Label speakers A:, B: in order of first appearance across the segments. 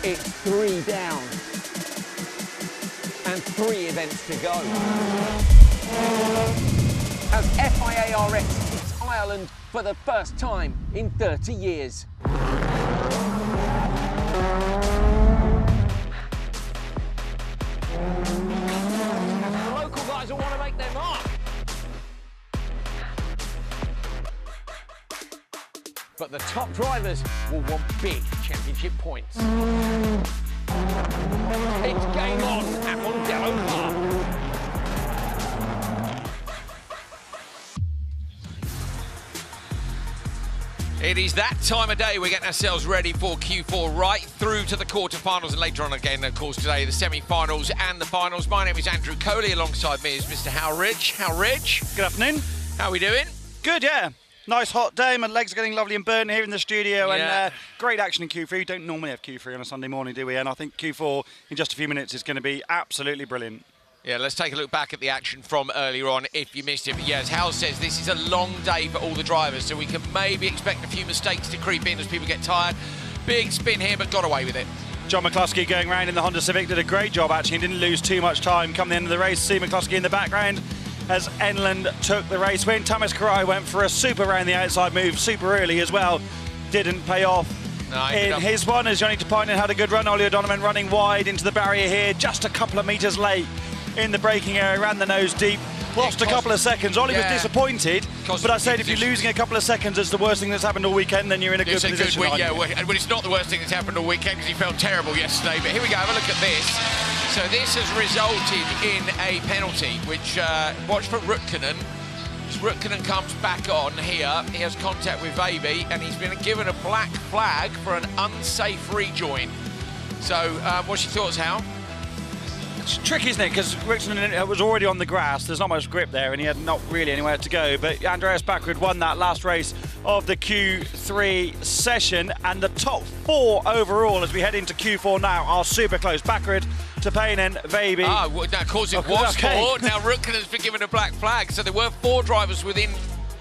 A: It's 3 down and 3 events to go. As FIA RX hits Ireland for the first time in 30 years. The local guys will want to make their mark. But the top drivers will want big championship points. It's game on at Mondello Park.
B: It is that time of day. We're getting ourselves ready for Q4 right through to the quarterfinals and later on again, of course, today, the semi-finals and the finals. My name is Andrew Coley. Alongside me is Mr. Hal Ridge. Hal Ridge.
C: Good afternoon.
B: How are we doing?
C: Good, yeah. Nice hot day. My legs are getting lovely and burnt here in the studio.
B: Yeah.
C: And great action in Q3. We don't normally have Q3 on a Sunday morning, do we? And I think Q4 in just a few minutes is going to be absolutely brilliant.
B: Yeah, let's take a look back at the action from earlier on if you missed it. But yeah, as Hal says, this is a long day for all the drivers, so we can maybe expect a few mistakes to creep in as people get tired. Big spin here, but got away with it.
C: John McCluskey going round in the Honda Civic did a great job, actually. Didn't lose too much time. Come the end of the race, see McCluskey in the background as Enland took the race win. Thomas Karai went for a super round the outside move, super early as well. Didn't pay off.
B: No,
C: in his one, as Johnny Topainen had a good run. Ollie O'Donovan running wide into the barrier here, just a couple of metres late in the braking area, ran the nose deep, lost a couple of seconds. Ollie was disappointed, but I said if you're losing a couple of seconds, it's the worst thing that's happened all weekend, then you're in a good position.
B: Good win, yeah, well, it's not the worst thing that's happened all weekend because he felt terrible yesterday. But here we go, have a look at this. So this has resulted in a penalty, which, watch for Rutkanen. As Rutkanen comes back on here, he has contact with Baby, and he's been given a black flag for an unsafe rejoin. So, what's your thoughts, Hal?
C: It's tricky, isn't it? Because Rutkanen was already on the grass. There's not much grip there, and he had not really anywhere to go. But Andreas Bakkerud won that last race of the Q3 session, and the top 4 overall as we head into Q4 now are super close. Bakkerud, Topainen, Baby.
B: Ah, well, now, of course it was 4. Now Rutkanen's been given a black flag, so there were 4 drivers within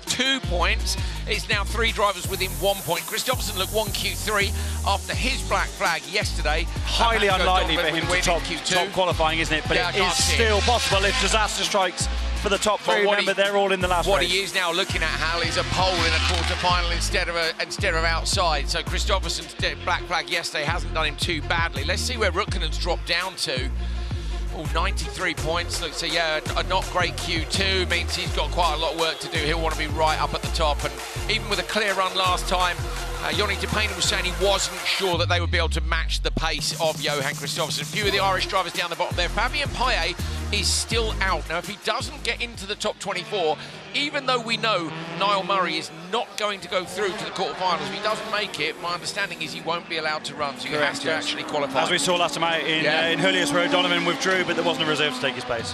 B: 2 points. It's now 3 drivers within 1 point. Kristoffersson looked 1 Q3 after his black flag yesterday.
C: Highly unlikely for him to top qualifying, isn't it? But
B: yeah,
C: it is still possible if disaster strikes for the top 3. Remember, they're all in the last race.
B: What he is now looking at, Hal, is a pole in a quarter-final instead of outside. So Kristoffersson's black flag yesterday hasn't done him too badly. Let's see where Rutkanen's dropped down to. Oh, 93 points. Looks so yeah, a not great Q2 means he's got quite a lot of work to do. He'll want to be right up at the top. And even with a clear run last time, Johnny Topainen was saying he wasn't sure that they would be able to match the pace of Johan Kristoffersson. A few of the Irish drivers down the bottom there. Fabien Paillet is still out. Now, if he doesn't get into the top 24, even though we know Niall Murray is not going to go through to the quarterfinals, if he doesn't make it, my understanding is he won't be allowed to run, so he has to actually qualify.
C: As we saw last time out in Höljes, where O'Donovan withdrew, but there wasn't a reserve to take his place.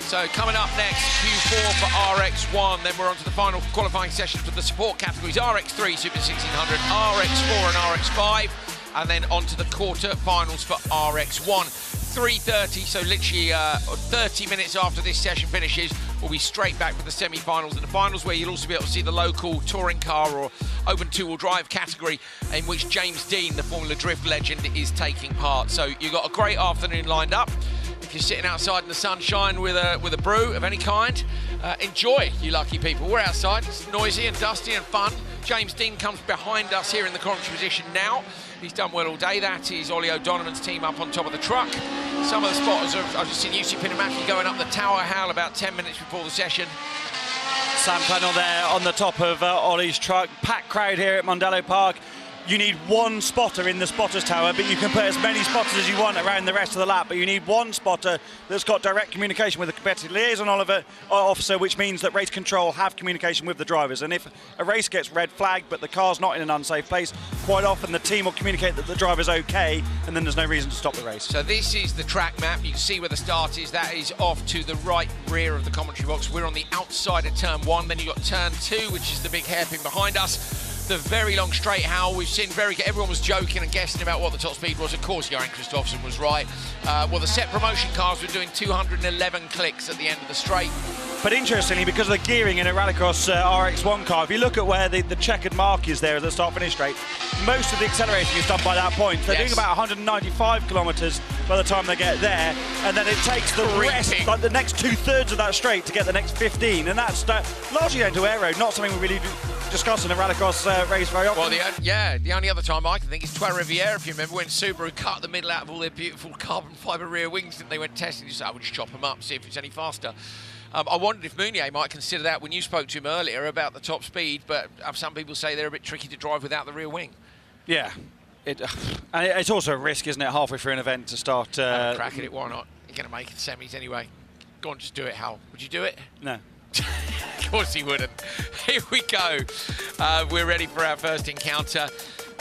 B: So coming up next, Q4 for RX1, then we're on to the final qualifying session for the support categories, RX3, Super 1600, RX4 and RX5, and then on to the quarter-finals for RX1. 3:30, so literally 30 minutes after this session finishes, we'll be straight back for the semi-finals and the finals, where you'll also be able to see the local touring car or open two-wheel drive category in which James Dean, the Formula Drift legend, is taking part. So you've got a great afternoon lined up. If you're sitting outside in the sunshine with a brew of any kind, enjoy, you lucky people. We're outside, it's noisy and dusty and fun. James Dean comes behind us here in the commentary position now. He's done well all day. That is Ollie O'Donovan's team up on top of the truck. Some of the spotters, I've just seen UC Pinnamaki going up the tower, Hal, about 10 minutes before the session.
C: Sam Clennell there on the top of Ollie's truck. Packed crowd here at Mondello Park. You need one spotter in the spotters tower, but you can put as many spotters as you want around the rest of the lap, but you need one spotter that's got direct communication with the competitive liaison officer, which means that race control have communication with the drivers. And if a race gets red flagged, but the car's not in an unsafe place, quite often the team will communicate that the driver's okay, and then there's no reason to stop the race.
B: So this is the track map. You can see where the start is. That is off to the right rear of the commentary box. We're on the outside of turn 1. Then you've got turn 2, which is the big hairpin behind us. The very long straight, Hal, we've seen everyone was joking and guessing about what the top speed was. Of course, Johan Kristoffersson was right. Well, the set promotion cars were doing 211 clicks at the end of the straight.
C: But interestingly, because of the gearing in a Rallycross RX1 car, if you look at where the checkered mark is there at the start-finish straight, most of the accelerating is done by that point. They're doing about 195 kilometres by the time they get there, and then it takes the rest, like the next 2/3 of that straight to get the next 15, and that's largely down to aero, not something we really discuss in a Rallycross race very often.
B: Well, the only other time I can think is Trois Rivières, if you remember, when Subaru cut the middle out of all their beautiful carbon fibre rear wings and they went testing, just, we'll just chop them up, see if it's any faster. I wondered if Meunier might consider that when you spoke to him earlier about the top speed, but some people say they're a bit tricky to drive without the rear wing. Yeah. And it's also a risk, isn't it, halfway through an event to start... crack at it, why not? You're going to make it semis anyway. Go on, just do it, Hal. Would you do it?
C: No.
B: Of course he wouldn't. Here we go. We're ready for our first encounter.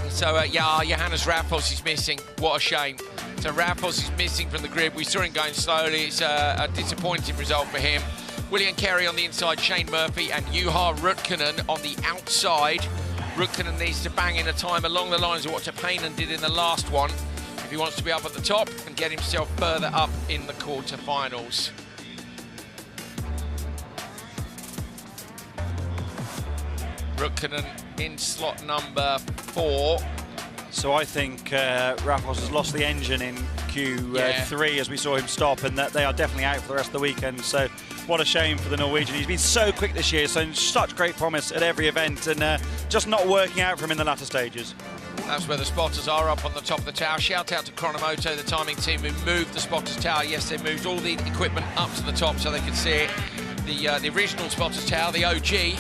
B: So, Johannes Raufoss is missing. What a shame. So Raufoss is missing from the grid. We saw him going slowly. It's a disappointing result for him. William Carey on the inside, Shane Murphy, and Juha Rutkanen on the outside. Rutkanen needs to bang in a time along the lines of what Tapanen did in the last one if he wants to be up at the top and get himself further up in the quarterfinals. Rutkanen in slot number 4.
C: So I think Raufoss has lost the engine in Q3 as we saw him stop, and that they are definitely out for the rest of the weekend. So what a shame for the Norwegian. He's been so quick this year, so such great promise at every event, and just not working out for him in the latter stages.
B: That's where the spotters are, up on the top of the tower. Shout out to Chronomoto, the timing team, who moved the spotters tower. Yes, they moved all the equipment up to the top so they could see it. The original spotters tower, the OG,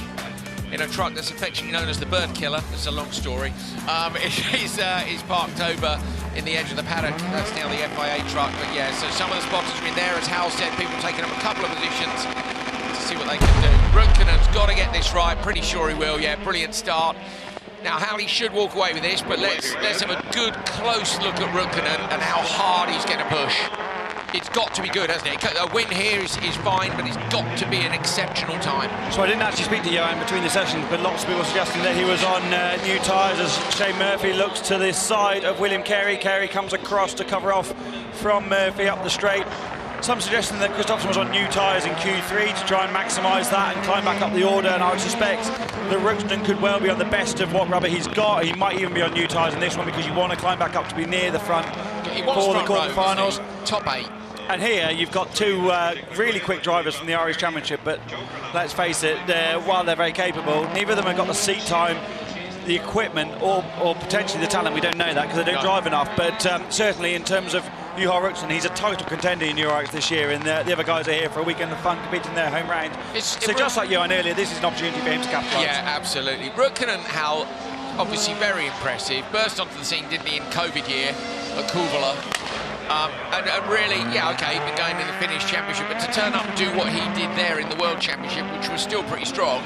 B: in a truck that's affectionately known as the Bird Killer. It's a long story. Is parked over in the edge of the paddock. That's now the FIA truck. But yeah, so some of the spotters are in there, as Hal said, people taking up a couple of positions to see what they can do. Rutkanen's got to get this right. Pretty sure he will. Yeah, brilliant start. Now, Hal, he should walk away with this, but let's have a good, close look at Rutkanen and how hard he's going to push. It's got to be good, hasn't it? A win here is fine, but it's got to be an exceptional time.
C: So I didn't actually speak to Johan between the sessions, but lots of people suggesting that he was on new tyres as Shane Murphy looks to the side of William Carey. Carey comes across to cover off from Murphy up the straight. Some suggesting that Kristoffersson was on new tyres in Q3 to try and maximise that and climb back up the order, and I would suspect that Rutkanen could well be on the best of what rubber he's got. He might even be on new tyres in this one because you want to climb back up to be near the front for the quarterfinals.
B: Top 8.
C: And here you've got two really quick drivers from the Irish Championship, but let's face it, while they're very capable, neither of them have got the seat time, the equipment, or potentially the talent. We don't know that because they don't drive enough, but certainly in terms of Juha Rutkanen, he's a title contender in Nyirád this year, and the other guys are here for a weekend of fun competing their home round. So just like Johan earlier, this is an opportunity for him to capitalise.
B: Yeah, absolutely. Rutkanen, Hal, obviously very impressive. Burst onto the scene, didn't he, in COVID year at Kouvola. And really, yeah, okay, he'd been going in the Finnish Championship, but to turn up and do what he did there in the World Championship, which was still pretty strong,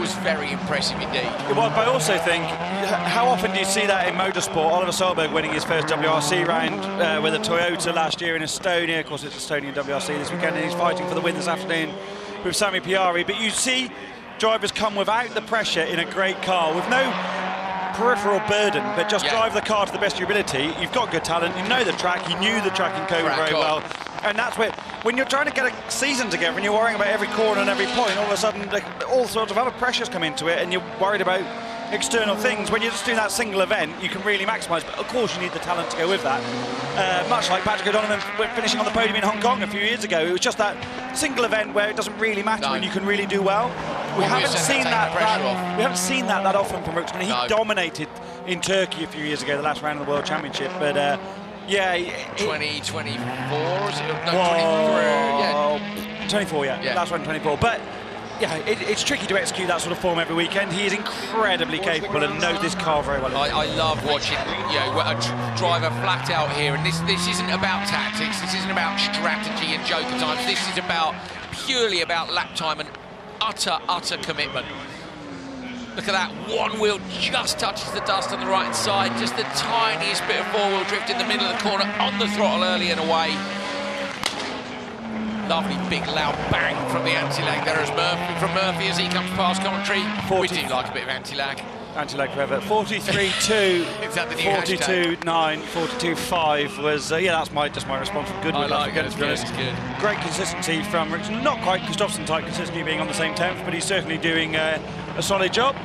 B: was very impressive indeed.
C: Well, but I also think, how often do you see that in motorsport? Oliver Solberg winning his first WRC round with a Toyota last year in Estonia. Of course, it's Estonian WRC this weekend, and he's fighting for the win this afternoon with Sami Piari. But you see drivers come without the pressure in a great car, with no peripheral burden, but just drive the car to the best of your ability. You've got good talent, you know the track, you knew the track in Kona very well, and that's where, when you're trying to get a season together and you're worrying about every corner and every point, all of a sudden all sorts of other pressures come into it and you're worried about external things. When you're just doing that single event, you can really maximise, but of course you need the talent to go with that. Much like Patrick O'Donovan finishing on the podium in Hong Kong a few years ago, it was just that single event where it doesn't really matter and you can really do well. We haven't seen that often from Rutkanen. He dominated in Turkey a few years ago, the last round of the World Championship, but yeah.
B: 2024, is it? No, 23,
C: 24, last round 24. But yeah, it's tricky to execute that sort of form every weekend. He is incredibly capable and knows this car very well.
B: I love watching a driver flat out here, and this isn't about tactics, this isn't about strategy and joker times, this is purely about lap time and utter commitment. Look at that, one wheel just touches the dust on the right side, just the tiniest bit of four-wheel drift in the middle of the corner, on the throttle early and away. Lovely big loud bang from the anti-lag there from Murphy as he comes past commentary. We do like a bit of anti-lag.
C: anti-lag forever. 43.2,
B: Is that the new
C: 42.9, 42.5 was, yeah, that's just my response. Good
B: I
C: with
B: like
C: that.
B: it, it's good.
C: Great consistency from Richard. Not quite Kristoffersson type consistency being on the same temp, but he's certainly doing a solid job.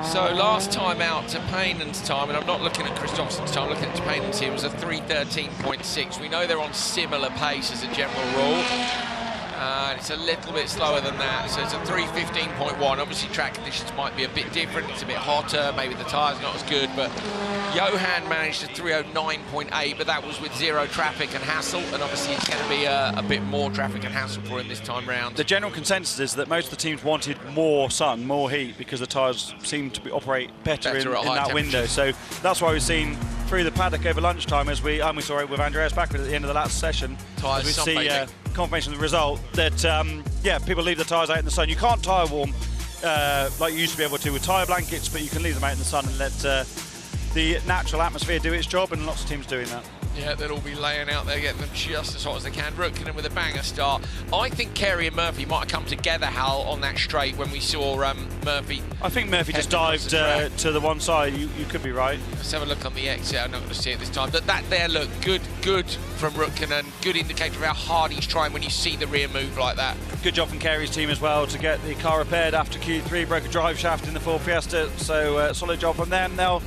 B: So last time out to Paynon's time, and I'm not looking at Kristoffersson's time, I'm looking at Paynon's here, was a 3:13.6. We know they're on similar pace as a general rule. It's a little bit slower than that, so it's a 3:15.1. Obviously track conditions might be a bit different, it's a bit hotter, maybe the tyres not as good, but Johan managed a 3:09.8, but that was with zero traffic and hassle, and obviously it's going to be a bit more traffic and hassle for him this time round.
C: The general consensus is that most of the teams wanted more sun, more heat, because the tyres seem to operate better in that window. So that's why we've seen through the paddock over lunchtime, as we saw it with Andreas Bakkerud at the end of the last session,
B: Tyres
C: we see confirmation of the result that yeah, people leave the tyres out in the sun. You can't tyre warm like you used to be able to with tyre blankets, but you can leave them out in the sun and let the natural atmosphere do its job, and lots of teams doing that.
B: Yeah, they'll all be laying out there, getting them just as hot as they can. Rootkinen with a banger start. I think Carey and Murphy might have come together, Hal, on that straight when we saw Murphy.
C: I think Murphy just dived to the one side. You could be right.
B: Let's have a look on the exit. I'm not going to see it this time. But that there, look, good from Rootkinen. Good indicator of how hard he's trying when you see the rear move like that.
C: Good job from Carey's team as well to get the car repaired after Q3, broke a drive shaft in the Ford Fiesta. So solid job from them. They'll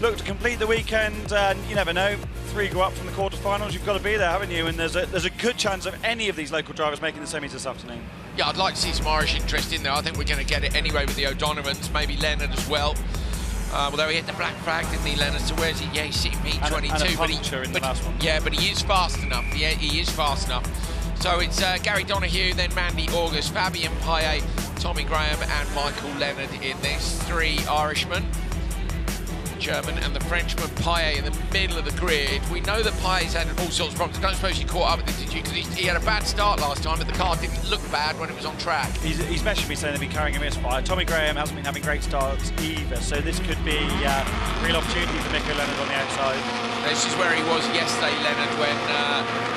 C: look to complete the weekend, and you never know. 3 go up from the quarterfinals. You've got to be there, haven't you? And there's a good chance of any of these local drivers making the semis this afternoon.
B: Yeah, I'd like to see some Irish interest in there. I think we're going to get it anyway with the O'Donovans, maybe Leonard as well. Although he hit the black flag, didn't he, Leonard? So where's he? Yeah, he's sitting P22.
C: Yeah,
B: but he is fast enough. Yeah, he is fast enough. So it's Gary Donoghue, then Mandy August, Fabien Paillet, Tommy Graham, and Michael Leonard in this. 3 Irishmen. German and the Frenchman Paillet in the middle of the grid. We know that Paillet's had all sorts of problems. I don't suppose you caught up with it, did you? Because he had a bad start last time, but the car didn't look bad when it was on track.
C: He's messaged me saying they've been carrying a misfire. Tommy Graham hasn't been having great starts either, so this could be a real opportunity for Nico Leonard on the outside.
B: This is where he was yesterday, Leonard, when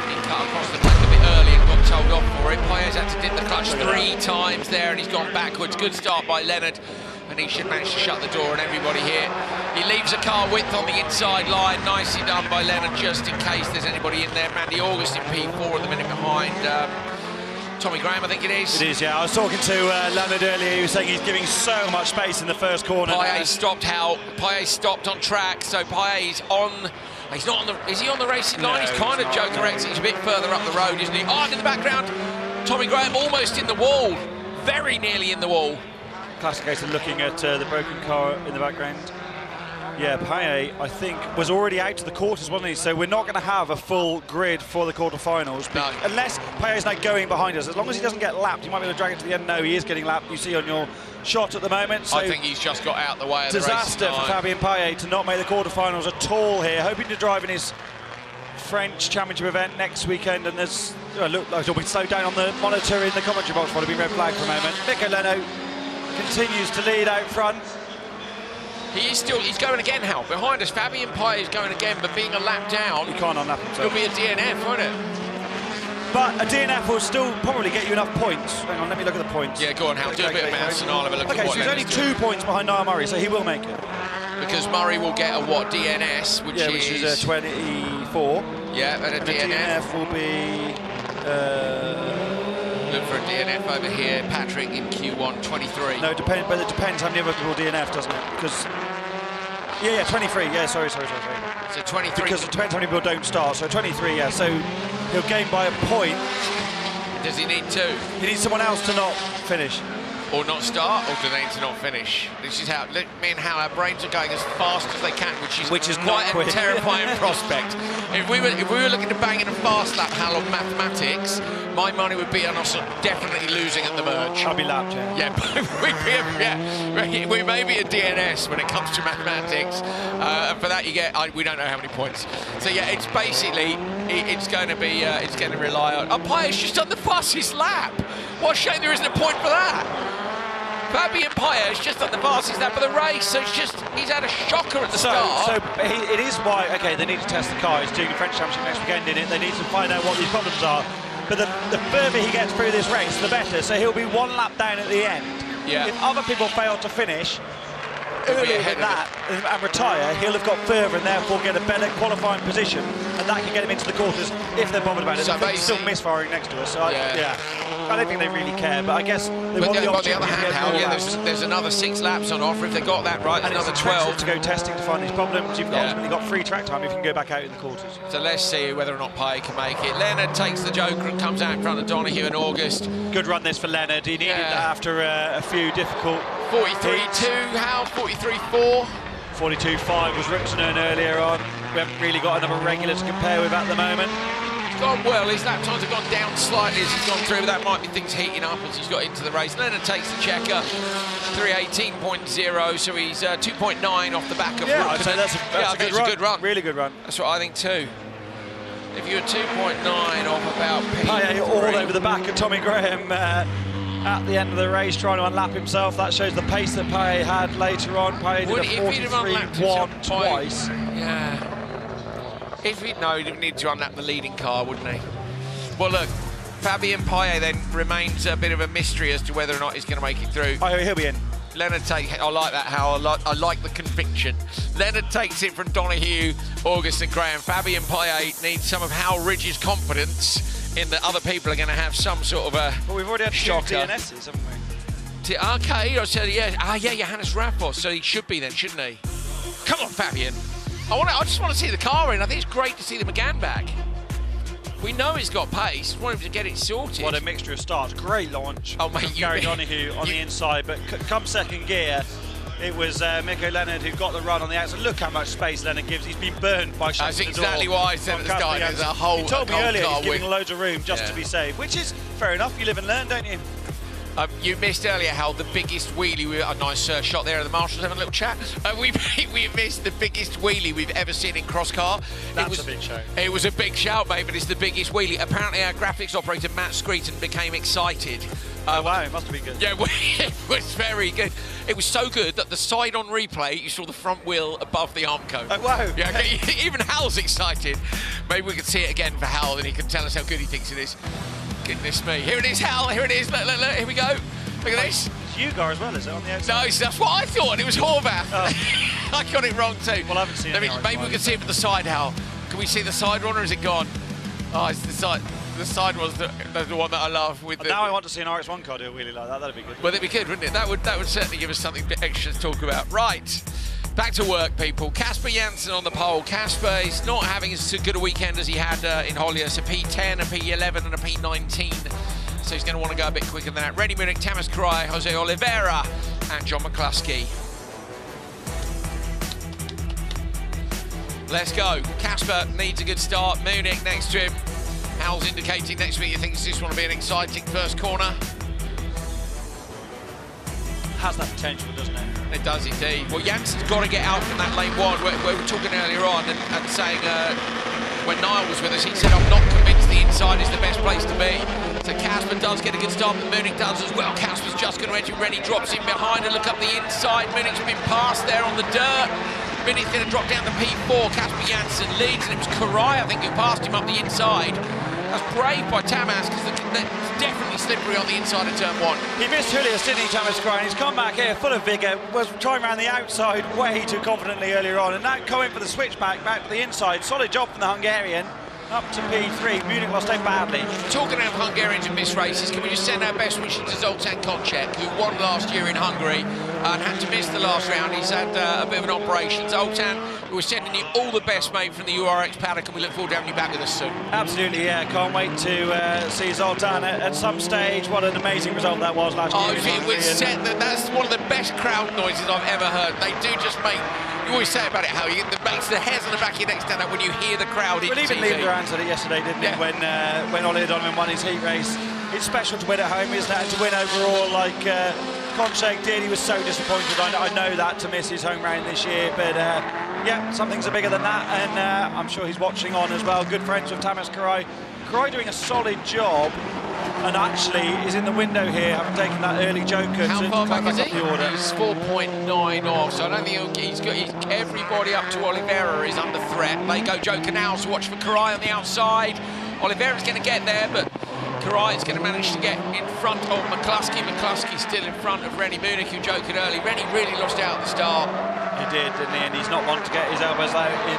B: he cut across the track a bit early and got told off for it. Paillet's had to dip the clutch 3 times there, and he's gone backwards. Good start by Leonard. And he should manage to shut the door on everybody here. He leaves a car width on the inside line. Nicely done by Leonard, just in case there's anybody in there. Mandy August in P4 at the minute behind Tommy Graham, I think it is. It
C: is, yeah. I was talking to Leonard earlier. He was saying he's giving so much space in the first corner.
B: Paillet stopped, Hal. Paillet stopped on track, so Paillet's on. He's not on the. Is he on the racing line?
C: No,
B: he's kind of Joker exit. He's a bit further up the road, isn't he? Oh, and in the background, Tommy Graham almost in the wall. Very nearly in the wall.
C: Classic case of looking at the broken car in the background. Yeah, Paillet, I think, was already out to the quarters, wasn't he? So we're not going to have a full grid for the quarterfinals.
B: No.
C: Unless Paillet's now going behind us. As long as he doesn't get lapped, you might be able to drag it to the end. No, he is getting lapped. You see on your shot at the moment. So
B: I think he's just got out the way of the
C: disaster for Fabien Paillet to not make the quarterfinals at all here. Hoping to drive in his French Championship event next weekend. And there's, look like it'll be slowed down on the monitor in the commentary box while it'll be red flag for a moment. Nico Leno continues to lead out front.
B: He's going again, Hal. Behind us, Fabien Paillet is going again, but being a lap down,
C: you can't unlap himself.
B: It'll be a DNF, won't it?
C: But a DNF will still probably get you enough points. Hang on, let me look at the points.
B: Yeah, go on, Hal. Do a bit of maths and I'll have a look at what
C: so he's only 2 points behind Niall Murray, so he will make it.
B: Because Murray will get a what, DNS, which
C: is a 24.
B: Yeah, and a
C: DNF will be...
B: Look for a DNF over here, Patrick in Q1, 23.
C: No, but it depends how many other people DNF, doesn't it? Because, yeah, 23, yeah, sorry.
B: So 23.
C: Because it depends how many people don't start, so 23, yeah, so he'll gain by a point.
B: Does he need 2?
C: He needs someone else to not finish.
B: Or not start, or do they need to not finish? This is how, me and Hal, our brains are going as fast as they can, which is quite a terrifying prospect. If we were looking to bang in a fast lap, Hal, on mathematics, my money would be on us definitely losing at the merge.
C: I'll be lapped, yeah.
B: We may be a DNS when it comes to mathematics. And for that you get, we don't know how many points. So yeah, it's basically, it's going to rely on, Paillet's just done the fastest lap. What a shame there isn't a point for that. Fabien Paillet's just done the fastest lap of the race, so he's had a shocker at the start.
C: So it is why, okay, they need to test the car. He's doing the French Championship next weekend in it. They need to find out what these problems are. But the further he gets through this race, the better. So he'll be 1 lap down at the end.
B: Yeah.
C: If other people fail to finish, earlier than that and retire, he'll have got further and therefore get a better qualifying position, and that can get him into the quarters if they're bothered about it. So they're still misfiring next to us, so yeah. I don't think they really care, but I guess they want the opportunity.
B: On the other hand, there's another 6 laps on offer if they got that right.
C: And
B: another
C: it's
B: 12
C: to go testing to find these problems. You've ultimately got free track time if you can go back out in the quarters.
B: So let's see whether or not Pye can make it. Leonard takes the joker and comes out in front of Donoghue and August.
C: Good run this for Leonard. He needed that after a few difficult
B: 43.2, Hal, 43.4.
C: 42.5 was Ripsonen earlier on. We haven't really got another regular to compare with at the moment.
B: He's gone well, his lap times have gone down slightly as he's gone through, but that might be things heating up as he's got into the race. Leonard takes the checker, 3:18.0, so he's 2.9 off the back of Ripsonen.
C: I'd say that's a good run. Really good run.
B: That's what I think too. If you're 2.9 off about
C: P3. All over the back of Tommy Graham at the end of the race, trying to unlap himself. That shows the pace that Pye had later on. Pye did a 43.1 twice.
B: Yeah. No, he didn't need to unlap the leading car, wouldn't he? Well, look, Fabien Pye then remains a bit of a mystery as to whether or not he's going to make it through.
C: Oh, he'll be in.
B: Leonard takes, I like that, Hal. I like the conviction. Leonard takes it from Donoghue, August and Graham. Fabien Pye needs some of Hal Ridge's confidence in that other people are going to have some sort of a
C: But we've already had
B: shocker.
C: 2 DNSs, haven't we?
B: Okay, I said, yeah. Johannes Rapos, so he should be then, shouldn't he? Come on, Fabien. I just want to see the car in. I think it's great to see the McGann back. We know he's got pace. We want him to get it sorted.
C: What a mixture of starts. Great launch.
B: Oh, mate,
C: Gary Donoghue on the inside, but come second gear, it was Mikko Leonard who got the run on the outside. Look how much space Leonard gives. He's been burned by shots.
B: That's exactly why I said at the start. There's a whole.
C: He told me earlier he's giving loads of room just to be safe, which is fair enough. You live and learn, don't you?
B: You missed earlier, Hal, the biggest wheelie. A nice shot there of the marshals having a little chat. We missed the biggest wheelie we've ever seen in cross car.
C: That's a big show. It
B: was a big shout, mate, but it's the biggest wheelie. Apparently, our graphics operator Matt Screeton became excited.
C: Wow, it must have been good.
B: Yeah, it was very good. It was so good that the side on replay, you saw the front wheel above the arm cone.
C: Oh, wow.
B: Yeah, even Hal's excited. Maybe we can see it again for Hal, and he can tell us how good he thinks it is. Goodness me. Here it is, Hal. Here it is. Look, here we go. Look at this.
C: It's Ugar as well, is it, on the outside?
B: No, that's what I thought. It was Horvath. Oh. I got it wrong too.
C: Well, I haven't seen it.
B: Maybe we can see it from the side, Hal. Can we see the side one, or is it gone? Oh, it's the side. The side was the one that I love.
C: Now I want to see an RX1 car do a wheelie like that. That'd be good.
B: Well, that'd be good, wouldn't it? That would certainly give us something extra to talk about. Right. Back to work, people. Kasper Jansen on the pole. Kasper is not having as good a weekend as he had in Höljes. A P10, a P11 and a P19. So he's going to want to go a bit quicker than that. Rennie Munich, Thomas Karai, Jose Oliveira and John McCluskey. Let's go. Kasper needs a good start. Munich next to him. Hal's indicating next week he thinks this will be an exciting first corner.
C: Has that potential, doesn't it?
B: It does indeed. Well, Jansen's got to get out from that lane one. We were talking earlier on and saying when Niall was with us, he said, I'm not convinced the inside is the best place to be. So Kasper does get a good start, but Munich does as well. Kasper's just going to enter. Rennie drops in behind and look up the inside. Munich's been passed there on the dirt. Munich's going to drop down to P4. Kasper Jansen leads, and it was Karai, I think, who passed him up the inside. That's brave by Tamas, because they're definitely slippery on the inside of turn one.
C: He missed Höljes, didn't he, Tamas Karai? He's come back here full of vigour, was trying around the outside way too confidently earlier on, and now going for the switchback back to the inside. Solid job from the Hungarian. Up to P3. Munich lost out badly.
B: Talking of Hungarians who miss races, can we just send our best wishes to Zoltán Koncek, who won last year in Hungary and had to miss the last round. He's had a bit of an operation. Zoltán, we're sending you all the best, mate, from the URX paddock, and we look forward to having you back with us soon.
C: Absolutely, yeah. Can't wait to see Zoltán at some stage. What an amazing result that was last year.
B: That's one of the best crowd noises I've ever heard. They do just make... You always say about it, how it makes the hairs on the back of your neck stand up when you hear the crowd in TV.
C: But even Liam said it yesterday, didn't he? When Ollie O'Donovan won his heat race. It's special to win at home, isn't it? And to win overall like Koncek did. He was so disappointed. I know that, to miss his home round this year. But yeah, some things are bigger than that. And I'm sure he's watching on as well. Good friends with Tamas Karai. Karai doing a solid job. And actually is in the window here, having taken that early joker.
B: How far back is he?
C: The order.
B: He's 4.9 off, so I don't think he's got everybody up to Oliveira is under threat. They go joker now, so watch for Karai on the outside. Oliveira's going to get there, but Karai is going to manage to get in front of McCluskey. McCluskey still in front of Rennie Munich, who joked it early. Rennie really lost out at the start.
C: He did, didn't he? And he's not one to get his elbows out in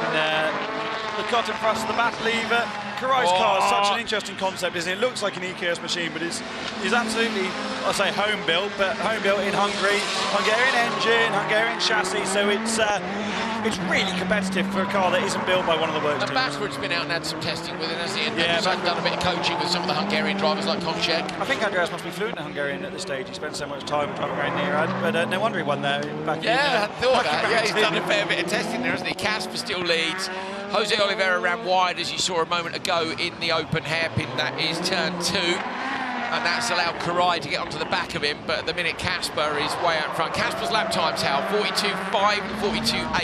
C: the cotton thrust of the battle lever. Karai's car is such an interesting concept, isn't it? It looks like an EKS machine, but it's absolutely, I say home built, but home built in Hungary. Hungarian engine, Hungarian chassis, so it's really competitive for a car that isn't built by one of the works teams.
B: Bakkerud's been out and had some testing with it, hasn't he? And he's done a bit of coaching with some of the Hungarian drivers like Konchek.
C: I think Andreas must be fluent in Hungarian at this stage. He spent so much time driving around Nyirád, but no wonder he won there back in.
B: Yeah, I thought that. Yeah, he's done a fair bit of testing there, hasn't he? Casper still leads. Jose Oliveira ran wide, as you saw a moment ago, in the open hairpin. That is turn 2. And that's allowed Karai to get onto the back of him, but at the minute Casper is way out front. Casper's lap times, Hal, 42.5 and 42.8.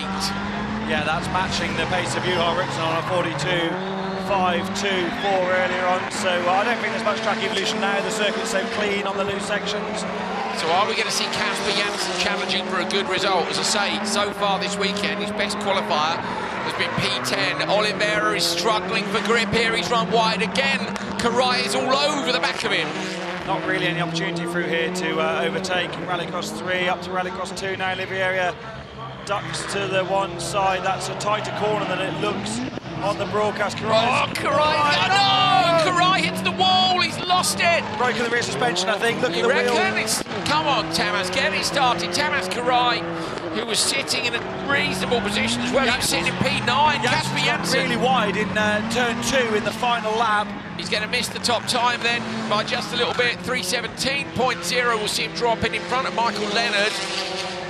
C: Yeah, that's matching the pace of Johan on a 42.524 earlier on, so I don't think there's much track evolution now. The circuit's so clean on the loose sections.
B: So are we going to see Casper Janssen challenging for a good result? As I say, so far this weekend, his best qualifier has been P10. Oliveira is struggling for grip here. He's run wide again. Karai is all over the back of him.
C: Not really any opportunity through here to overtake. Rallycross 3 up to Rallycross 2 now. Oliveira ducks to the one side. That's a tighter corner than it looks on the broadcast.
B: Karai! No! Karai hits the wall. He's lost it.
C: Broken the rear suspension, I think. Look at the wheel.
B: Come on, Tamas, get it started. Tamas Karai, who was sitting in a reasonable position as well. He was sitting in P9. Casper Janssen
C: really wide in turn 2 in the final lap.
B: He's going to miss the top time then by just a little bit. 3:17.0. We'll see him dropping in front of Michael Leonard.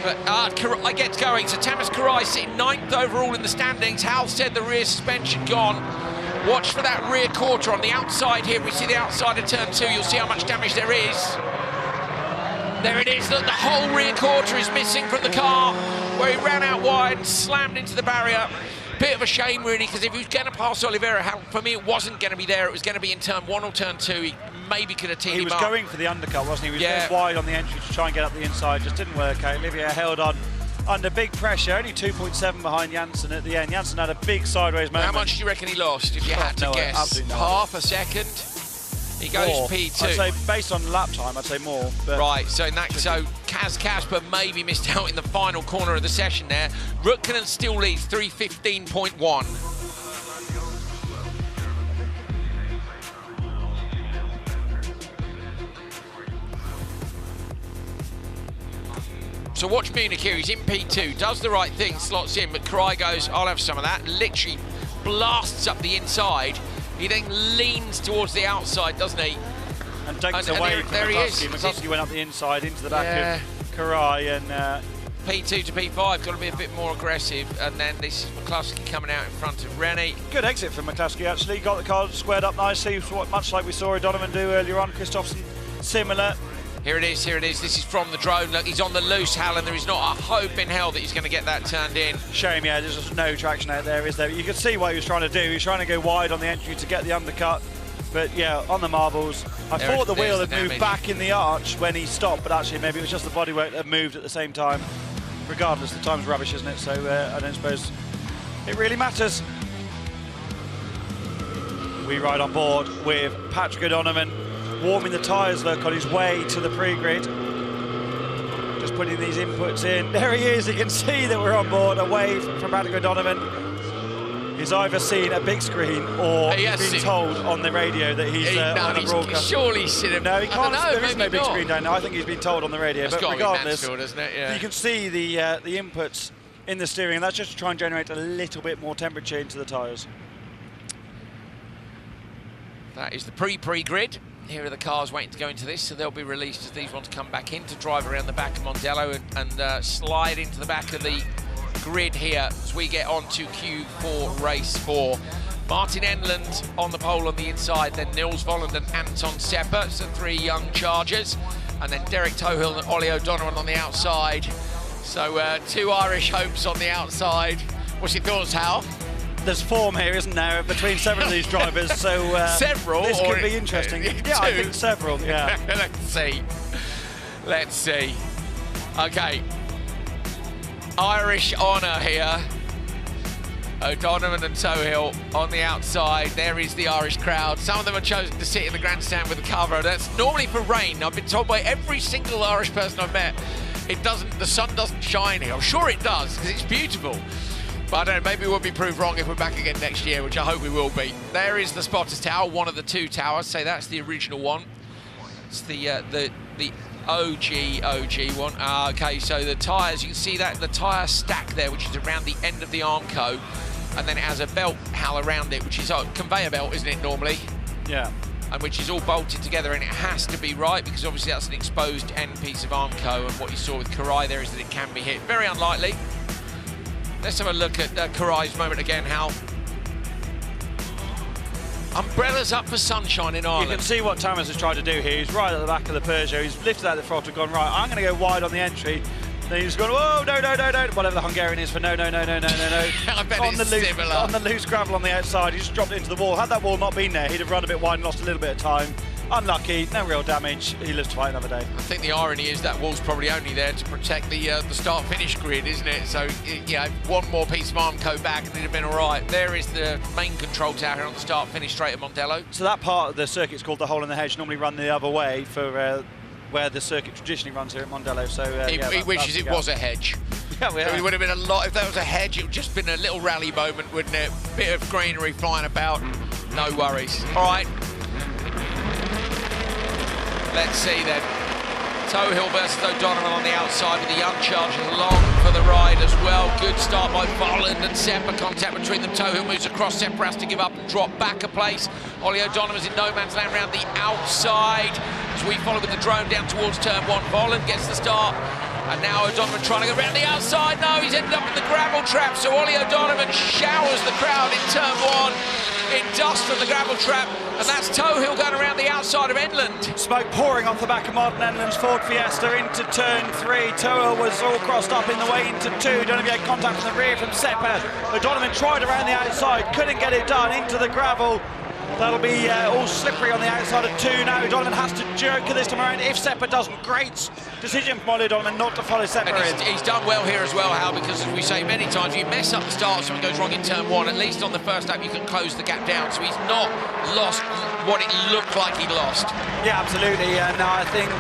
B: But Karai gets going. So Tamas Karai sitting 9th overall in the standings. Hal said the rear suspension gone. Watch for that rear quarter on the outside here. We see the outside of turn 2. You'll see how much damage there is. There it is. Look, the whole rear quarter is missing from the car, where he ran out wide and slammed into the barrier. Bit of a shame, really, because if he was going to pass Oliveira, for me, it wasn't going to be there. It was going to be in turn 1 or turn 2. He maybe could have teed him up.
C: He was going for the undercut, wasn't he? He was going wide on the entry to try and get up the inside. Just didn't work out. Oliveira held on under big pressure, only 2.7 behind Janssen at the end. Janssen had a big sideways moment.
B: How much do you reckon he lost, if you had to guess?
C: Absolutely
B: half a second? He goes
C: more.
B: P2.
C: I'd say, based on lap time, I'd say more. But
B: right, so in that, Casper maybe missed out in the final corner of the session there. Rutkanen still leads 3:15.1. So watch Munich here, he's in P2, does the right thing, slots in, but Karai goes, I'll have some of that, literally blasts up the inside. He then leans towards the outside, doesn't he?
C: And takes away from McCluskey. McCluskey went up the inside into the back of Karai, and
B: P2 to P5, got to be a bit more aggressive, and then this is McCluskey coming out in front of Rennie.
C: Good exit from McCluskey, actually. Got the car squared up nicely, much like we saw O'Donovan do earlier on. Kristoffersson, similar.
B: Here it is, here it is. This is from the drone. Look, he's on the loose, Hal, and there is not a hope in hell that he's going to get that turned in.
C: Shame, yeah, there's just no traction out there, is there? You can see what he was trying to do. He was trying to go wide on the entry to get the undercut. But yeah, on the marbles. I thought the wheel had moved back in the arch when he stopped, but actually maybe it was just the bodywork that moved at the same time. Regardless, the time's rubbish, isn't it? So I don't suppose it really matters. We ride on board with Patrick O'Donovan, warming the tyres, look, on his way to the pre-grid. Just putting these inputs in. There he is, you can see that we're on board. A wave from Patrick O'Donovan. He's either seen a big screen or he's been told on the radio that he's on a broadcast.
B: Surely seen him.
C: No, he can't. There is no big screen down there. I think he's been told on the radio.
B: That's
C: but regardless,
B: Mansfield, isn't it? Yeah.
C: You can see the inputs in the steering, and that's just to try and generate a little bit more temperature into the tyres.
B: That is the pre-grid. Here are the cars waiting to go into this, so they'll be released as these ones come back in to drive around the back of Mondello and slide into the back of the grid here as we get on to Q4 race 4. Martin Enland on the pole on the inside, then Nils Volland and Anton Sepper, so 3 young chargers, and then Derek Tohill and Ollie O'Donovan on the outside. So 2 Irish hopes on the outside. What's your thoughts, Hal?
C: There's form here, isn't there, between several of these drivers, so
B: several,
C: this could be interesting. Yeah, I think several, yeah.
B: Let's see. Okay. Irish honour here. O'Donovan and Tohill on the outside. There is the Irish crowd. Some of them have chosen to sit in the grandstand with the cover. That's normally for rain. I've been told by every single Irish person I've met, the sun doesn't shine here. I'm sure it does, because it's beautiful. But I don't know, maybe we'll be proved wrong if we're back again next year, which I hope we will be. There is the spotters tower, one of the two towers. Say that's the original one. It's the OG one. Okay, so the tyres, you can see that the tyre stack there, which is around the end of the Armco, and then it has a belt hal around it, which is a conveyor belt, isn't it, normally?
C: Yeah.
B: And which is all bolted together, and it has to be right, because obviously that's an exposed end piece of Armco, and what you saw with Karai there is that it can be hit. Very unlikely. Let's have a look at Karai's moment again, Hal. Umbrellas up for sunshine in Ireland.
C: You can see what Thomas has tried to do here. He's right at the back of the Peugeot. He's lifted out the throttle, gone, right, I'm going to go wide on the entry. Then he's gone, oh, no, whatever the Hungarian is for no.
B: I bet
C: on
B: it's similar.
C: On the loose gravel on the outside, he just dropped it into the wall. Had that wall not been there, he'd have run a bit wide and lost a little bit of time. Unlucky, no real damage. He lives to fight another day.
B: I think the irony is that wall's probably only there to protect the start-finish grid, isn't it? So, one more piece of Armco back and it'd have been all right. There is the main control tower here on the start-finish straight at Mondello.
C: So that part of the circuit's called the hole in the hedge, normally run the other way for where the circuit traditionally runs here at Mondello. So
B: he wishes it was a hedge.
C: Yeah,
B: it would have been a lot. If that was a hedge, it would just been a little rally moment, wouldn't it? Bit of greenery flying about. No worries. All right. Let's see then. Tohill versus O'Donovan on the outside with the young chargers along for the ride as well. Good start by Volland and Seppa. Contact between them. Tohill moves across. Seppa has to give up and drop back a place. Ollie O'Donovan's in no man's land around the outside. As we follow with the drone down towards turn one. Volland gets the start. And now O'Donovan trying to go around the outside. No, he's ended up in the gravel trap. So Ollie O'Donovan showers the crowd in turn one. In dust from the gravel trap, and that's Tohill going around the outside of Enland.
C: Smoke pouring off the back of Martin Enland's Ford Fiesta into turn three. Tohill was all crossed up in the way into two. O'Donovan had contact from the rear from Seppa. O'Donovan tried around the outside, couldn't get it done, into the gravel. That'll be all slippery on the outside of two now. O'Donovan has to jerk this time around if Seppa doesn't. Great decision from Ollie O'Donovan not to follow Seppa in.
B: He's done well here as well, Hal, because as we say many times, you mess up the start, something goes wrong in turn one, at least on the first lap you can close the gap down, so he's not lost what it looked like he lost.
C: Yeah, absolutely, and I think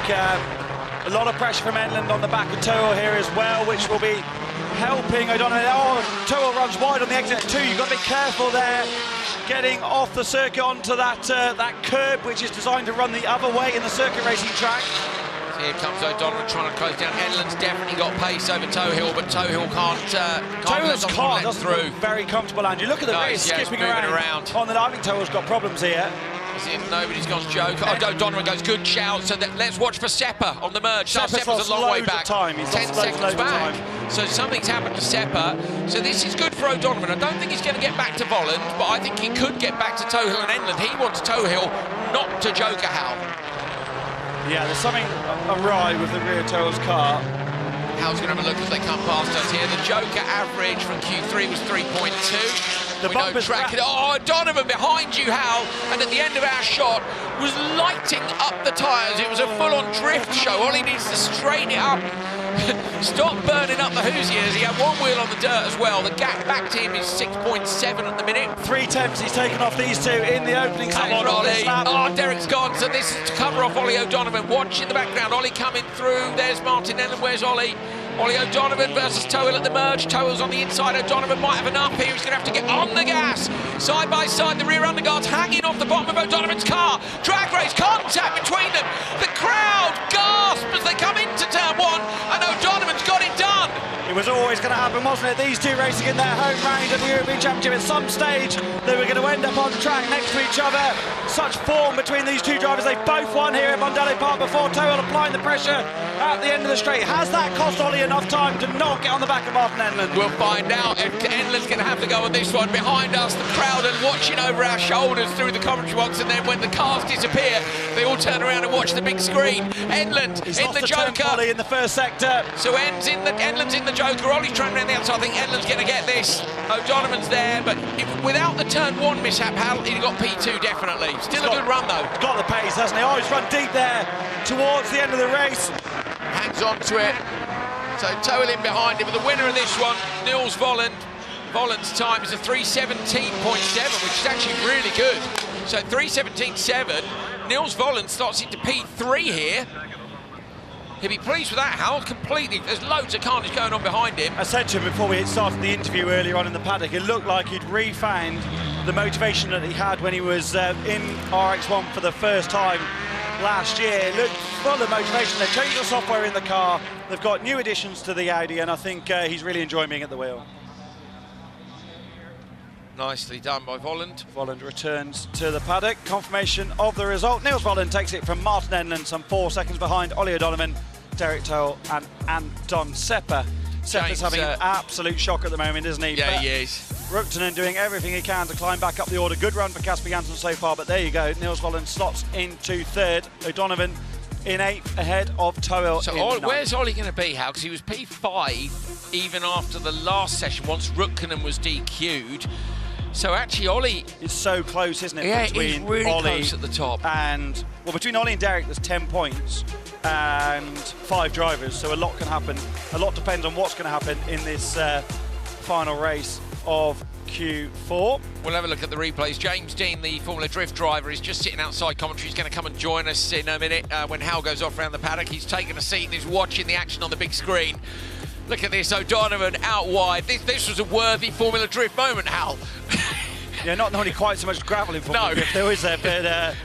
C: a lot of pressure from Enland on the back of Tohill here as well, which will be helping O'Donovan. Oh, Tohill runs wide on the exit at two. You've got to be careful there, getting off the circuit onto that curb, which is designed to run the other way in the circuit racing track.
B: Here comes O'Donovan trying to close down. Enland's definitely got pace over Tohill, but Tohill
C: Tohill's car doesn't look very comfortable, Andrew. Look at the race skipping around. On the, I think Tohill's got problems here.
B: Nobody's gone joke. O'Donovan goes, good shout. So let's watch for Seppa on the merge. Seppa's a long way back. 10 seconds back. So something's happened to Seppa. So this is good for O'Donovan. I don't think he's going to get back to Volland, but I think he could get back to Tohill and Enland. He wants Tohill, not to Joker Hal.
C: Yeah, there's something awry with the rear Tohill's car.
B: Hal's going to have a look as they come past us here. The Joker average from Q3 was 3.2. Oh, O'Donovan behind you, Hal, and at the end of our shot was lighting up the tyres. It was a full-on drift show. All he needs to straighten it up. Stop burning up the Hoosiers. He had one wheel on the dirt as well. The gap back to him is 6.7 at the minute. 3 attempts he's taken off these two in the opening section. Come on, Ollie. Oh, Derek's gone. So this is to cover off Ollie O'Donovan. Watch in the background. Ollie coming through. There's Martin Enland. Where's Ollie? Ollie O'Donovan versus Tohill at the merge. Tohill's on the inside. O'Donovan might have enough here. He's going to have to get on the gas. Side by side, the rear underguards hanging off the bottom of O'Donovan's car. Drag race contact between them. The crowd gasp as they come into turn one, and O'Donovan's got it done.
C: It was always going to happen, wasn't it? These two racing in their home round of the European Championship. At some stage, they were going to end up on track next to each other. Such form between these two drivers. They both won here at Mondello Park before. Tohill applying the pressure at the end of the straight. Has that cost Ollie enough time to not get on the back of Martin Enland?
B: We'll find out. If Enland's going to have to go on this one. Behind us, the crowd are watching over our shoulders through the commentary box, and then when the cars disappear, they all turn around and watch the big screen. Enland in the Joker.
C: In the first sector.
B: So Enland's in the Joker. Ollie's trying around the outside. I think Enland's going to get this. O'Donovan's there, but without the turn one mishap, Hal, he got P2 definitely. Still a good run though.
C: He's got the pace, hasn't he? Oh, he's run deep there towards the end of the race.
B: Hangs on to it. So Tohill in behind him, but the winner of this one, Nils Volland. Volant's time is a 3:17.7, which is actually really good. So 3:17.7. Niels Volant starts into P3 here. He'll be pleased with that, Hal, completely. There's loads of carnage going on behind him.
C: I said to him before we started the interview earlier on in the paddock, it looked like he'd refound the motivation that he had when he was in RX1 for the first time last year. It looked full of motivation. They've changed the software in the car. They've got new additions to the Audi, and I think he's really enjoying being at the wheel.
B: Nicely done by Volant.
C: Volant returns to the paddock. Confirmation of the result. Niels Volant takes it from Martin Enlund, some 4 seconds behind Ollie O'Donovan, Derek Toll and Anton Sepper. Sepper's having an absolute shock at the moment, isn't he?
B: Yeah, he is.
C: Ruktonen doing everything he can to climb back up the order. Good run for Kasper Jansson so far, but there you go. Niels Volant slots into 3rd. O'Donovan in 8th, ahead of Toil.
B: So where's Ollie going to be, Hal? Because he was P5 even after the last session, once Ruktonen was DQ'd. So actually, Ollie...
C: It's so close, isn't it?
B: Yeah,
C: between
B: it's really
C: Ollie
B: close at the top.
C: And, well, between Ollie and Derek, there's 10 points and 5 drivers, so a lot can happen. A lot depends on what's going to happen in this final race of Q4.
B: We'll have a look at the replays. James Dean, the Formula Drift driver, is just sitting outside commentary. He's going to come and join us in a minute when Hal goes off around the paddock. He's taken a seat and he's watching the action on the big screen. Look at this, O'Donovan out wide. This was a worthy Formula Drift moment, Hal.
C: Yeah, not only quite so much gravel in Formula Drift, there was a bit...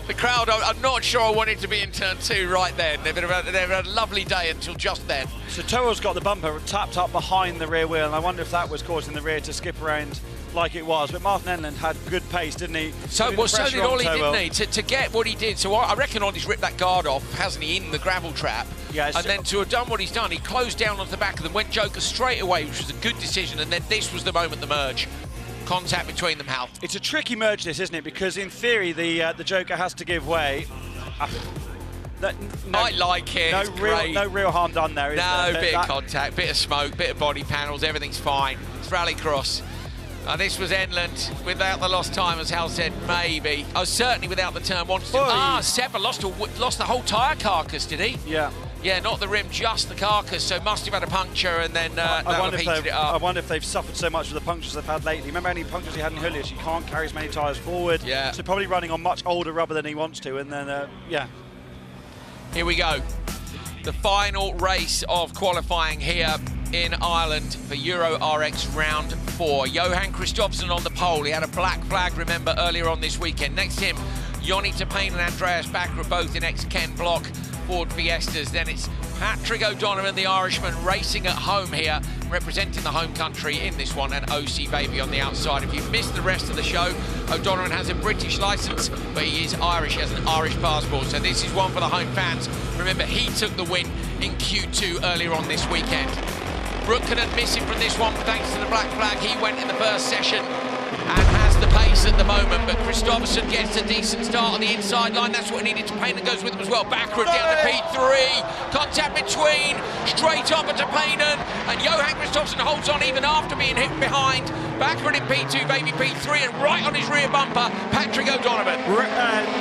B: The crowd, I'm not sure I wanted to be in turn 2 right then. They've had a lovely day until just then.
C: So Toel's got the bumper tapped up behind the rear wheel, and I wonder if that was causing the rear to skip around like it was. But Martin Enlund had good pace, didn't he?
B: So did Ollie, didn't he? To get what he did. So I reckon Ollie's ripped that guard off, hasn't he, in the gravel trap?
C: Yes.
B: And then to have done what he's done, he closed down onto the back of them, went Joker straight away, which was a good decision, and then this was the moment, the merge. Contact between them, Hal.
C: It's a tricky merge, this, isn't it? Because in theory, the Joker has to give way.
B: I like it.
C: No real harm done there.
B: No, bit of contact, bit of smoke, bit of body panels. Everything's fine. It's rallycross. This was Enlund without the lost time, as Hal said. Maybe. Oh, certainly without the turn one. Sepper lost the whole tyre carcass, did he?
C: Yeah.
B: Yeah, not the rim, just the carcass, so must have had a puncture and then heated it up.
C: I wonder if they've suffered so much with the punctures they've had lately. Remember how many punctures he had in Höljes? He can't carry as many tyres forward.
B: Yeah.
C: So probably running on much older rubber than he wants to, and then, yeah.
B: Here we go. The final race of qualifying here in Ireland for Euro RX round 4. Johan Kristoffersson on the pole. He had a black flag, remember, earlier on this weekend. Next to him, Joni Tapane and Andreas Bakkerud, both in ex-Ken Block Ford Fiestas. Then it's Patrick O'Donovan, the Irishman, racing at home here, representing the home country in this one, and OC Baby on the outside. If you've missed the rest of the show, O'Donovan has a British licence, but he is Irish, he has an Irish passport, so this is one for the home fans. Remember, he took the win in Q2 earlier on this weekend. Ruktonen missing from this one thanks to the black flag. He went in the first session and has the pace at the moment, but Kristoffersson gets a decent start on the inside line. That's what he needed. Tapane goes with him as well. Bakkerud down to P3. Contact between, straight up to Tapane, and Johan Kristoffersson holds on even after being hit behind. Bakkerud in P2, baby P3, and right on his rear bumper, Patrick O'Donovan.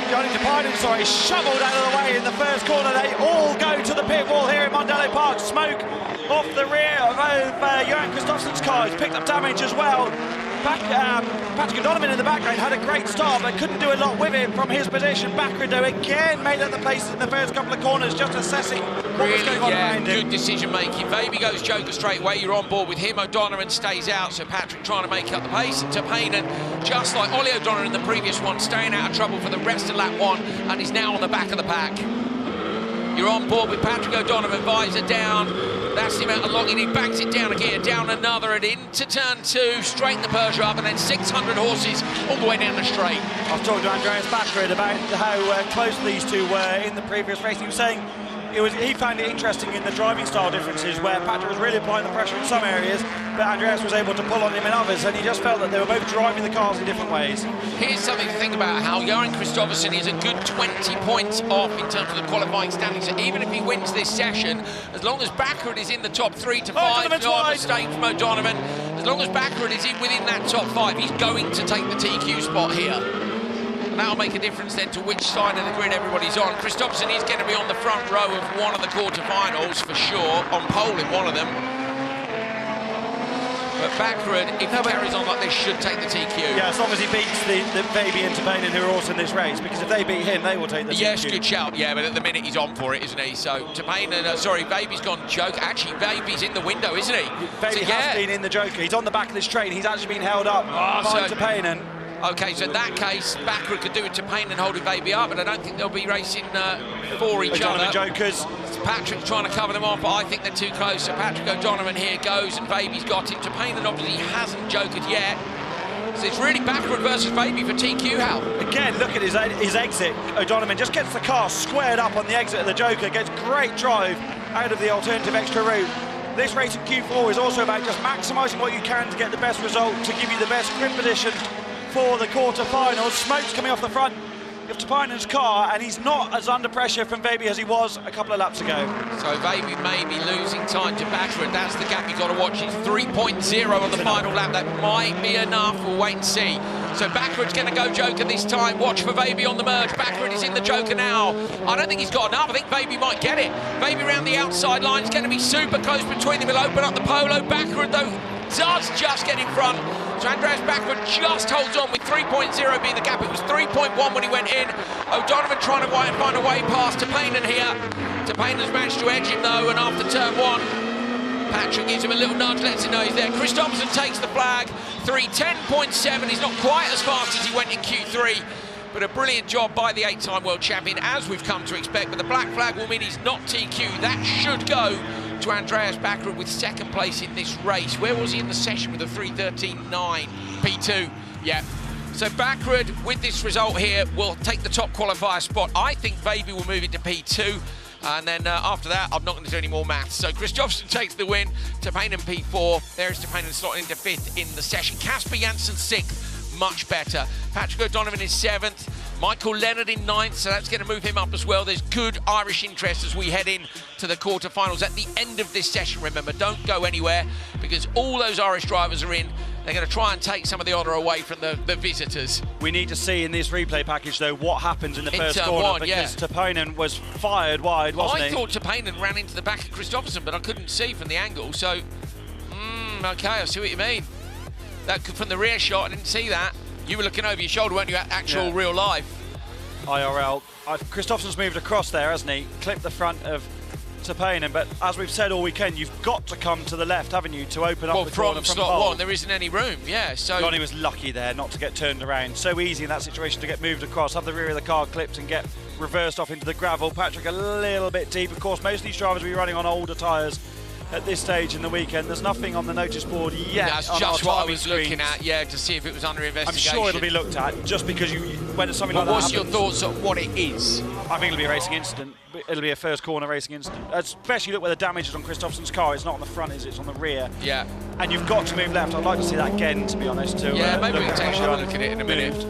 C: Johnny Tapane, shoveled out of the way in the first corner. They all go to the pit wall here at Mondello Park. Smoke off the rear of Johan Kristoffersson's car. He's picked up damage as well. Patrick O'Donovan in the background had a great start, but couldn't do a lot with him from his position. Bakkerud, though, again made up the places in the first couple of corners, just assessing what was going on around him.
B: Good decision making. Baby goes Joker straight away. You're on board with him. O'Donovan stays out, so Patrick trying to make up the pace. Tapane, just like Ollie O'Donovan in the previous one, staying out of trouble for the rest of lap 1, and is now on the back of the pack. You're on board with Patrick O'Donovan, visor down. That's the amount of logging. He bangs it down again, down another, and into turn 2, straighten the Peugeot up, and then 600 horses all the way down the straight.
C: I was talking to Andreas Bakkerud about how close these two were in the previous race. He was saying he found it interesting in the driving style differences, where Patrick was really applying the pressure in some areas, but Andreas was able to pull on him in others, and he just felt that they were both driving the cars in different ways.
B: Here's something to think about, how Johan Kristoffersson is a good 20 points off in terms of the qualifying standings. So even if he wins this session, as long as Bakkerud is in the top 3 to 5, no mistake from O'Donovan, as long as Bakkerud is within that top 5, he's going to take the TQ spot here. That'll make a difference then to which side of the grid everybody's on. Kristoffersson is going to be on the front row of one of the quarterfinals for sure, on pole in one of them. But Bakkerud, if he carries on like this, should take the TQ.
C: Yeah, as long as he beats the Baby and Tapanen, who are also in this race, because if they beat him, they will take the TQ.
B: Yes, good shout. Yeah, but at the minute he's on for it, isn't he? So Tapanen, sorry, Baby's gone joke. Actually, Baby's in the window, isn't he?
C: Baby has been in the Joker. He's on the back of this train. He's actually been held up by Tapanen.
B: Okay, so in that case, Bakkerud could do it to Tapanen and holding Baby up, but I don't think they'll be racing for each other.
C: Jokers.
B: Patrick's trying to cover them off, but I think they're too close. So Patrick O'Donovan here goes, and Baby's got him. Tapanen obviously hasn't jokered yet. So it's really Bakkerud versus Baby for TQ, Hal. Again,
C: look at his exit. O'Donovan just gets the car squared up on the exit of the Joker, gets great drive out of the alternative extra route. This race in Q4 is also about just maximising what you can to get the best result, to give you the best grip position for the quarter-finals. Smoke's coming off the front of Tapanen's car, and he's not as under pressure from Baby as he was a couple of laps ago.
B: So Baby may be losing time to Bakkerud. That's the gap you've got to watch. It's 3.0 on the final lap. That might be enough. We'll wait and see. So Bakkerud's going to go Joker this time. Watch for Baby on the merge. Bakkerud is in the Joker now. I don't think he's got enough. I think Baby might get it. Baby around the outside line. It's going to be super close between them. He'll open up the polo. Bakkerud, though, does just get in front. So Andreas Bakkerud just holds on with 3.0 being the gap. It was 3.1 when he went in. O'Donovan trying to find a way past Tapanen here. Tapanen's managed to edge him though, and after turn one, Patrick gives him a little nudge, lets him know he's there. Kristoffersson takes the flag. 3:10.7. He's not quite as fast as he went in Q3, but a brilliant job by the 8-time world champion, as we've come to expect. But the black flag will mean he's not TQ. That should go to Andreas Bakkerud with second place in this race. Where was he in the session with a 3:13.9 P2? Yeah. So Bakkerud, with this result here, will take the top qualifier spot. I think Baby will move into P2. And then after that, I'm not going to do any more maths. So Kristoffersson takes the win. Tapanen P4. There's Tapanen slotting into 5th in the session. Kasper Janssen 6th. Much better. Patrick O'Donovan is 7th. Michael Leonard in 9th, so that's going to move him up as well. There's good Irish interest as we head in to the quarterfinals at the end of this session. Remember, don't go anywhere, because all those Irish drivers are in. They're going to try and take some of the honour away from the visitors.
C: We need to see in this replay package, though, what happens in the first corner, because Tapanen was fired wide, wasn't he?
B: I thought Tapanen ran into the back of Kristoffersson, but I couldn't see from the angle, so... OK, I see what you mean. That from the rear shot, I didn't see that. You were looking over your shoulder, weren't you, at actual real life?
C: IRL. Kristoffersson's moved across there, hasn't he? Clipped the front of Tapanen, but as we've said all weekend, you've got to come to the left, haven't you, to open up the corner from
B: slot one. There isn't any room, yeah. So
C: Johnny was lucky there not to get turned around. So easy in that situation to get moved across, have the rear of the car clipped and get reversed off into the gravel. Patrick a little bit deep. Of course, most of these drivers will be running on older tyres at this stage in the weekend. There's nothing on the notice board yet.
B: That's just what I was looking at, yeah, to see if it was under investigation.
C: I'm sure it'll be looked at, just because when something like that happens.
B: What's your thoughts on what it is?
C: I think it'll be a racing incident. It'll be a first corner racing incident. Especially look where the damage is on Kristoffersson's car. It's not on the front, is it? It's on the rear.
B: Yeah.
C: And you've got to move left. I'd like to see that again, to be honest.
B: Yeah, maybe we can take a look at it in a minute.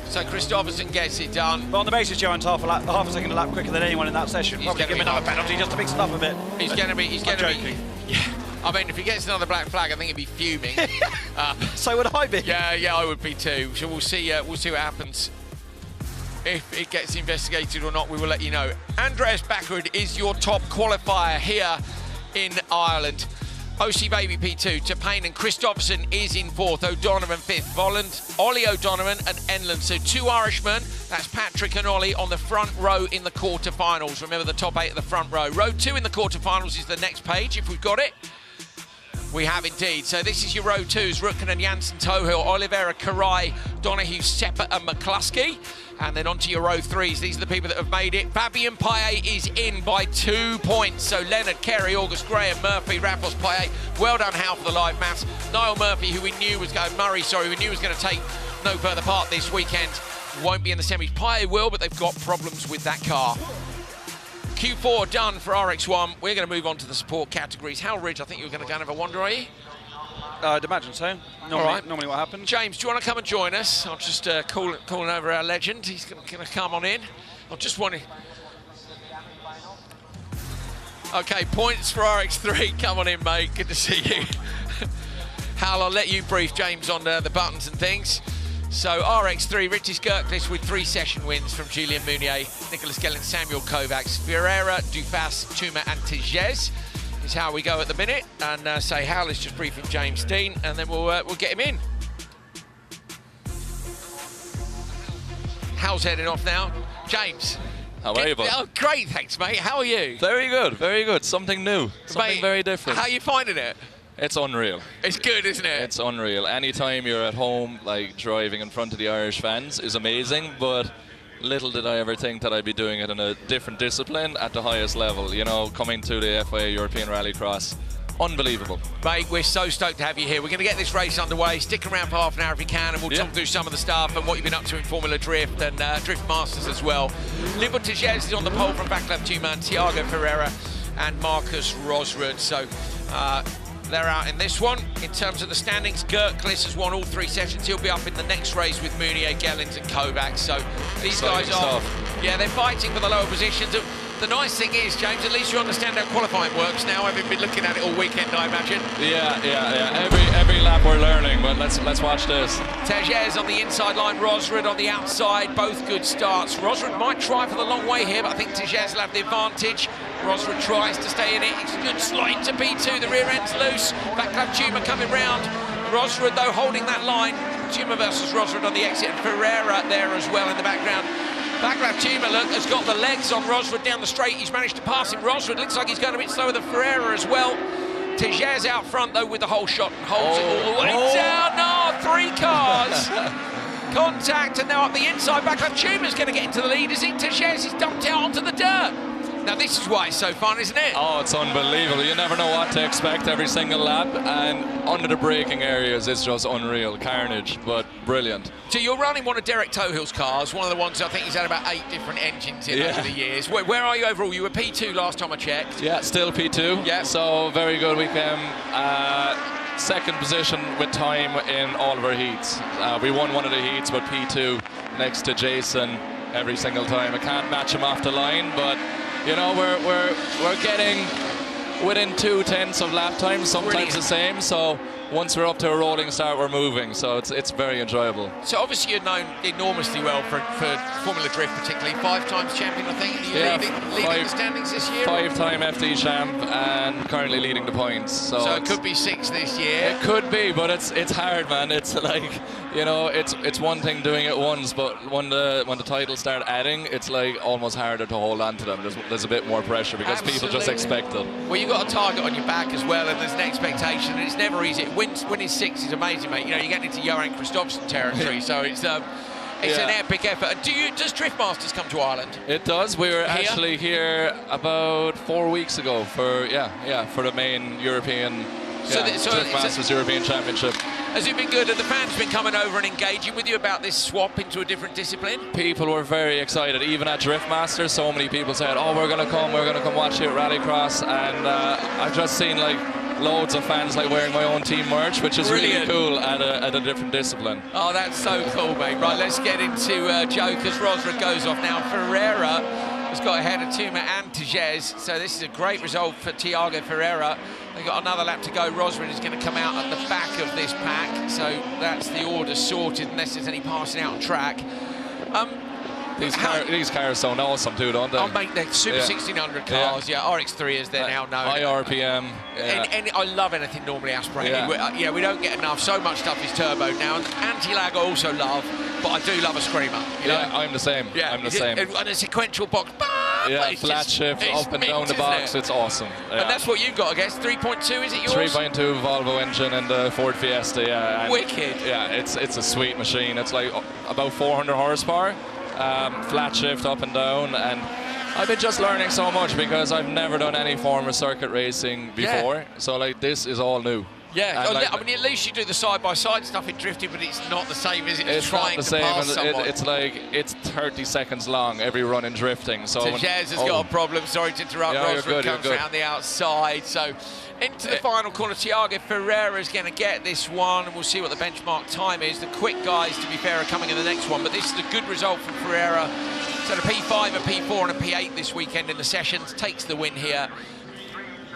B: So Kristoffersson gets it done.
C: But on the basis Johan's half a second a lap quicker than anyone in that session, probably give him another penalty just to mix it up a bit.
B: He's going to be. Yeah. I mean, if he gets another black flag, I think he'd be fuming.
C: So would I be.
B: Yeah, I would be too. So we'll see. We'll see what happens. If it gets investigated or not, we will let you know. Andreas Bakkerud is your top qualifier here in Ireland. OC Baby P2, Tapanen, Kristoffersson is in 4th, O'Donovan 5th, Volland, Ollie O'Donovan and Enland. So 2 Irishmen, that's Patrick and Ollie on the front row in the quarterfinals. Remember the top 8 at the front row. Row 2 in the quarterfinals is the next page, if we've got it. We have indeed. So this is your row 2s, Rutkanen, Janssen, Tohill, Oliveira, Karai, Donahue, Seppa and McCluskey. And then onto your row 3s. These are the people that have made it. Babi and Payet is in by 2 points. So Leonard, Kerry, August, Graham, Murphy, Rapos, Payet. Well done, Hal, for the live maths. Niall Murphy, who we knew was going, who we knew was going to take no further part this weekend, won't be in the semis. Payet will, but they've got problems with that car. Q4 done for RX1. We're going to move on to the support categories. Hal Ridge, I think you're going to go and have a wander, are you?
C: I'd imagine so. Normally what happens.
B: James, do you want to come and join us? I'll just calling over our legend. He's going to come on in. I just want to... OK, points for RX3. Come on in, mate. Good to see you. Hal, I'll let you brief James on the buttons and things. So RX3, Richie Skirkless with 3 session wins from Julien Mounier, Nicolas Gellin, Samuel Kovacs, Ferreira, Dufas, Tuma and Tiges. His is how we go at the minute. And say Hal is just briefing James Dean, and then we'll get him in. Hal's heading off now. James.
D: How are you, bud?
B: Oh, great, thanks, mate. How are you?
D: Very good, very good. Something new, something very different.
B: How are you finding it?
D: It's unreal.
B: It's good, isn't it?
D: It's unreal. Anytime you're at home, like driving in front of the Irish fans is amazing, but little did I ever think that I'd be doing it in a different discipline at the highest level. You know, coming to the FIA European Rallycross. Unbelievable.
B: Mate, we're so stoked to have you here. We're going to get this race underway. Stick around for half an hour if you can, and we'll talk through some of the stuff and what you've been up to in Formula Drift and Drift Masters as well. Libo Tejez is on the pole from Václav Tuman, Tiago Ferreira and Marcus Rosrud. So they're out in this one. In terms of the standings, Gert Kliss has won all 3 sessions. He'll be up in the next race with Mounier, Gellins and Kovacs. So these guys are, they're fighting for the lower positions. The nice thing is, James, at least you understand how qualifying works now, having been looking at it all weekend, I imagine.
D: Yeah. Every lap we're learning, but let's watch this.
B: Tejez on the inside line, Rosrud on the outside, both good starts. Rosrud might try for the long way here, but I think Tejez will have the advantage. Rosrud tries to stay in it. It's a good slide to P2, the rear end's loose. Václav Tuman coming round. Rosrud, though, holding that line. Tuman versus Rosrud on the exit, and Ferreira there as well in the background. Václav Tuman, look, has got the legs on Rosrud down the straight. He's managed to pass him. Rosrud looks like he's going a bit slower than Ferreira as well. Tejez out front, though, with the whole shot and holds it all the way down. No, 3 cars. Contact, and now up the inside. Václav Tuman's going to get into the lead, is he? Tejez is dumped out onto the dirt. Now, this is why it's so fun, isn't it?
D: Oh, it's unbelievable. You never know what to expect every single lap, and under the braking areas, it's just unreal. Carnage, but brilliant.
B: So you're running one of Derek Tohill's cars, one of the ones I think he's had about 8 different engines in over the years. Where are you overall? You were P2 last time I checked.
D: Yeah, still P2.
B: Yeah.
D: So very good. We came second position with time in all of our heats. We won one of the heats, but P2 next to Jason every single time. I can't match him off the line, but you know, we're getting within 2/10 of lap time, sometimes the same. So once we're up to a rolling start, we're moving. So it's very enjoyable.
B: So obviously you're known enormously well for Formula Drift, particularly 5 times champion, I think. Are you leading the standings this year?
D: 5-time FD champ and currently leading the points. So
B: it could be 6 this year.
D: It could be, but it's hard, man. It's like, you know, it's one thing doing it once, but when the titles start adding, it's like almost harder to hold on to them. There's a bit more pressure because people just expect it.
B: Well, you've got a target on your back as well, and there's an expectation, and it's never easy. Winning 6 is amazing, mate. You know, you're getting into Johan Kristoffersson territory, so it's an epic effort. And does Drift Masters come to Ireland?
D: It does. We were actually here about 4 weeks ago for the main European Drift Masters European Championship.
B: Has it been good? Have the fans been coming over and engaging with you about this swap into a different discipline?
D: People were very excited. Even at Drift Masters, so many people said, "Oh, we're going to come watch you at Rallycross," and I've just seen like loads of fans like wearing my own team merch, which is really cool at a different discipline.
B: Oh, that's so cool, mate. Right, let's get into Joker's. Rosrud goes off now. Ferreira has got ahead of Tuman and Tejez, so this is a great result for Tiago Ferreira. They've got another lap to go. Rosrud is going to come out at the back of this pack, so that's the order sorted unless there's any passing out on track.
D: These cars sound awesome too, don't they?
B: I'll make the Super 1600 cars, RX3 as they're now known.
D: High RPM.
B: And I love anything normally aspirated. We don't get enough. So much stuff is turbo now. And anti-lag I also love, but I do love a screamer. You know?
D: I'm the same. I'm the same.
B: And a sequential box.
D: Flat shift up and down the box. It's awesome.
B: And that's what you've got, I guess. 3.2, is it yours?
D: 3.2 Volvo engine and the Ford Fiesta. And
B: wicked.
D: Yeah, it's a sweet machine. It's like about 400 horsepower. Flat shift up and down, and I've been just learning so much because I've never done any form of circuit racing before, so like this is all new.
B: Yeah, I mean, at least you do the side-by-side stuff in drifting, but it's not the same, is it?
D: It's
B: trying
D: not the
B: to pass
D: same.
B: someone.
D: It's like it's 30 seconds long every run in drifting. So
B: Tejez has got a problem. Sorry to interrupt. Rosrud comes around the outside. So into the final corner, Tiago Ferreira is going to get this one, and we'll see what the benchmark time is. The quick guys, to be fair, are coming in the next one, but this is a good result from Ferreira. So the P5, a P4 and a P8 this weekend in the sessions. Takes the win here.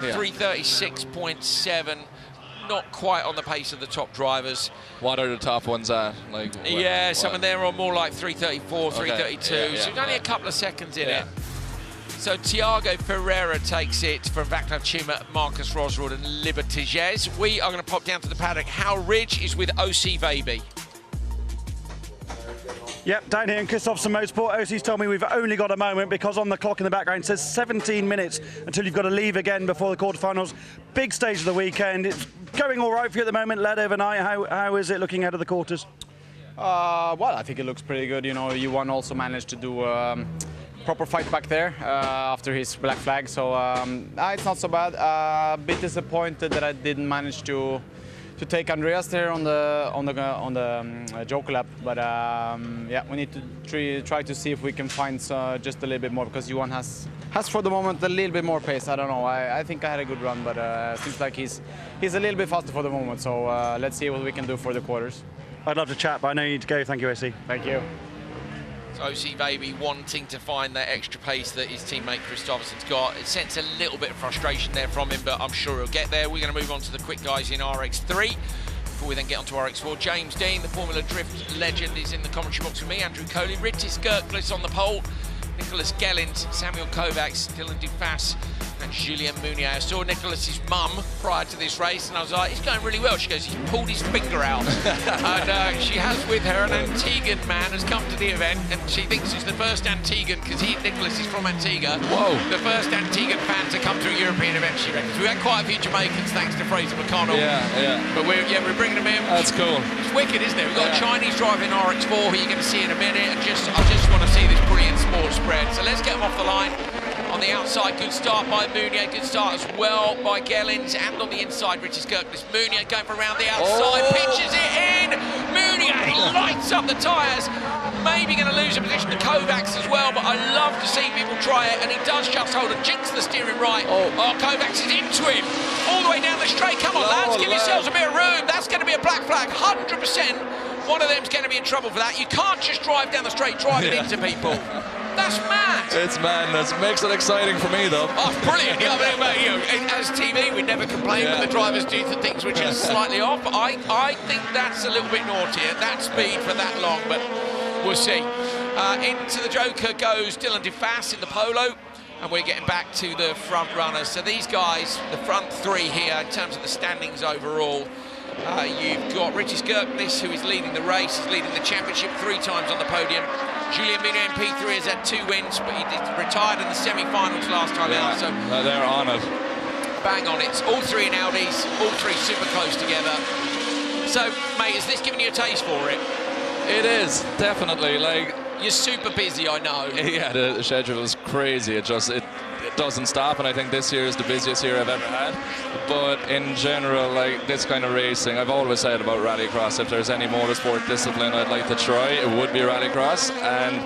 B: 336.7. Not quite on the pace of the top drivers.
D: What are the top ones at?
B: Some of them are more like 334, 332. So it's only a couple of seconds in it. So Tiago Ferreira takes it from Vaclav Chuma, Marcus Rosrud and Libertiges. We are going to pop down to the paddock. Hal Ridge is with OC Vaby.
C: Yep, down here in Kristoffersson Motorsport, OC's told me we've only got a moment because on the clock in the background it says 17 minutes until you've got to leave again before the quarterfinals. Big stage of the weekend. It's going all right for you at the moment, led overnight. How is it looking ahead of the quarters?
E: Well, I think it looks pretty good. You know, Johan also managed to do proper fight back there after his black flag, so it's not so bad. A bit disappointed that I didn't manage to take Andreas there on the Joker lap, but yeah, we need to try to see if we can find just a little bit more, because Johan has for the moment a little bit more pace. I don't know. I think I had a good run, but seems like he's a little bit faster for the moment. So let's see what we can do for the quarters.
C: I'd love to chat, but I know you need to go. Thank you, OC.
E: Thank you.
B: So OC Baby wanting to find that extra pace that his teammate Kristoffersson's got. It sense a little bit of frustration there from him, but I'm sure he'll get there. We're going to move on to the quick guys in RX3 before we then get on to RX4. James Dean, the Formula Drift legend, is in the commentary box with me. Andrew Coley, Rittis Gerklis on the pole, Nicholas Gellins, Samuel Kovacs, Dylan Dufas and Julien Mounier. I saw Nicholas's mum prior to this race and I was like, he's going really well. She goes, he's pulled his finger out. And she has with her an Antiguan man has come to the event, and she thinks it's the first Antiguan, because Nicholas is from Antigua.
D: Whoa.
B: The first Antiguan fan to come to a European event, she reckons. We had quite a few Jamaicans thanks to Fraser McConnell.
D: Yeah.
B: But we're bringing them in.
D: That's cool.
B: It's wicked, isn't it? We've got a Chinese driving RX4 who you're going to see in a minute, and I just want to see this brilliant sport spread. So let's get them off the line. On the outside, good start by Mounier, good start as well by Gellins, and on the inside, Rittis Gerklis. Mounier going for around the outside, pitches it in. Mounier lights up the tyres. Maybe going to lose a position to Kovacs as well, but I love to see people try it, and he does just hold and jinx the steering right. Oh, Kovacs is into him, all the way down the straight. Come on, lads, give yourselves a bit of room. That's going to be a black flag, 100%. One of them's going to be in trouble for that. You can't just drive down the straight, driving into people. That's mad.
D: It's madness. Makes it exciting for me, though.
B: Oh, brilliant. Yeah, I mean, as TV, we never complain when the drivers do things which are slightly off. I think that's a little bit naughty at that speed for that long, but we'll see. Into the Joker goes Dylan Dufas in the Polo, and we're getting back to the front runners. So these guys, the front three here, in terms of the standings overall, you've got Rittis Gerklis, who is leading the race, is leading the championship 3 times on the podium. Julien Mounier in P3 has had 2 wins, but he retired in the semi-finals last time out. So
D: they're on it.
B: Bang on it. All 3 in Audis, all 3 super close together. So, mate, has this given you a taste for it?
D: It is, definitely. Like,
B: you're super busy, I know.
D: Yeah, the schedule is crazy. It doesn't stop, and I think this year is the busiest year I've ever had. But in general, like, this kind of racing, I've always said about rallycross, if there's any motorsport discipline I'd like to try, it would be rallycross. And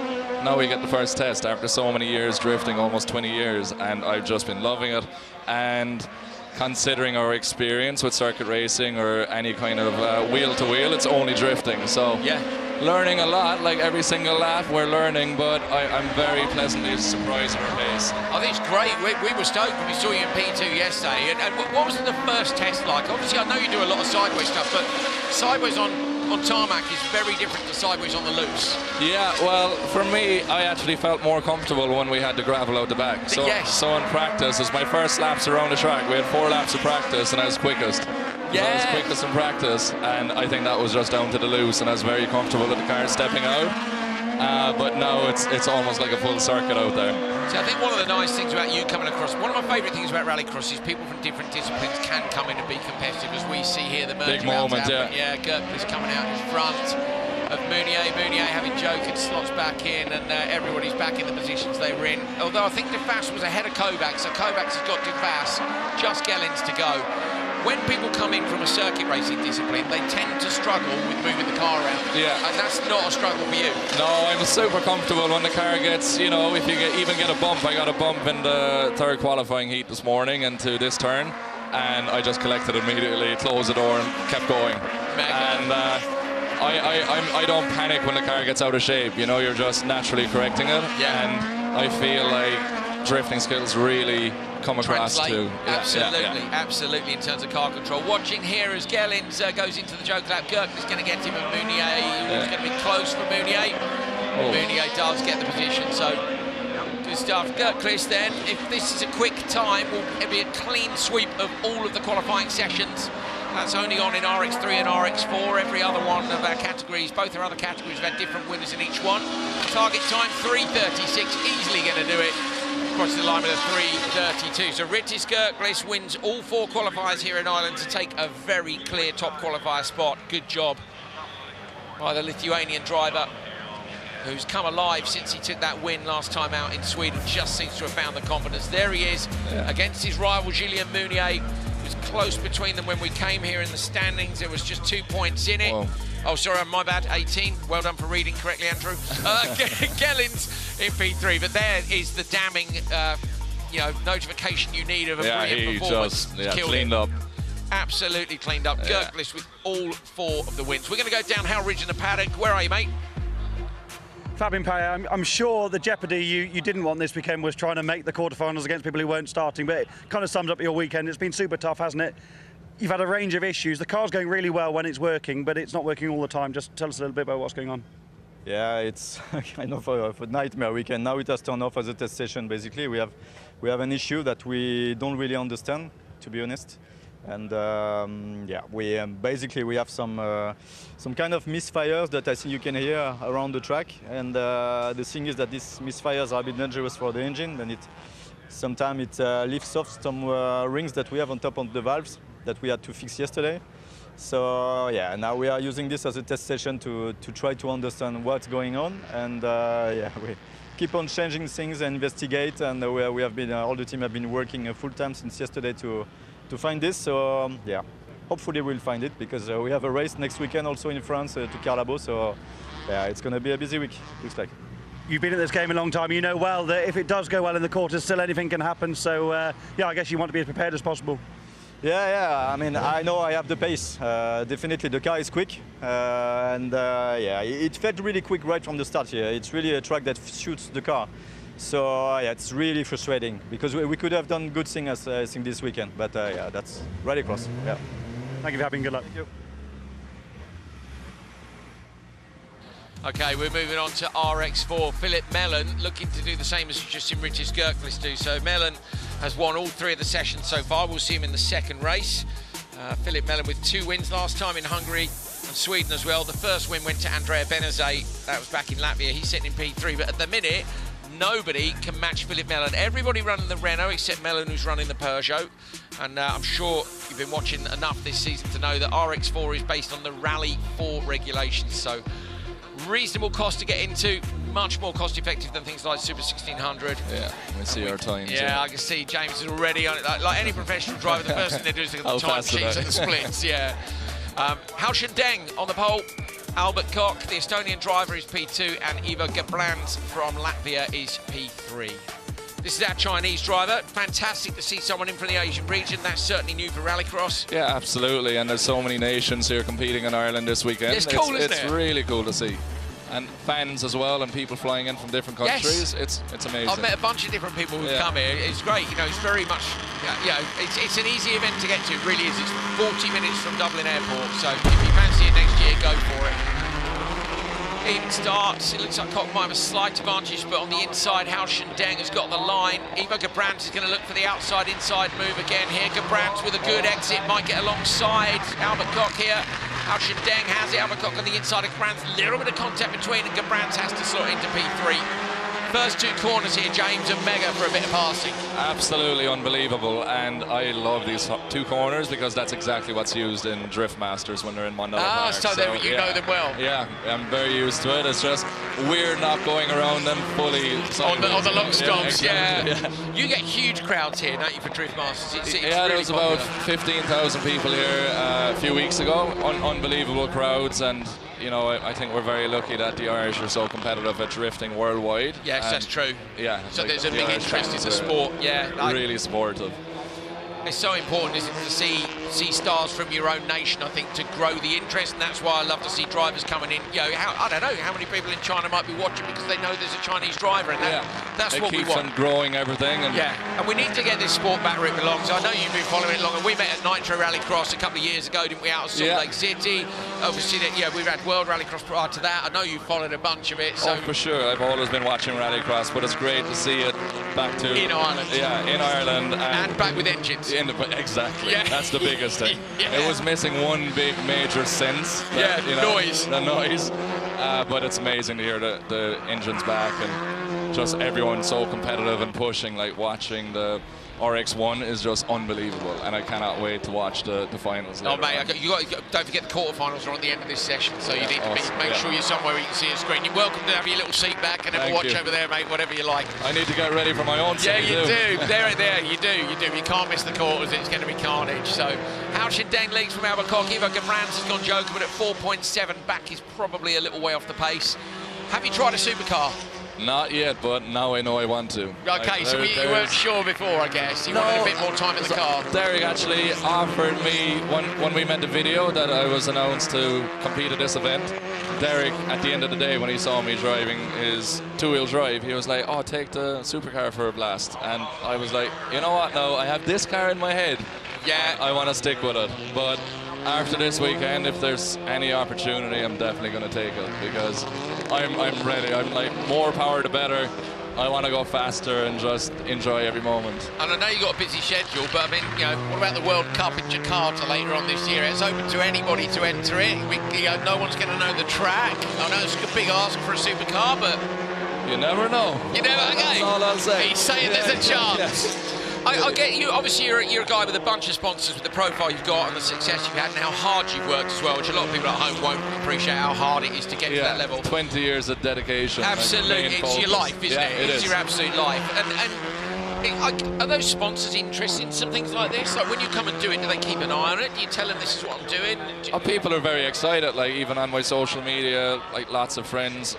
D: now we get the first test after so many years drifting, almost 20 years, and I've just been loving it. And considering our experience with circuit racing or any kind of wheel-to-wheel, it's only drifting. So
B: yeah,
D: learning a lot, like every single lap we're learning, but I'm very pleasantly surprised at our pace.
B: I think it's great. We were stoked when we saw you in P2 yesterday. And what was the first test like? Obviously, I know you do a lot of sideways stuff, but sideways on tarmac is very different to sideways on the loose.
D: Yeah, well, for me, I actually felt more comfortable when we had the gravel out the back. So, so in practice, as my first laps around the track, we had 4 laps of practice, and I was quickest.
B: Yeah.
D: I was quickest in practice, and I think that was just down to the loose, and I was very comfortable with the car stepping out. But now it's almost like a full circuit out there.
B: See, I think one of the nice things about you coming across, one of my favourite things about rallycross is people from different disciplines can come in and be competitive, as we see here, the merge.
D: Big moment, yeah.
B: Yeah, Gerklis coming out in front of Mounier having Joker slots back in, and everybody's back in the positions they were in. Although I think Dufas was ahead of Kovacs, so Kovacs has got Dufas, just Gellins to go. When people come in from a circuit racing discipline, they tend to struggle with moving the car around.
D: Yeah.
B: And that's not a struggle for you.
D: No, I'm super comfortable when the car gets, you know, if you even get a bump. I got a bump in the 3rd qualifying heat this morning into this turn, and I just collected immediately, closed the door and kept going.
B: Mega.
D: And I don't panic when the car gets out of shape, you know, you're just naturally correcting it.
B: Yeah.
D: And I feel like drifting skills really come across too.
B: Absolutely, in terms of car control. Watching here as Gellins goes into the Joker lap. Gerklis going to get him, and Mounier is going to be close for Mounier. Mounier does get the position, so Good stuff. Gerklist then, if this is a quick time, it'll be a clean sweep of all of the qualifying sessions. That's only on in RX3 and RX4. Every other one of our categories, both our other categories have had different winners in each one. Target time 3:36, easily going to do it. Across the line with a 3:32. So Rytis Gerklist wins all 4 qualifiers here in Ireland to take a very clear top qualifier spot. Good job by the Lithuanian driver, who's come alive since he took that win last time out in Sweden. Just seems to have found the confidence. There he is, against his rival Julien Mounier. It was close between them when we came here in the standings. There was just 2 points in it. Whoa. Oh, sorry, my bad, 18. Well done for reading correctly, Andrew. Gellin's in P3, but there is the damning, notification you need of a brilliant performance.
D: He just cleaned up.
B: Absolutely cleaned up. Gerklist with all 4 of the wins. We're going to go down Hal Ridge in the paddock. Where are you, mate?
C: Fabian Paya, I'm sure the jeopardy you didn't want this weekend was trying to make the quarterfinals against people who weren't starting, but it kind of sums up your weekend. It's been super tough, hasn't it? You've had a range of issues. The car's going really well when it's working, but it's not working all the time. Just tell us a little bit about what's going on.
F: Yeah, it's kind of a nightmare weekend. Now it has turned off as a test session. Basically, we have an issue that we don't really understand, to be honest. And we have some kind of misfires that I think you can hear around the track. And the thing is that these misfires are a bit dangerous for the engine, and sometimes it lifts off some rings that we have on top of the valves that we had to fix yesterday. So yeah, now we are using this as a test session to try to understand what's going on. And we keep on changing things and investigate. And we have been all the team have been working full time since yesterday to find this. So yeah, hopefully we'll find it, because we have a race next weekend also in France to Carlabo. So yeah, it's going to be a busy week, looks like.
C: You've been at this game a long time. You know well that if it does go well in the quarters, still anything can happen. So I guess you want to be as prepared as possible.
F: Yeah. I mean, I know I have the pace. Definitely, the car is quick, it felt really quick right from the start here. It's really a track that shoots the car. So it's really frustrating, because we could have done good things, I think, this weekend. But that's Rallycross. Yeah.
C: Thank you for having good luck.
F: Thank you.
B: Okay, we're moving on to RX4. Philip Mellon looking to do the same as just seen Rytis Gerklist do. So Mellon has won all 3 of the sessions so far. We'll see him in the second race. Philip Mellon with 2 wins last time in Hungary and Sweden as well. The first win went to Andrea Benazet. That was back in Latvia. He's sitting in P3, but at the minute, nobody can match Philip Mellon. Everybody running the Renault except Mellon, who's running the Peugeot. And I'm sure you've been watching enough this season to know that RX4 is based on the Rally 4 regulations. So reasonable cost to get into, much more cost effective than things like Super 1600.
D: Yeah, we see our times.
B: Yeah, I can see James is already on it. Like any professional driver, the first thing they do is look at the time sheets and the splits. Yeah. Höljes Deng on the pole. Albert Koch, the Estonian driver, is P2, and Ivo Gebrand from Latvia is P3. This is our Chinese driver. Fantastic to see someone in from the Asian region. That's certainly new for Rallycross.
D: Yeah, absolutely. And there's so many nations here competing in Ireland this weekend.
B: It's cool, isn't it?
D: It's really cool to see. And fans as well, and people flying in from different countries.
B: Yes.
D: It's amazing.
B: I've met a bunch of different people who've come here. It's great. It's very much, it's an easy event to get to. It really is. It's 40 minutes from Dublin Airport. So if you fancy it next year, go for it. Even starts, it looks like Koch might have a slight advantage, but on the inside, Höljes Deng has got the line. Ivo Gebrand is going to look for the outside-inside move again here. Gebrand with a good exit, might get alongside Albert Koch here. Höljes Deng has it, Albert Koch on the inside of Gebrand. A little bit of contact between, and Gebrand has to slot into P3. First 2 corners here, James, and mega for a bit of passing.
D: Absolutely unbelievable, and I love these 2 corners because that's exactly what's used in Drift Masters when they're in Mondello.
B: So you know them well.
D: Yeah, I'm very used to it. It's just weird not going around them fully.
B: On the long stomps,
D: yeah.
B: You get huge crowds here, don't you, for Drift Masters? It's
D: there
B: really
D: was
B: popular.
D: about 15,000 people here a few weeks ago. Unbelievable crowds, and I think we're very lucky that the Irish are so competitive at drifting worldwide.
B: Yes, that's true.
D: Yeah.
B: So there's a big interest in the sport. Yeah.
D: Really supportive.
B: it's so important, isn't it, to see stars from your own nation, I think, to grow the interest, and that's why I love to see drivers coming in. You know, I don't know how many people in China might be watching because they know there's a Chinese driver, and that's what we want.
D: It keeps on growing everything. And
B: and we need to get this sport back where it belongs. I know you've been following it long, and we met at Nitro Rallycross a couple of years ago, didn't we, out of Salt Lake City? Obviously, we've had World Rallycross prior to that. I know you've followed a bunch of it. So
D: for sure, I've always been watching Rallycross, but it's great to see it back to
B: in Ireland.
D: Yeah, in Ireland.
B: And back with engines.
D: Exactly. Yeah. That's the biggest thing. It was missing one big major sense. That,
B: noise.
D: The noise. But it's amazing to hear the engines back and just everyone so competitive and pushing. Like watching the RX1 is just unbelievable, and I cannot wait to watch the finals.
B: Oh mate, don't forget the quarterfinals are at the end of this session, so you need to make sure you're somewhere where you can see a screen. You're welcome to have your little seat back and have a watch over there, mate, whatever you like.
D: I need to get ready for my own seat.
B: Yeah, you do. There, you do. You can't miss the quarters, it's going to be carnage. So, Höljes leads from Albuquerque. Brands has gone joker, but at 4.7 back is probably a little way off the pace. Have you tried a supercar?
D: Not yet, but now I know I want to.
B: Okay, so you weren't sure before, I guess. You wanted a bit more time in the car.
D: Derek actually offered me, when we made the video that I was announced to compete at this event, Derek, at the end of the day, when he saw me driving his two-wheel drive, he was like, oh, take the supercar for a blast. And I was like, you know what, no, I have this car in my head.
B: Yeah.
D: I want to stick with it. But after this weekend, if there's any opportunity, I'm definitely going to take it because I'm ready. I'm like, more power the better. I want to go faster and just enjoy every moment.
B: And I know you've got a busy schedule, but I mean, what about the World Cup in Jakarta later on this year? It's open to anybody to enter it. No one's going to know the track. I know it's a big ask for a supercar, but
D: you never know.
B: You never. Okay.
D: That's all I'll say.
B: He's saying there's a chance.
D: Yes.
B: I get you. Obviously, you're a guy with a bunch of sponsors, with the profile you've got and the success you've had, and how hard you've worked as well, which a lot of people at home won't appreciate how hard it is to get to that level.
D: 20 years of dedication.
B: Absolutely, it's your life, isn't it? It's your absolute life. And are those sponsors interested in some things like this? Like when you come and do it, do they keep an eye on it? Do you tell them this is what I'm doing?
D: People are very excited. Like even on my social media, like lots of friends.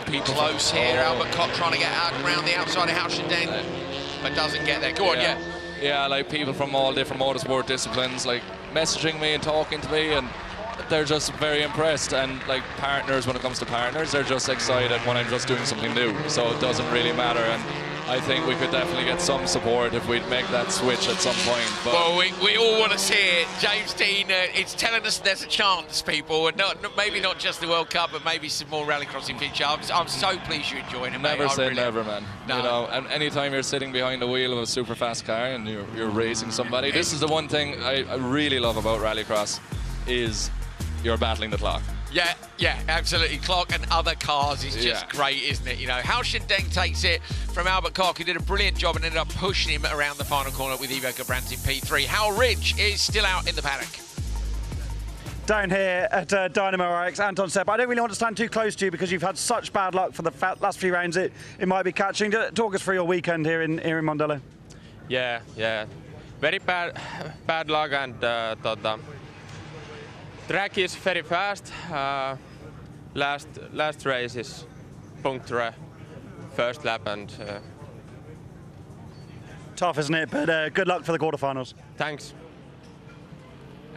D: People
B: close here. Albert Koch trying to get out around the outside of Höljes. But doesn't get there. Go on,
D: Yeah, like people from all different motorsport disciplines, like messaging me and talking to me, and they're just very impressed. And like partners, when it comes to partners, they're just excited when I'm just doing something new. So it doesn't really matter. And I think we could definitely get some support if we'd make that switch at some point. But
B: well, we all want to see it. James Dean, it's telling us there's a chance, people, and maybe not just the World Cup, but maybe some more rallycross in future. I'm so pleased you're enjoying it,
D: never
B: mate.
D: say never, man. No. You know, and anytime you're sitting behind the wheel of a super fast car and you're racing somebody, this is the one thing I really love about rallycross is you're battling the clock.
B: Yeah, absolutely. Clock and other cars is just great, isn't it? You know, Höljes takes it from Albert Koch, who did a brilliant job and ended up pushing him around the final corner with Ivo Brands in P3. Hal Ridge is still out in the paddock.
C: Down here at Dynamo RX, Anton Sepp, I don't really want to stand too close to you because you've had such bad luck for the last few rounds. It might be catching. Talk us through your weekend here in Mondello.
G: Yeah. Very bad luck, and track is very fast. Last race is puncture first lap, and
C: tough, isn't it? But good luck for the quarterfinals.
G: Thanks.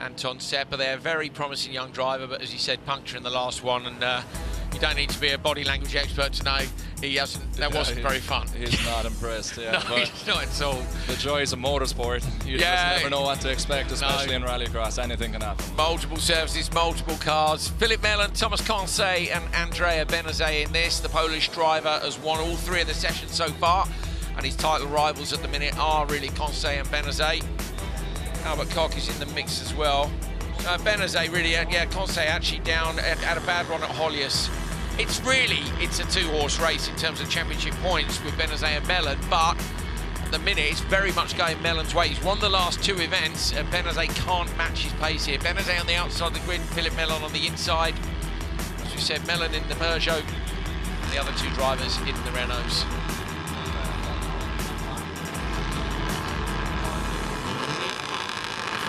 B: Anton Sepp there, very promising young driver, but as he said, puncture in the last one, and you don't need to be a body language expert to know he hasn't. That wasn't very fun.
D: He's not impressed. Yeah,
B: no, he's not at all.
D: The joys of motorsport. You just never know what to expect, especially in rallycross. Anything can happen.
B: Multiple services, multiple cars. Philippe Mellon, Thomas Conseil, and Andrea Benazet in this. The Polish driver has won all three of the sessions so far, and his title rivals at the minute are really Conseil and Benazet. Albert Koch is in the mix as well. Benazet really, Conseil actually down, had a bad run at Höljes. It's a two-horse race in terms of championship points with Benazet and Mellon, but at the minute it's very much going Mellon's way. He's won the last two events, and Benazet can't match his pace here. Benazet on the outside of the grid, Philippe Mellon on the inside. As we said, Mellon in the Peugeot, and the other two drivers in the Renaults.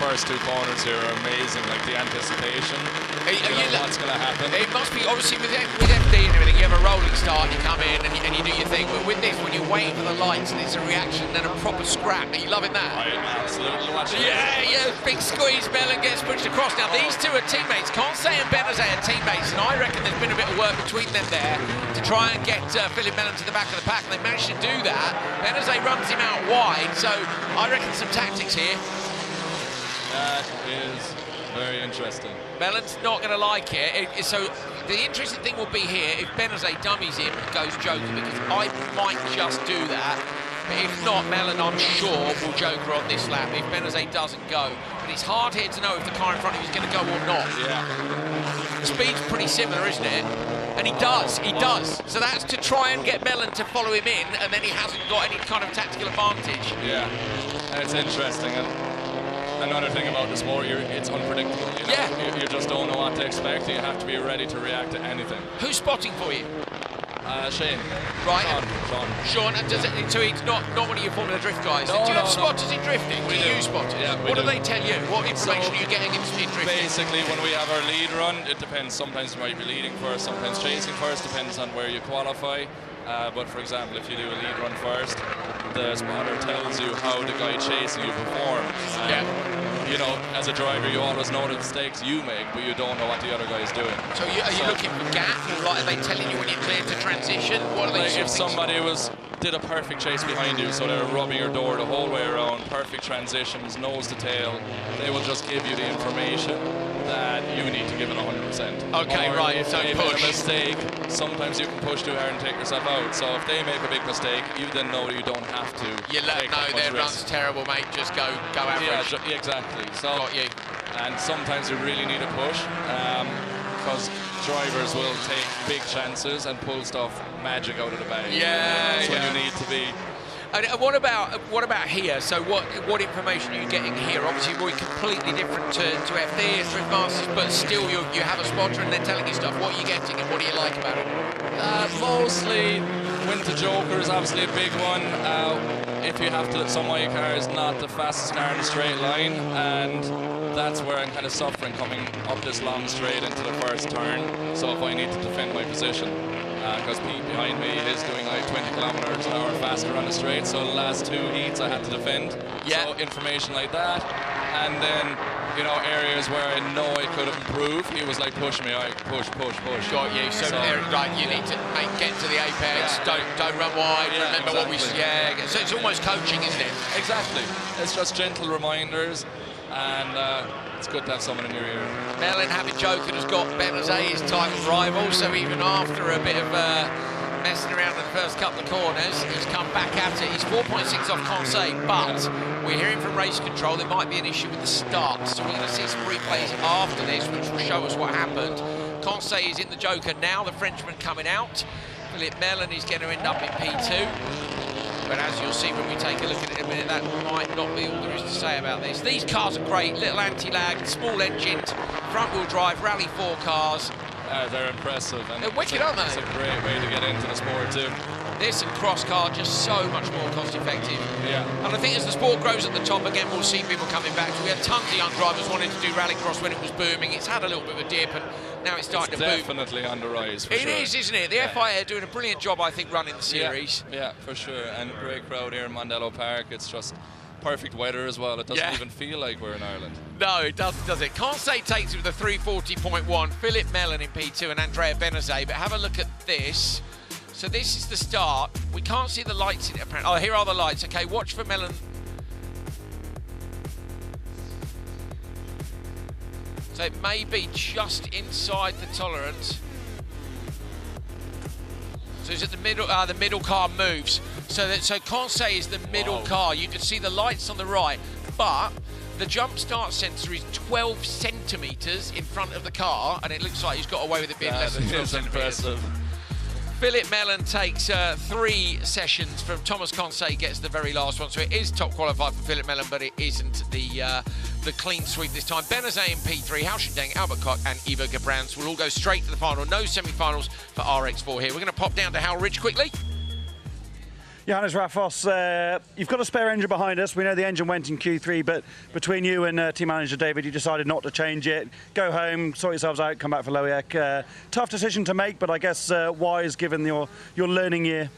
D: first two corners here are amazing, like the anticipation. What's going to happen?
B: It must be, obviously, with FD and everything, you have a rolling start, you come in and you do your thing. But with this, when you're waiting for the lights and it's a reaction and a proper scrap, are you loving that?
D: I'm absolutely watching it.
B: Yeah, big squeeze, Mellon gets pushed across. Now, these two are teammates. Conseil and Benazet are teammates, and I reckon there's been a bit of work between them there to try and get Philip Mellon to the back of the pack, and they managed to do that. Benazet runs him out wide, so I reckon some tactics here.
D: That is very interesting.
B: Mellon's not going to like it. So the interesting thing will be here if Benazet dummies him and goes Joker, because I might just do that. But if not, Mellon, I'm sure, will Joker on this lap if Benazet doesn't go. But it's hard here to know if the car in front of you is going to go or not.
D: Yeah.
B: The speed's pretty similar, isn't it? And he does. So that's to try and get Mellon to follow him in, and then he hasn't got any kind of tactical advantage.
D: Yeah, and it's interesting. And another thing about the sport, it's unpredictable. You know?
B: Yeah.
D: You just don't know what to expect, and you have to be ready to react to anything.
B: Who's spotting for you?
D: Shane.
B: Right.
D: Sean.
B: And so he's not one of your Formula Drift guys. Do you have spotters in drifting? Do you use spotters?
D: Yeah,
B: what do they tell you? What information are you getting in drifting?
D: Basically, when we have our lead run, it depends. Sometimes you might be leading first, sometimes chasing first, depends on where you qualify. But for example, if you do a lead run first, the spotter tells you how the guy chasing you performs. You know, as a driver, you always know the mistakes you make, but you don't know what the other guy is doing.
B: So are you looking for gap, or like, are they telling you when you're clear to transition? What are they?
D: Like if somebody did a perfect chase behind you, so they were rubbing your door the whole way around, perfect transitions, nose to tail, they will just give you the information that you need to give it 100%.
B: Okay,
D: or
B: right,
D: if
B: so
D: they
B: push.
D: make a mistake, sometimes you can push too hard and take yourself out. So if they make a big mistake, you then know you don't have to.
B: You let them know their run's terrible, mate, just go average.
D: Yeah, exactly. So,
B: got you.
D: And sometimes you really need a push, because drivers will take big chances and pull stuff magic out of the bag.
B: Yeah,
D: That's when you need to be.
B: And what about here? So what information are you getting here? Obviously, we're completely different to FD and Drift Masters, but still you have a spotter and they're telling you stuff. What are you getting and what do you like about it?
D: Mostly, Winter Joker is obviously a big one. If you have to, some of your car is not the fastest car in a straight line, and that's where I'm kind of suffering coming up this long straight into the first turn. So if I need to defend my position, because Pete behind me is doing like 20 kilometers an hour faster on the straight, so the last two heats I had to defend.
B: Yeah.
D: So information like that, and then areas where I know I could improve. He was like pushing me, I push.
B: Got you. So right, you need to get to the apex. Yeah. Don't run wide.
D: Yeah,
B: remember what we. Yeah. So it's almost coaching, isn't it?
D: Exactly. It's just gentle reminders, and it's good to have someone in your ear.
B: Mellon, having Joker, has got Benazet, his title rival, so even after a bit of messing around in the first couple of corners, he's come back at it. He's 4.6 off Conseil, but we're hearing from race control there might be an issue with the start, so we're going to see some replays after this, which will show us what happened. Conseil is in the Joker now, the Frenchman coming out. Philip Mellon is going to end up in P2. But as you'll see when we take a look at it in a minute, that might not be all there is to say about this. These cars are great, little anti-lag, small engined, front-wheel drive, Rally 4 cars.
D: They're impressive. And
B: they're wicked, aren't they?
D: It's a great way to get into the sport too.
B: This and cross car just so much more cost effective.
D: Yeah.
B: And I think as the sport grows at the top, again, we'll see people coming back. We had tons of young drivers wanting to do rallycross when it was booming. It's had a little bit of a dip, and now it's starting to boom.
D: Definitely on the rise, for sure.
B: It is, isn't it? The FIA are doing a brilliant job, I think, running the series.
D: Yeah, for sure. And great crowd here in Mondello Park. It's just perfect weather as well. It doesn't even feel like we're in Ireland.
B: No, it doesn't, does it? Conseil takes it with a 340.1. Philip Mellon in P2 and Andrea Benazet. But have a look at this. So this is the start. We can't see the lights in it, apparently. Oh, here are the lights. Okay, watch for Mellon. So it may be just inside the tolerance. So it's at the middle car moves. So Conseil is the middle car. You can see the lights on the right, but the jump start sensor is 12 centimetres in front of the car, and it looks like he's got away with it being less than 12 centimetres.
D: Impressive.
B: Philip Mellon takes 3 sessions from Thomas Conseil, gets the very last one. So it is top qualified for Philip Mellon, but it isn't the clean sweep this time. Benazet in P3, Hauschendeng, Albert Koch and Ivo Gebrandts will all go straight to the final. No semi-finals for RX4 here. We're going to pop down to Hal Ridge quickly.
C: Johannes Raffos, you've got a spare engine behind us. We know the engine went in Q3, but between you and team manager David, you decided not to change it. Go home, sort yourselves out, come back for Lohéac. Tough decision to make, but I guess wise given your learning year.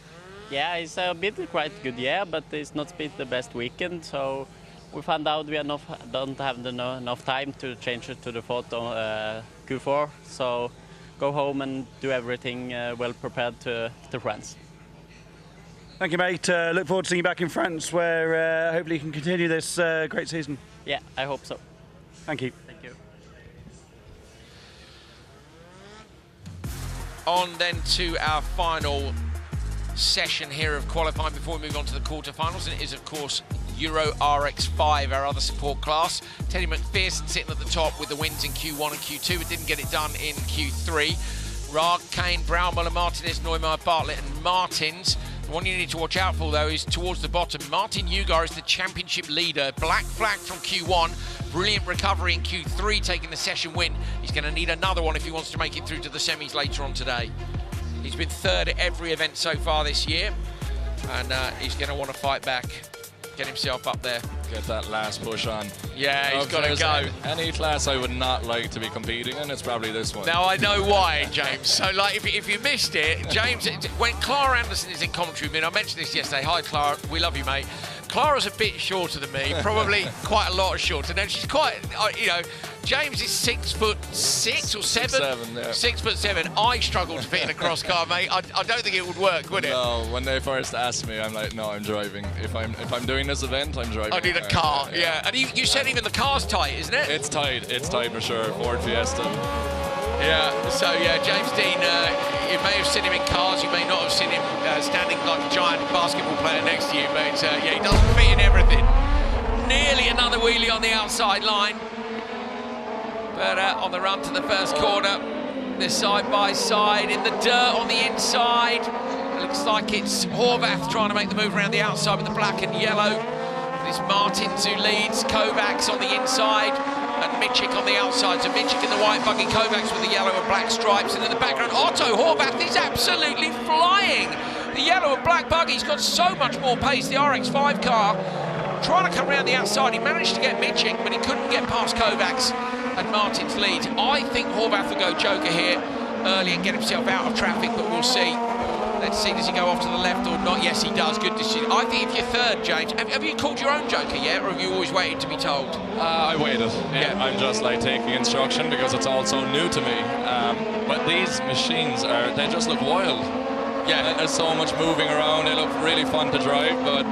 H: Yeah, it's been quite good year, but it's not been the best weekend. So we found out we don't have enough time to change it to the photo Q4. So go home and do everything well prepared to France.
C: Thank you, mate. Look forward to seeing you back in France, where hopefully you can continue this great season.
H: Yeah, I hope so.
C: Thank you.
H: Thank you.
B: On then to our final session here of qualifying before we move on to the quarterfinals, and it is of course Euro RX 5, our other support class. Teddy McPherson sitting at the top with the wins in Q1 and Q2, but didn't get it done in Q3. Raag, Kane, Brownmuller, Martinez, Neumeier, Bartlett and Martins. The one you need to watch out for though is towards the bottom. Martin Nyirád is the championship leader. Black flag from Q1, brilliant recovery in Q3, taking the session win. He's going to need another one if he wants to make it through to the semis later on today. He's been third at every event so far this year, and he's going to want to fight back, get himself up there.
D: Get that last push on.
B: Yeah, he's got to go.
D: Any class I would not like to be competing in, it's probably this one.
B: Now I know why, James. So like, if you missed it, James, when Clara Anderson is in commentary with me, and I mentioned this yesterday. Hi, Clara. We love you, mate. Clara's a bit shorter than me, probably quite a lot shorter. And she's quite, you know, James is 6'6" or 7.
D: 6'7", yeah.
B: 6'7". I struggle to fit in a cross car, mate. I don't think it would work, would it?
D: No, when they first asked me, I'm like, no, I'm driving. If I'm doing this event, I'm driving.
B: I need a car, yeah. And you said even the car's tight, isn't it?
D: It's tight for sure. Ford Fiesta.
B: Yeah, so yeah, James Dean, you may have seen him in cars, you may not have seen him standing like a giant basketball player next to you, but yeah, he doesn't fit in everything. Nearly another wheelie on the outside line. But on the run to the first corner, they're side by side in the dirt on the inside. It looks like it's Horvath trying to make the move around the outside with the black and yellow. It's Martins who leads, Kovacs on the inside, and Michik on the outside. So Michik in the white buggy, Kovacs with the yellow and black stripes, and in the background, Otto Horvath is absolutely flying. The yellow and black buggy's got so much more pace, the RX5 car. Trying to come around the outside, he managed to get Michik, but he couldn't get past Kovacs and Martins leads. I think Horvath will go joker here early and get himself out of traffic, but we'll see. Let's see, does he go off to the left or not? Yes, he does. Good decision. I think if you're third, James, have you called your own joker yet, or have you always waited to be told?
D: I waited. Yeah, I'm just like taking instruction because it's all so new to me. But these machines they just look wild. Yeah, there's so much moving around. They look really fun to drive, but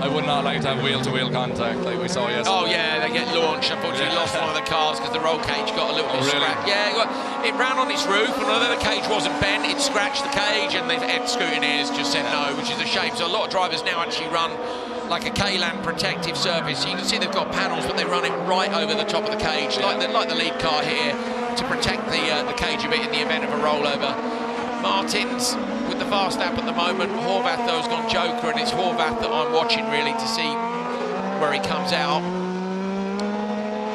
D: I would not like to have wheel-to-wheel contact like we saw yesterday.
B: Oh yeah, they get launched. Unfortunately, lost one of the cars because the roll cage got a little bit scratched. Yeah, it ran on its roof, and although the cage wasn't bent, it scratched the cage, and the head scrutineers just said no, which is a shame. So a lot of drivers now actually run like a K-Land protective surface. You can see they've got panels, but they run it right over the top of the cage, like the lead car here, to protect the cage a bit in the event of a rollover. Martins with the fast lap at the moment. Horvath though has gone joker, and it's Horvath that I'm watching really to see where he comes out.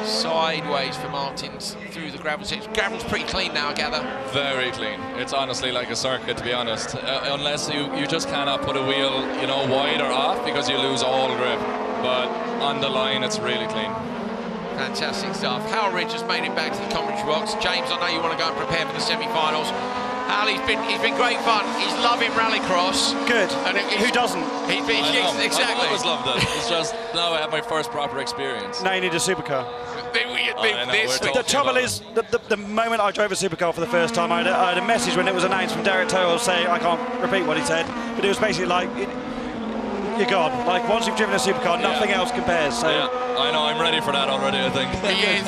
B: Sideways for Martins through the gravel. Gravel's pretty clean now, I gather.
D: Very clean. It's honestly like a circuit, to be honest. Unless you just cannot put a wheel, you know, wide or off because you lose all grip. But on the line, it's really clean.
B: Fantastic stuff. Hal Ridge has made it back to the commentary box. James, I know you want to go and prepare for the semi-finals. Hal, he's been great fun. He's loving rallycross.
C: Good. And
B: who doesn't? Exactly.
D: I've always loved it. It's just now I have my first proper experience.
C: Now you need a supercar. The trouble is, the moment I drove a supercar for the first time, I had a message when it was announced from Derek Toll saying, I can't repeat what he said, but it was basically like, you're gone. Like, once you've driven a supercar, nothing else compares. So.
D: Yeah, I know, I'm ready for that already, I think.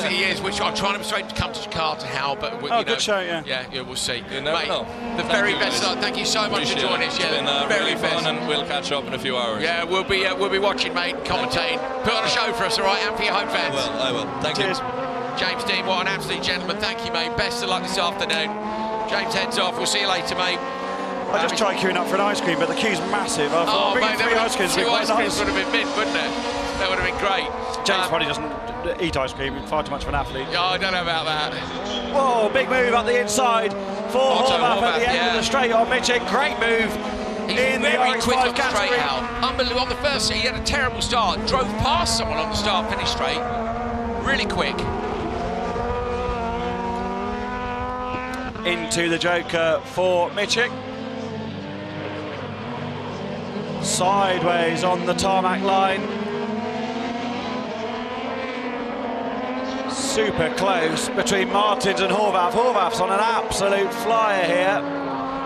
B: He is, which I'm trying to persuade to come to Jakarta, Hal, but
C: good show, yeah.
B: Yeah, we'll see.
D: You never know.
B: The very best luck. Thank you so much for joining us.
D: Yeah, it's been very fun, and we'll catch up in a few hours.
B: Yeah, we'll be watching, mate, commentating. Put on a show for us, all right, and for your home fans.
D: I will. Thank you.
B: James Dean, what an absolute gentleman. Thank you, mate. Best of luck this afternoon. James heads off. We'll see you later, mate.
C: I just tried queuing up for an ice cream, but the queue's massive. I thought,
B: mate,
C: three ice creams
B: would have been mint, wouldn't it? That would have been great.
C: James probably doesn't eat ice cream. He's far too much of an athlete.
B: Oh, I don't know about that.
C: Whoa, big move up the inside for Horvath at the end of the straight on Michik. Great move.
B: He's
C: in the
B: very quick on
C: RX5
B: the straight
C: category.
B: out. Unbelievable. On the first, he had a terrible start. Drove past someone on the start, finished straight. Really quick.
C: Into the Joker for Biķernieki. Sideways on the tarmac line. Super close between Martins and Horvath. Horvath's on an absolute flyer here.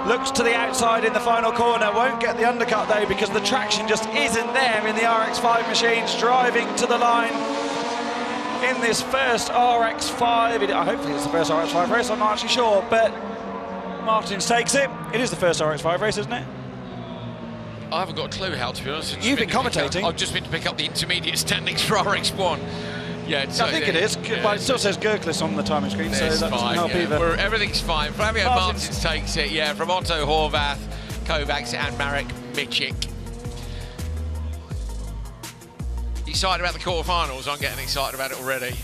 C: Looks to the outside in the final corner. Won't get the undercut though because the traction just isn't there in the RX5 machines. Driving to the line in this first RX5. Hopefully it's the first RX5 race, I'm not actually sure, but Martins takes it. It is the first RX5 race, isn't it?
B: I haven't got a clue how, to be honest.
C: You've been commentating.
B: I've just been to pick up the intermediate standings for RX1. Yeah,
C: I think it is.
B: Yeah,
C: well, it still says Gurklis on the timing screen, so that doesn't help either.
B: Everything's fine. Flavio Martins takes it, yeah, from Otto Horvath, Kovacs and Marek Biķernieki. You excited about the quarterfinals? I'm getting excited about it already.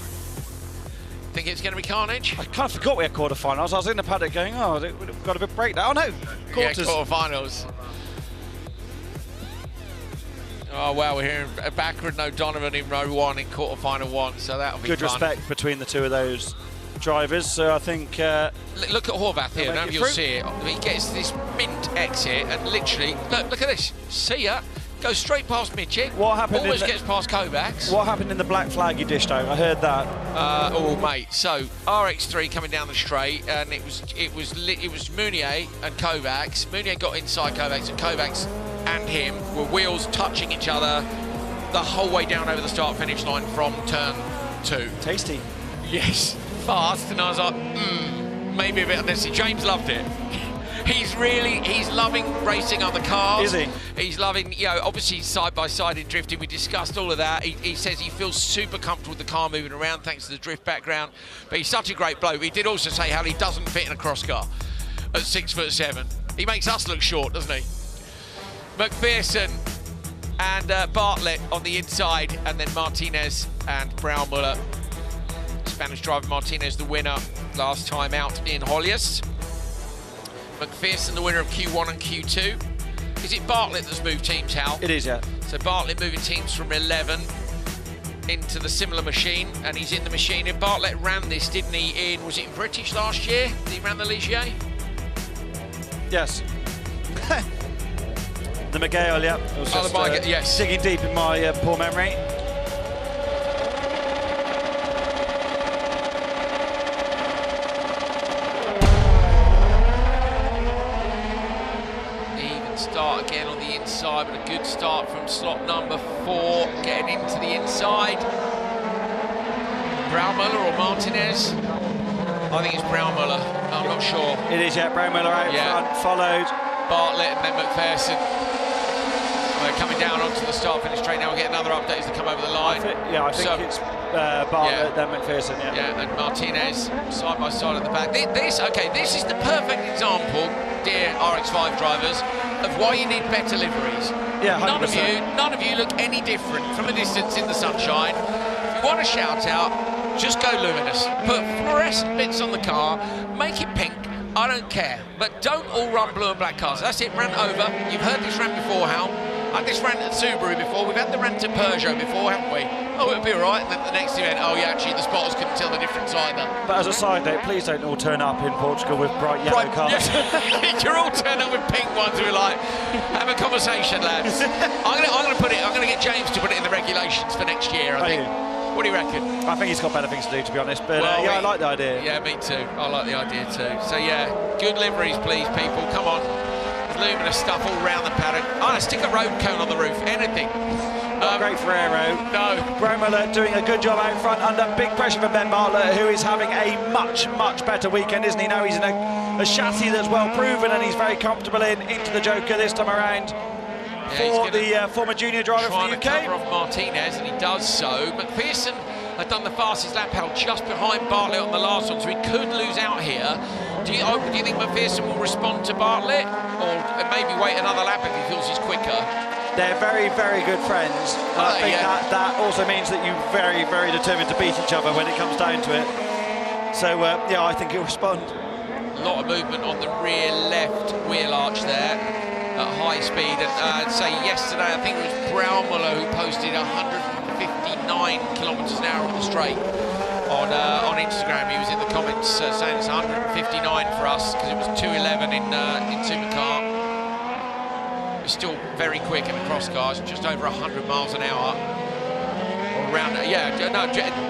B: Think it's going to be carnage?
C: I kind of forgot we had quarterfinals. I was in the paddock going, oh, we've got a bit break now. Oh no, quarters.
B: Yeah, quarterfinals. Oh wow, we're hearing Bakkerud and O'Donovan in row 1 in quarterfinal 1, so that'll be
C: good
B: fun.
C: respect between the two of those drivers. So I think
B: look at Horvath here. Now you'll see it. He gets this mint exit and literally look at this. See ya. Goes straight past Biķernieki.
C: What happened?
B: Almost gets past Kovacs.
C: What happened in the black flag you dished out? I heard that.
B: Oh mate, so RX3 coming down the straight, and it was Meunier and Kovacs. Meunier got inside Kovacs, and Kovacs and him were wheels touching each other the whole way down over the start-finish line from turn 2.
C: Tasty.
B: Yes, fast, and I was like, maybe a bit unnecessary. James loved it. He's loving racing other cars.
C: Is he?
B: He's loving, obviously side-by-side in drifting. We discussed all of that. He says he feels super comfortable with the car moving around thanks to the drift background. But he's such a great bloke. He did also say how he doesn't fit in a cross car at 6'7". He makes us look short, doesn't he? McPherson and Bartlett on the inside, and then Martinez and Braumüller. Spanish driver Martinez, the winner last time out in Höljes. McPherson, the winner of Q1 and Q2. Is it Bartlett that's moved teams, Hal?
C: It is, yeah.
B: So Bartlett moving teams from 11 into the similar machine, and he's in the machine. And Bartlett ran this, didn't he, was it in British last year? He ran the Ligier?
C: Yes. The McGale, yeah. It was just,
B: yes.
C: Digging deep in my poor memory.
B: Start again on the inside, but a good start from slot number 4, getting into the inside. Braumüller or Martinez? I think it's Braumüller, I'm not sure.
C: It is, yeah, Braumüller out front, followed.
B: Bartlett and then McPherson. They're coming down onto the start-finish straight now. We'll get another update as they come over the line.
C: I think it's Bartlett, then McPherson, yeah.
B: Yeah, and Martinez side by side at the back. This is the perfect example, dear RX5 drivers, of why you need better liveries.
C: Yeah,
B: 100%. None of you look any different from a distance in the sunshine. If you want to shout out, just go luminous. Put fluorescent bits on the car, make it pink. I don't care, but don't all run blue and black cars. That's it, rant over. You've heard this rant before, Hal. I've had this rant at Subaru before. We've had the rant at Peugeot before, haven't we? Oh, it'll be all right. And then the next event, oh yeah, actually the spotters couldn't tell the difference either.
C: But as a side note, please don't all turn up in Portugal with bright yellow cars.
B: Yes. You're all turned up with pink ones. We're like, have a conversation, lads. I'm gonna get James to put it in the regulations for next year. I think. What do you reckon?
C: I think he's got better things to do, to be honest. But yeah, I like the idea.
B: Yeah, me too. I like the idea too. So yeah, good liveries, please, people. Come on. Luminous stuff all around the paddock. Oh, stick a road cone on the roof. Anything.
C: Not great for aero.
B: No.
C: Braumüller doing a good job out front under big pressure for Ben Bartlett, who is having a much, much better weekend, isn't he? Now he's in a chassis that's well proven and he's very comfortable into the Joker this time around. For the former junior driver from the UK.
B: Trying to cover off Martinez, and he does so. McPherson had done the fastest lap, held just behind Bartlett on the last one, so he could lose out here. Do you think McPherson will respond to Bartlett, or maybe wait another lap if he feels he's quicker?
C: They're very, very good friends. I think that also means that you're very, very determined to beat each other when it comes down to it. So, yeah, I think he'll respond.
B: A lot of movement on the rear left wheel arch there. at high speed. And I'd say yesterday, I think it was Braumüller who posted 159 kilometres an hour on the straight on Instagram. He was in the comments saying it's 159 for us because it was 211 in Supercar. It's still very quick in the cross cars, just over 100 miles an hour. Around,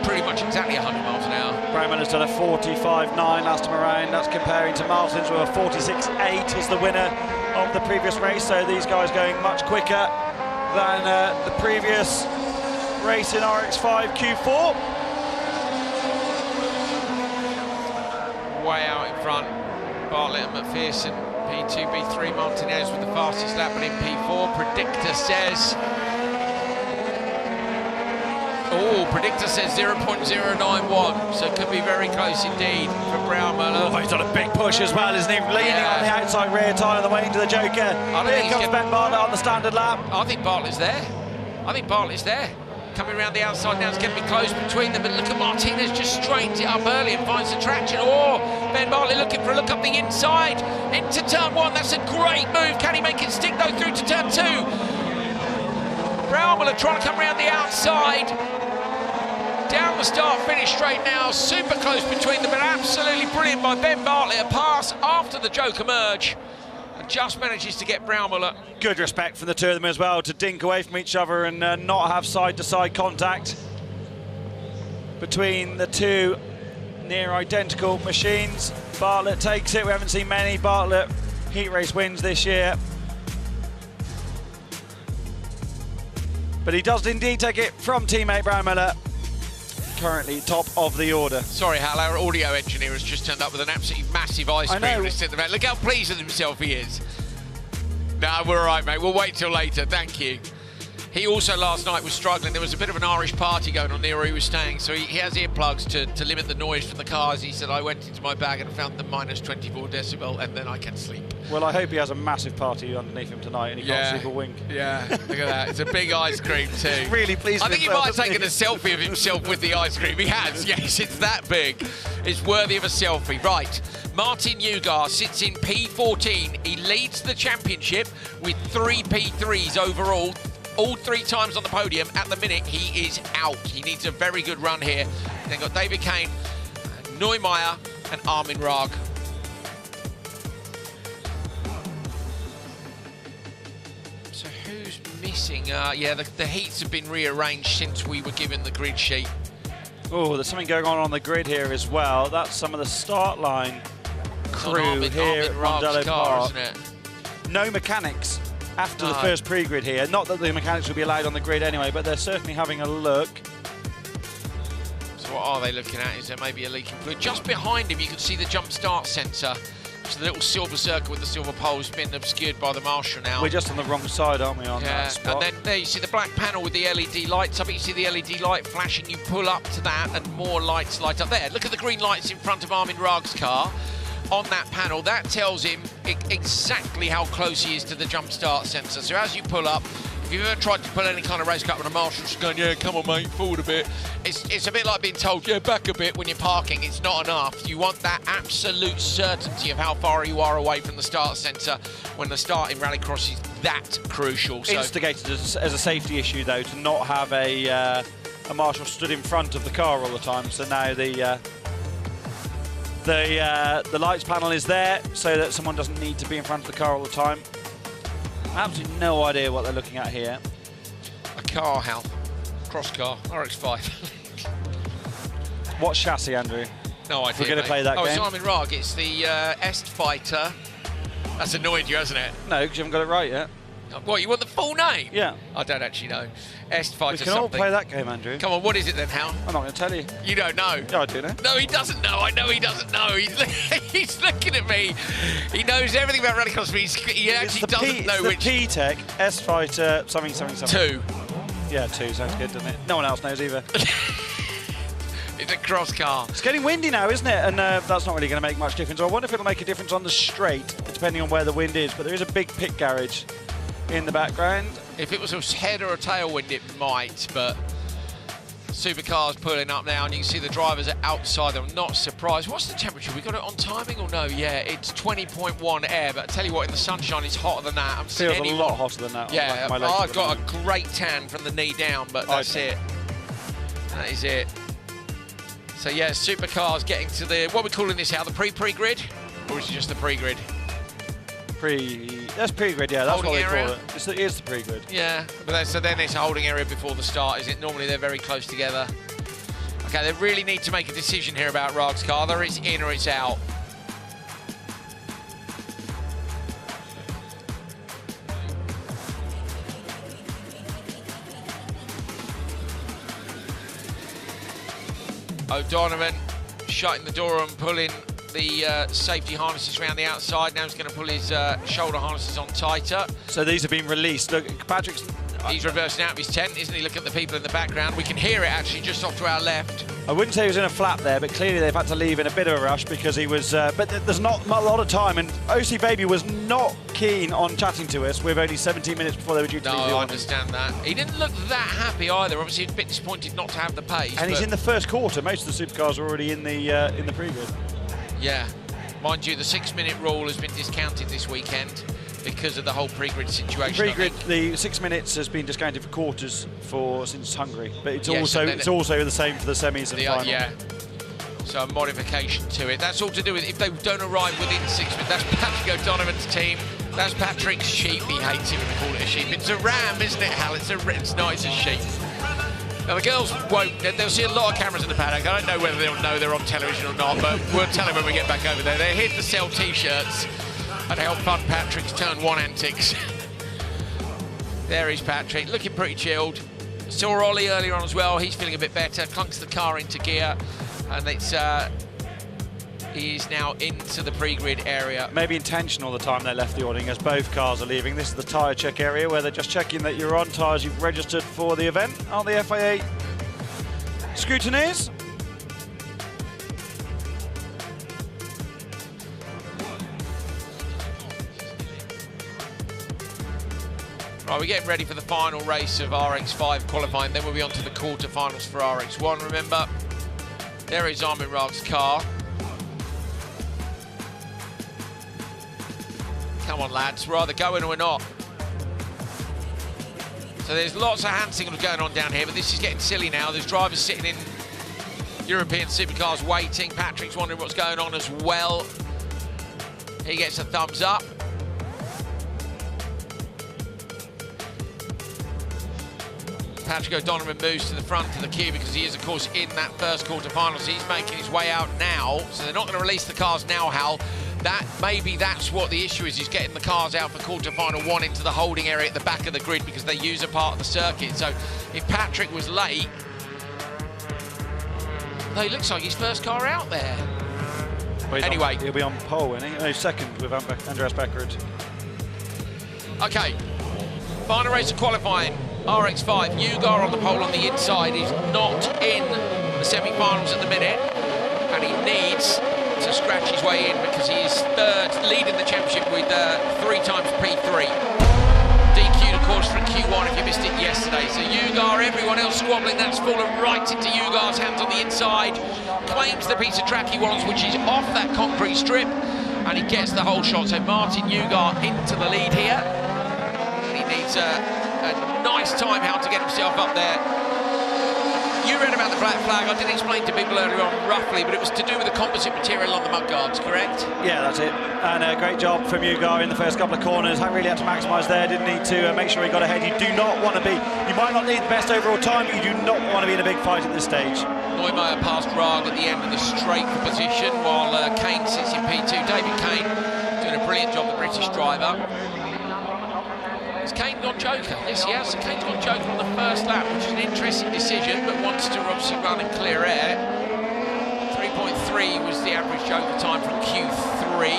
B: pretty much exactly 100 miles an hour.
C: Braumüller's done a 45.9 last time around. That's comparing to Martins with a 46.8 as the winner of the previous race. So these guys going much quicker than the previous race in RX5 Q4.
B: Way out in front, Bartlett and McPherson, P2, B3, Martinez with the fastest lap, but in P4, Predictor says... Oh, Predictor says 0.091, so it could be very close indeed for Braumüller.
C: Oh, he's done a big push as well, isn't he? Leaning on the outside rear tyre on the way into the Joker. Here comes Ben Bartlett on the standard lap.
B: I think Bartlett's there. Coming around the outside now, it's going to be close between them, but look at Martinez just straightens it up early and finds the traction. Oh, Ben Bartlett looking for a look up the inside into turn 1. That's a great move. Can he make it stick though through to turn 2? Braumüller trying to come around the outside. Down the start-finish straight now, super close between them, but absolutely brilliant by Ben Bartlett. A pass after the Joker merge, and just manages to get Braumüller.
C: Good respect from the two of them as well to dink away from each other and not have side-to-side contact between the two near identical machines. Bartlett takes it. We haven't seen many Bartlett heat race wins this year, but he does indeed take it from teammate Braumüller. Currently top of the order.
B: Sorry, Hal, our audio engineer has just turned up with an absolutely massive ice cream list in the back. Look how pleased with himself he is. No, we're all right, mate. We'll wait till later. Thank you. He also last night was struggling. There was a bit of an Irish party going on near where he was staying, so he has earplugs to limit the noise from the cars. He said, I went into my bag and found the minus 24 decibel, and then I can sleep.
C: Well, I hope he has a massive party underneath him tonight and he can't sleep a wink.
B: Yeah, look at that. It's a big ice cream too.
C: Really pleased.
B: I think he might have taken a selfie of himself with the ice cream. He has, yes, it's that big. It's worthy of a selfie. Right, Martin Ugar sits in P14. He leads the championship with 3 P3s overall. All 3 times on the podium. At the minute, he is out. He needs a very good run here. Then got David Kane, Neumeier, and Armin Raag. So who's missing? Yeah, the heats have been rearranged since we were given the grid sheet.
C: Oh, there's something going on the grid here as well. That's some of the start line crew here at Mondello Park.
B: Isn't it?
C: No mechanics after the first pre-grid here. Not that the mechanics will be allowed on the grid anyway, but they're certainly having a look.
B: So what are they looking at? Is there maybe a leaking fluid? Just behind him, you can see the jump start sensor. It's the little silver circle with the silver pole's been obscured by the marshal now.
C: We're just on the wrong side, aren't we, on that spot?
B: And then there you see the black panel with the LED lights up. You see the LED light flashing. You pull up to that and more lights light up there. Look at the green lights in front of Armin Raag's car. On that panel, that tells him exactly how close he is to the jump start sensor. So as you pull up, if you've ever tried to pull any kind of race car with a marshal just going, yeah, come on, mate, forward a bit. It's a bit like being told, yeah, back a bit when you're parking. It's not enough. You want that absolute certainty of how far you are away from the start sensor when the start in Rallycross is that crucial. So
C: instigated as a safety issue, though, to not have a marshal stood in front of the car all the time. So now the lights panel is there so that someone doesn't need to be in front of the car all the time. Absolutely no idea what they're looking at here.
B: A car, Hal. Cross car, RX5.
C: What chassis, Andrew?
B: No idea.
C: We're going to play that game.
B: It's Armin Raag. It's the Est Fighter. That's annoyed you, hasn't it?
C: No, because you haven't got it right yet.
B: What, you want the full name?
C: Yeah.
B: I don't actually know. Est Fighter
C: something. We can all play that game, Andrew.
B: Come on, what is it then, Hal?
C: I'm not going to tell you.
B: You don't know?
C: Yeah, I do know.
B: No, he doesn't know. I know he doesn't know. He's looking at me. He knows everything about Rallycross, but he actually doesn't know which.
C: It's the P-Tech Est Fighter something.
B: 2.
C: Yeah, 2 sounds good, doesn't it? No one else knows either.
B: It's a cross car.
C: It's getting windy now, isn't it? And that's not really going to make much difference. I wonder if it'll make a difference on the straight, depending on where the wind is. But there is a big pit garage in the background.
B: If it was a head or a tailwind, it might, but supercars pulling up now, and you can see the drivers are outside. I'm not surprised. What's the temperature? We got it on timing or no? Yeah, it's 20.1 air, but I tell you what, in the sunshine, it's hotter than that.
C: Feels a lot hotter than that.
B: Yeah, I've got a great tan from the knee down, but that's it. That is it. So yeah, supercars getting to the, what are we calling this now, the pre-grid? Or is it just the pre-grid?
C: That's pre-grid, yeah, that's
B: holding
C: what they
B: area?
C: call it. It is the pre-grid.
B: Yeah, but then, so then it's a holding area before the start, is it? Normally they're very close together. Okay, they really need to make a decision here about Rag's car. Either it's in or it's out. O'Donovan shutting the door and pulling the safety harnesses around the outside. Now he's going to pull his shoulder harnesses on tighter.
C: So these have been released. Look, Patrick's...
B: He's reversing out of his tent, isn't he? Look at the people in the background. We can hear it actually just off to our left.
C: I wouldn't say he was in a flap there, but clearly they've had to leave in a bit of a rush because he was... but there's not a lot of time, and OC Baby was not keen on chatting to us with only 17 minutes before they were due to leave the
B: No, I
C: awning.
B: understand that. He didn't look that happy either. Obviously, he's a bit disappointed not to have the pace.
C: And he's in the first quarter. Most of the supercars are already in the pre-grid.
B: Yeah. Mind you, the 6-minute rule has been discounted this weekend because of the whole pre-grid situation.
C: Pre-grid, the 6 minutes has been discounted for quarters since Hungary, but it's
B: Yes,
C: also the same for the semis and final.
B: Yeah. So a modification to it. That's all to do with if they don't arrive within 6 minutes. That's Patrick O'Donovan's team. That's Patrick's sheep. He hates it when we call it a sheep. It's a ram, isn't it, Hal? It's not. It's a sheep. Now the girls won't. They'll see a lot of cameras in the paddock. I don't know whether they'll know they're on television or not, but we'll tell them when we get back over there. They're here to sell T-shirts and help fund Patrick's Turn 1 antics. There is Patrick, looking pretty chilled. Saw Ollie earlier on as well. He's feeling a bit better. Clunks the car into gear, and it's he's now into the pre-grid area.
C: Maybe intentional the time they left the awning, as both cars are leaving. This is the tyre check area where they're just checking that you're on tyres you've registered for the event. Aren't the FIA scrutineers?
B: Right, we're getting ready for the final race of RX5 qualifying. Then we'll be on to the quarterfinals for RX1. Remember, there is Armin Rag's car. Come on, lads, we're either going or we're not. So there's lots of hand signals going on down here, but this is getting silly now. There's drivers sitting in European supercars waiting. Patrick's wondering what's going on as well. He gets a thumbs up. Patrick O'Donovan moves to the front of the queue because he is, of course, in that first quarter-final. So he's making his way out now. So they're not going to release the cars now, Hal. Maybe that's what the issue is. He's getting the cars out for quarter-final 1 into the holding area at the back of the grid because they use a part of the circuit. So if Patrick was late... No, he looks like his first car out there.
C: Well,
B: anyway.
C: He'll be on pole, won't he? No, second with Andreas Bakkerud.
B: OK. Final race of qualifying. RX5, Nyirád on the pole on the inside. He's not in the semi-finals at the minute, and he needs to scratch his way in because he is third, leading the championship with 3 times P3. DQ'd, of course, from Q1 if you missed it yesterday. So Nyirád, everyone else squabbling, that's fallen right into Nyirád's hands on the inside. Claims the piece of track he wants, which is off that concrete strip, and he gets the whole shot. So Martin Nyirád into the lead here. And he needs a nice time how to get himself up there. You read about the black flag. I did explain to people earlier on roughly, but it was to do with the composite material on the mudguards, correct?
C: Yeah, that's it. And a great job from Nyirád in the first couple of corners. I really had to maximise there. Didn't need to make sure he got ahead. You do not want to be... You might not need the best overall time, but you do not want to be in a big fight at this stage.
B: Neumeier passed Rag at the end of the straight position, while Kane sits in P2. David Kane doing a brilliant job, the British driver. Has Kane gone joker? Yes, he has. So Kane's gone joker on the first lap, which is an interesting decision, but wants to obviously run in clear air. 3.3 was the average joker time from Q3.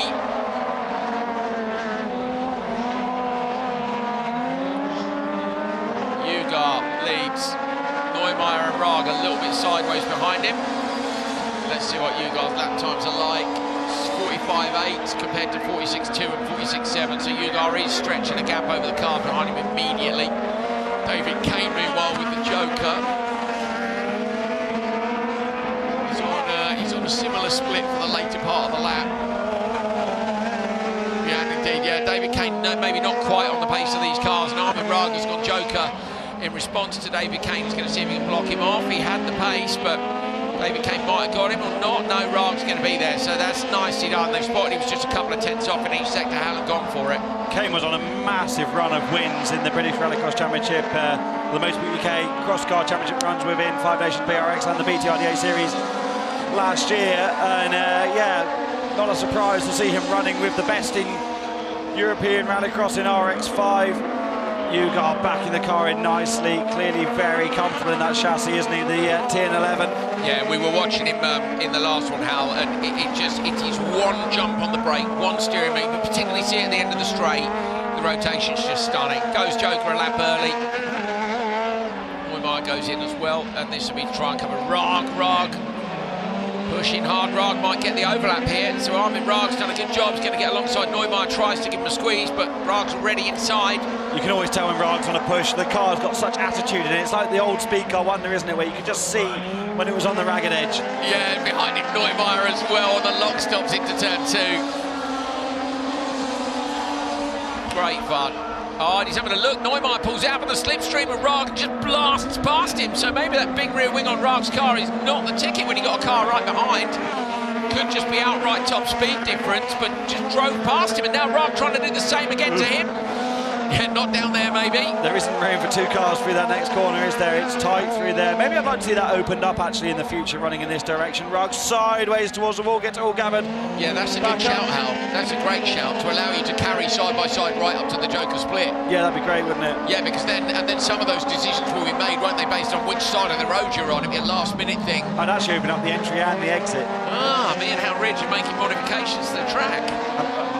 B: Nyirád leads. Neumeier and Rag a little bit sideways behind him. Let's see what Nyirád's lap times are like. 45.8 compared to 46.2 and 46.7, so Nyirád is stretching the gap over the car behind him immediately. David Kane, meanwhile, with the joker. similar split for the later part of the lap. Yeah, indeed, yeah. David Kane, maybe not quite on the pace of these cars, and Armin Raag has gone joker in response to David Kane. He's going to see if he can block him off. He had the pace, but David Kane might have got him or not. No, Raag's going to be there, so that's nicely done. They've spotted he was just a couple of tenths off in each sector. Hadn't gone for it.
C: Kane was on a massive run of wins in the British Rallycross Championship, the Motorsport UK Cross-Car Championship runs within Five Nations PRX and the BTRDA Series last year. And yeah, not a surprise to see him running with the best in European Rallycross in RX5. Nyirád back in the car in nicely, clearly very comfortable in that chassis, isn't he, the TN11?
B: Yeah, we were watching him in the last one, Hal, and it is one jump on the brake, one steering wheel, but particularly see at the end of the straight, the rotation's just stunning. Goes joker a lap early. Nyirád goes in as well, and this will be try and cover Raag. Pushing hard, Raag might get the overlap here, so Armin Raag's done a good job. He's going to get alongside Nyirád, tries to give him a squeeze, but Raag's already inside.
C: You can always tell when Raag's on a push. The car's got such attitude in it. It's like the old speed car wonder, isn't it, where you could just see when it was on the ragged edge.
B: Yeah, and behind him Nyirád as well, and the lock stops into turn 2. Great fun. Oh, and he's having a look. Nyirád pulls out of the slipstream and Raag just blasts past him. So maybe that big rear wing on Raag's car is not the ticket when he got a car right behind. Could just be outright top speed difference, but just drove past him. And now Raag trying to do the same again to him. Yeah, not down there, maybe.
C: There isn't room for two cars through that next corner, is there? It's tight through there. Maybe I'd like to see that opened up, actually, in the future, running in this direction. Raag sideways towards the wall, gets all gathered.
B: Yeah, that's a good shout, Hal. That's a great shout to allow you to carry side by side right up to the joker split.
C: Yeah, that'd be great, wouldn't it?
B: Yeah, because then some of those decisions will be made, won't they, based on which side of the road you're on. It'd be a last-minute thing.
C: I'd actually open up the entry and the exit.
B: Ah, me and Hal Ridge are making modifications to the track.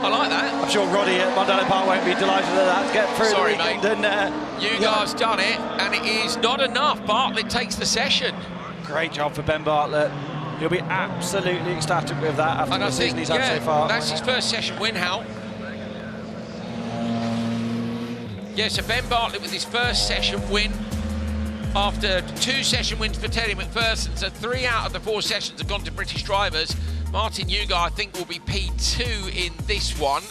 B: I like that.
C: I'm sure Roddy at Mondello Park won't be delighted at that to get through.
B: Sorry,
C: the weekend.
B: mate.
C: Nyirád's
B: done it, and it is not enough. Bartlett takes the session.
C: Great job for Ben Bartlett. He'll be absolutely ecstatic with that after the season he's had so far.
B: That's his first session win, Hal. Yeah, so Ben Bartlett with his first session win after 2 session wins for Terry McPherson. So 3 out of the 4 sessions have gone to British drivers. Martin Nyirád, I think, will be P2 in this one.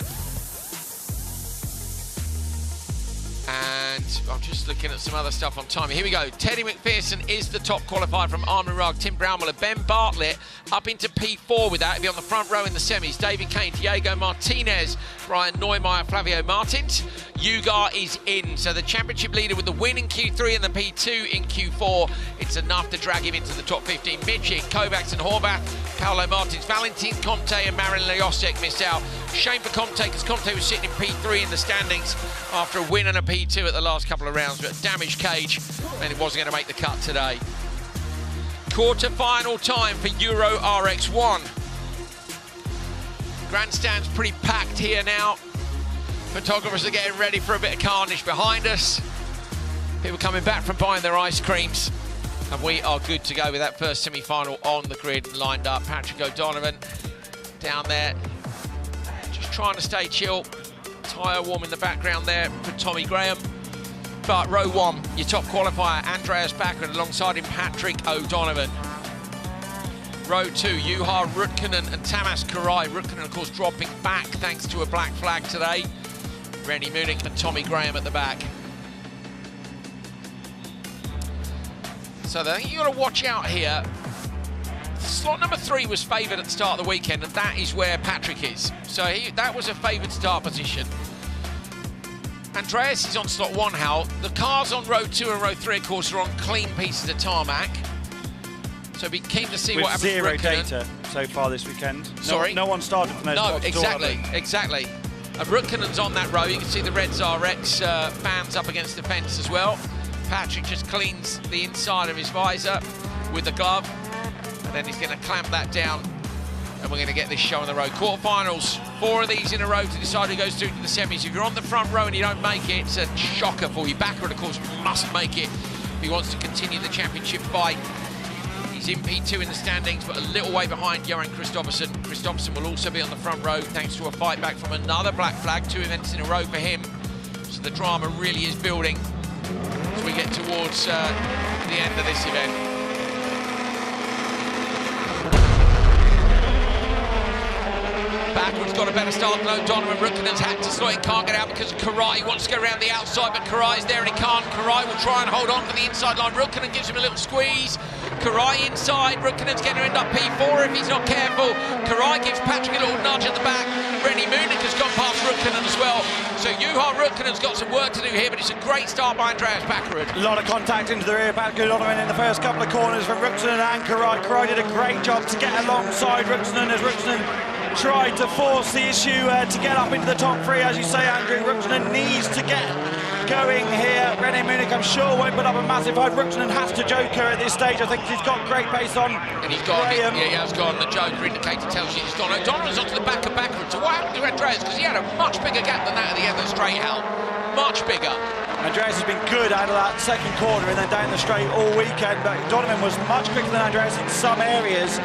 B: And I'm just looking at some other stuff on timing. Here we go. Teddy McPherson is the top qualifier from Armin Raag, Tim Brownmiller. Ben Bartlett up into P4 with that. He'll be on the front row in the semis. David Kane, Diego Martinez, Brian Nyirád, Flavio Martins. Nyirád is in. So the championship leader with the win in Q3 and the P2 in Q4. It's enough to drag him into the top 15. Biķernieki, Kovacs and Horvath, Paolo Martins, Valentin Comte and Marin Liosek missed out. Shame for Comte, because Comte was sitting in P3 in the standings after a win and a P2 at the last couple of rounds, but damaged cage, and it wasn't going to make the cut today. Quarter-final time for Euro RX1. Grandstand's pretty packed here now. Photographers are getting ready for a bit of carnage behind us. People coming back from buying their ice creams. And we are good to go with that first semi-final on the grid and lined up. Patrick O'Donovan down there, just trying to stay chill. Tyre warm in the background there for Tommy Graham. But row 1, your top qualifier, Andreas Bakkerud, alongside him, Patrick O'Donovan. Row 2, Juha Rutkinen and Tamas Karai. Rutkinen, of course, dropping back thanks to a black flag today. Rennie Munich and Tommy Graham at the back. So I think you've got to watch out here. Slot number 3 was favoured at the start of the weekend, and that is where Patrick is. So that was a favoured start position. Andreas is on slot 1, Hal. The cars on row 2 and row 3, of course, are on clean pieces of tarmac. So be keen to see what happens.
C: With zero data so far this weekend.
B: Sorry?
C: No one started from those spots
B: exactly. And Rutkinen's on that row. You can see the Reds RX fans up against the fence as well. Patrick just cleans the inside of his visor with the glove, and then he's going to clamp that down, and we're going to get this show on the road. Quarterfinals, 4 of these in a row to decide who goes through to the semis. If you're on the front row and you don't make it, it's a shocker for you. Bakkerud, of course, must make it if he wants to continue the championship fight. He's in P2 in the standings, but a little way behind Johan Kristoffersson. Kristoffersson will also be on the front row thanks to a fight back from another black flag, 2 events in a row for him. So the drama really is building as we get towards the end of this event. got a better start than O'Donovan. Rukkinen's had to slow it, can't get out because Karai wants to go around the outside, but Karai's there and he can't. Karai will try and hold on for the inside line. Rukkinen gives him a little squeeze. Karai inside. Rukkinen's going to end up P4 if he's not careful. Karai gives Patrick a little nudge at the back. Rennie Munich has gone past Rukkinen as well. So Johan Rukkinen's got some work to do here, but it's a great start by Andreas Bakkerud.
C: A lot of contact into the rear. Bakkerud O'Donovan in the first couple of corners from Rukkinen and Karai. Karai did a great job to get alongside Rukkinen as Rukkinen tried to force the issue to get up into the top three. As you say, Andrew, Rukkinen needs to get going here. Rennie Munich, I'm sure, won't put up a massive fight. Rukkinen has to joker at this stage. I think he's got great pace on.
B: And he's gone, yeah, he has gone. The joker indicator tells you he's gone. O'Donovan's onto the back of Bakkerud. So what happened to Andreas? Because he had a much bigger gap than that at the end of the straight, Hal. Much bigger.
C: Andreas has been good out of that second corner and then down the straight all weekend, but O'Donovan was much quicker than Andreas in some areas.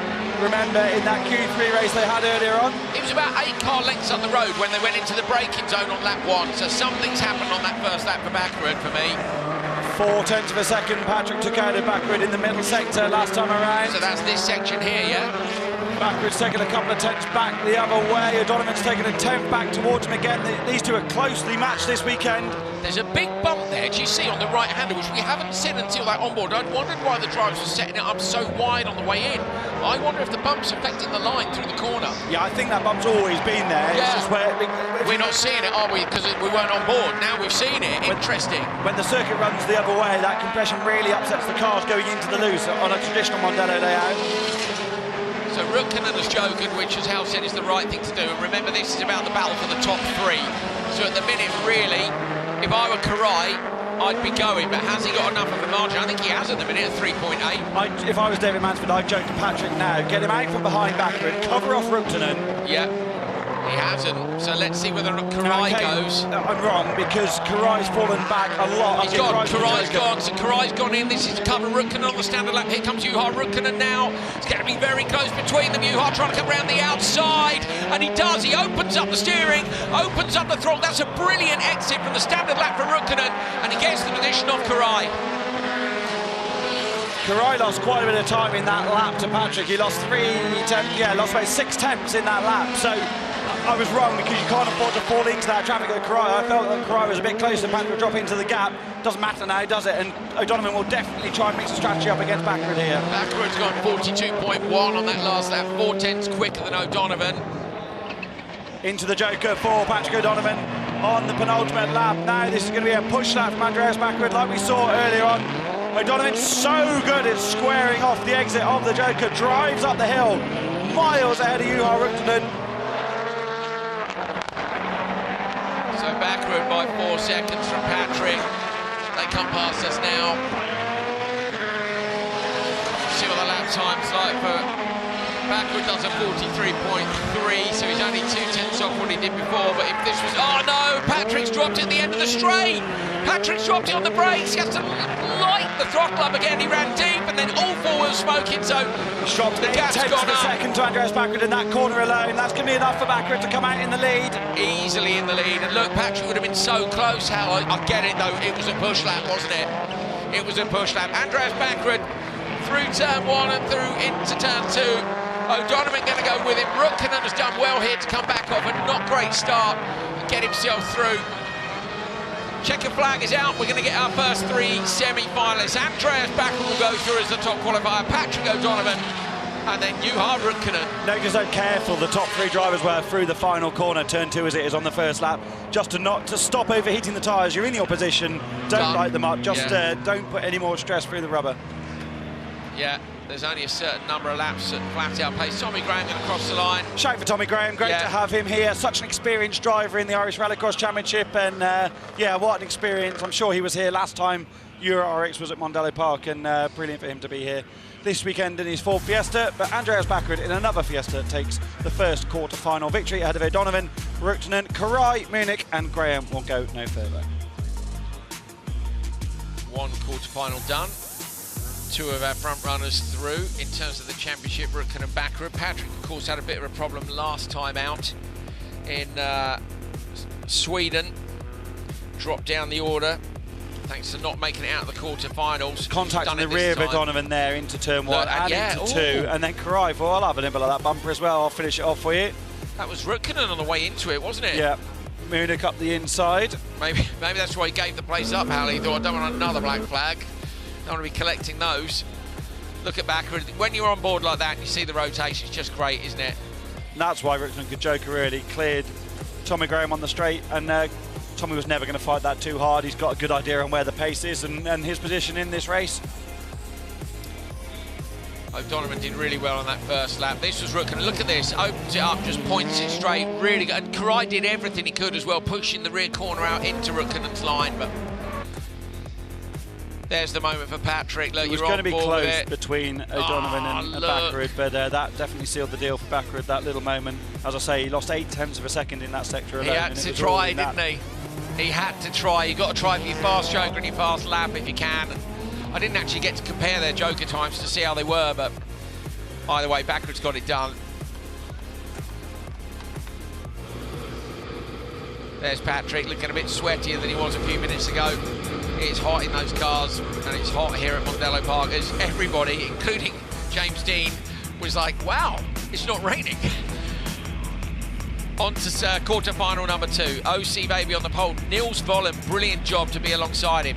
C: Remember in that Q3 race they had earlier on?
B: It was about 8 car lengths on the road when they went into the braking zone on lap 1, so something's happened on that first lap for Bakkerud for me.
C: 0.4 of a second Patrick took out of Bakkerud in the middle sector last time around.
B: So that's this section here, yeah?
C: Bakkerud's taken a couple of tenths back the other way. O'Donovan's taken a tenth back towards him again. These two are closely matched this weekend.
B: There's a big bump there, do you see, on the right-hander, which we haven't seen until that onboard. I'd wondered why the drivers were setting it up so wide on the way in. I wonder if the bump's affecting the line through the corner.
C: Yeah, I think that bump's always been there.
B: Yeah.
C: It's just where
B: we're not seeing it, are we? Because we weren't on board. Now we've seen it. Interesting.
C: When the circuit runs the other way, that compression really upsets the cars going into the loose on a traditional Mondello layout.
B: So Rukkinen has jokered, which, as Hal said, is the right thing to do. And remember, this is about the battle for the top 3. So at the minute, really, if I were Karai, I'd be going, but has he got enough of a margin? I think he has at the minute at 3.8.
C: If I was David Mansfield, I'd joke to Patrick now, get him out from behind Bakkerud, cover off Rukkinen.
B: Yeah, he hasn't, so let's see whether Karai goes.
C: I'm wrong, because Karai's fallen back a lot.
B: He's gone, Karai's gone, so Karai's gone in. This is to cover Rukkinen on the standard lap. Here comes Johan Rukkinen now. It's going to be very close between them. Johan trying to come around the outside, and he does. He opens up the steering, opens up the throttle. That's a brilliant exit from the standard lap for Rukkinen, and he gets the position of Karai.
C: Karai lost quite a bit of time in that lap to Patrick. He lost lost about 6 tenths in that lap. So I was wrong, because you can't afford to fall into that traffic with Karai. I felt that Karai was a bit closer. Patrick would drop into the gap. Doesn't matter now, does it? And O'Donovan will definitely try and mix the strategy up against Bakkerud here.
B: Bakkerud's got 42.1 on that last lap, 4 tenths quicker than O'Donovan.
C: Into the joker for Patrick O'Donovan on the penultimate lap. Now this is going to be a push lap from Andreas Bakkerud, like we saw earlier on. O'Donovan's so good at squaring off the exit of the joker, drives up the hill, miles ahead of Johan Rukkinen.
B: So Bakkerud by 4 seconds from Patrick. They come past us now. See what the lap time's like for Bakkerud. Does a 43.3, so he's only 2 tenths off what he did before. But if this was, oh no, Patrick's dropped it at the end of the straight. Patrick's dropped it on the brakes. He has to light the throttle up again. He ran deep, and then all 4 wheels smoking. So
C: dropped the gap's gone up. Second to Andreas Bakkerud in that corner alone. That's going to be enough for Bakkerud to come out in the lead.
B: Easily in the lead. And look, Patrick would have been so close. Hal, I get it though. It was a push lap, wasn't it? It was a push lap. Andreas Bakkerud through turn 1 and through into turn 2. O'Donovan going to go with him. Rukkinen has done well here to come back off a not great start and get himself through. Checker flag is out. We're going to get our first 3 semi-finalists. Andreas Bakkerud will go through as the top qualifier. Patrick O'Donovan and then Johan Rukkinen.
C: Notice how careful the top 3 drivers were through the final corner, turn 2 as it is on the first lap, just to stop overheating the tyres. You're in your position, don't light them up, just don't put any more stress through the rubber.
B: Yeah, there's only a certain number of laps at flat out pace. Tommy Graham going to cross the line.
C: Shout for Tommy Graham, great to have him here. Such an experienced driver in the Irish Rallycross Championship, and yeah, what an experience. I'm sure he was here last time Euro RX was at Mondello Park, and brilliant for him to be here this weekend in his 4th Fiesta. But Andreas Bakkerud in another Fiesta takes the first quarter-final victory ahead of O'Donovan, Rukkinen, Karai, Munich, and Graham will go no further.
B: 1 quarter-final done. 2 of our front runners through in terms of the championship, Rukkinen and Bakkerud. Patrick, of course, had a bit of a problem last time out in Sweden. Dropped down the order thanks to not making it out of the quarter-finals.
C: Contact in the rear of O'Donovan there into turn 1 and into 2. And then Karai thought, I'll have a nibble of that bumper as well. I'll finish it off for you.
B: That was Rukkonen on the way into it, wasn't it?
C: Yeah, Munich up the inside.
B: Maybe that's why he gave the place up, Hal. He thought, I don't want another black flag. Don't want to be collecting those. Look at Bakkerud. When you're on board like that and you see the rotation, it's just great, isn't it?
C: And that's why Rukkonen could joker really cleared Tommy Graham on the straight, and Tommy was never going to fight that too hard. He's got a good idea on where the pace is and his position in this race.
B: O'Donovan did really well on that first lap. This was Rukkonen. Look at this. Opens it up, just points it straight. Really good. And Karai did everything he could as well, pushing the rear corner out into Rukkonen's line. But there's the moment for Patrick. Look,
C: it was
B: you're
C: going to be close
B: it.
C: between O'Donovan and Bakkerud, but that definitely sealed the deal for Bakkerud, that little moment. As I say, he lost 0.8 of a second in that sector alone.
B: He had to try, didn't he? He had to try. You've got to try for your fast joker and your fast lap if you can. And I didn't actually get to compare their joker times to see how they were, but either way, Bakkerud's got it done. There's Patrick, looking a bit sweatier than he was a few minutes ago. It's hot in those cars, and it's hot here at Mondello Park, as everybody, including James Dean, was like, wow, it's not raining. On to quarter-final number 2. OC Baby on the pole. Nils Vollen, brilliant job to be alongside him.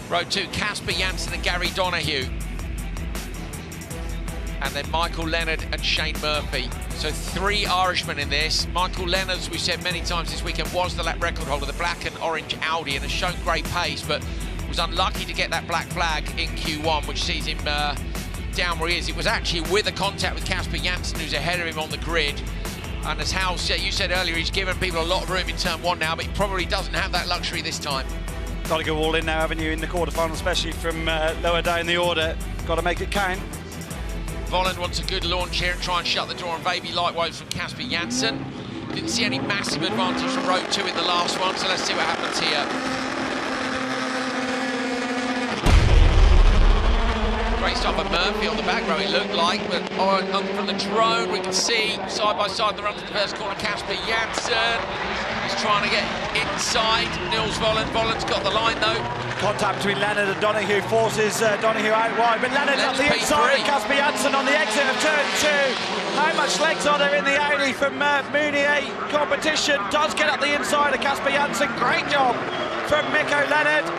B: Row 2, Casper Janssen and Gary Donoghue. And then Michael Leonard and Shane Murphy. So 3 Irishmen in this. Michael Leonard, as we've said many times this weekend, was the lap record holder, the black and orange Audi, and has shown great pace, but was unlucky to get that black flag in Q1, which sees him down where he is. It was actually with a contact with Casper Janssen, who's ahead of him on the grid. And as Hal said, you said earlier, he's given people a lot of room in turn 1 now, but he probably doesn't have that luxury this time.
C: Got to go all in now, haven't you, in the quarterfinal, especially from lower down the order. Got to make it count.
B: Vollen wants a good launch here and try and shut the door on Baby, likewise from Casper Janssen. Didn't see any massive advantage from row 2 in the last one, so let's see what happens here. Great start by Murphy on the back row, it looked like, but from the drone we can see side by side the run to the first corner. Casper Janssen is trying to get inside Nils Vollen. Vollen's got the line though.
C: Contact between Leonard and Donoghue forces Donoghue out wide, but Leonard's up the inside of Casper Janssen on the exit of turn 2. How much legs are there in the Audi from Mounier? Competition does get up the inside of Casper Janssen. Great job from Mikko Leonard.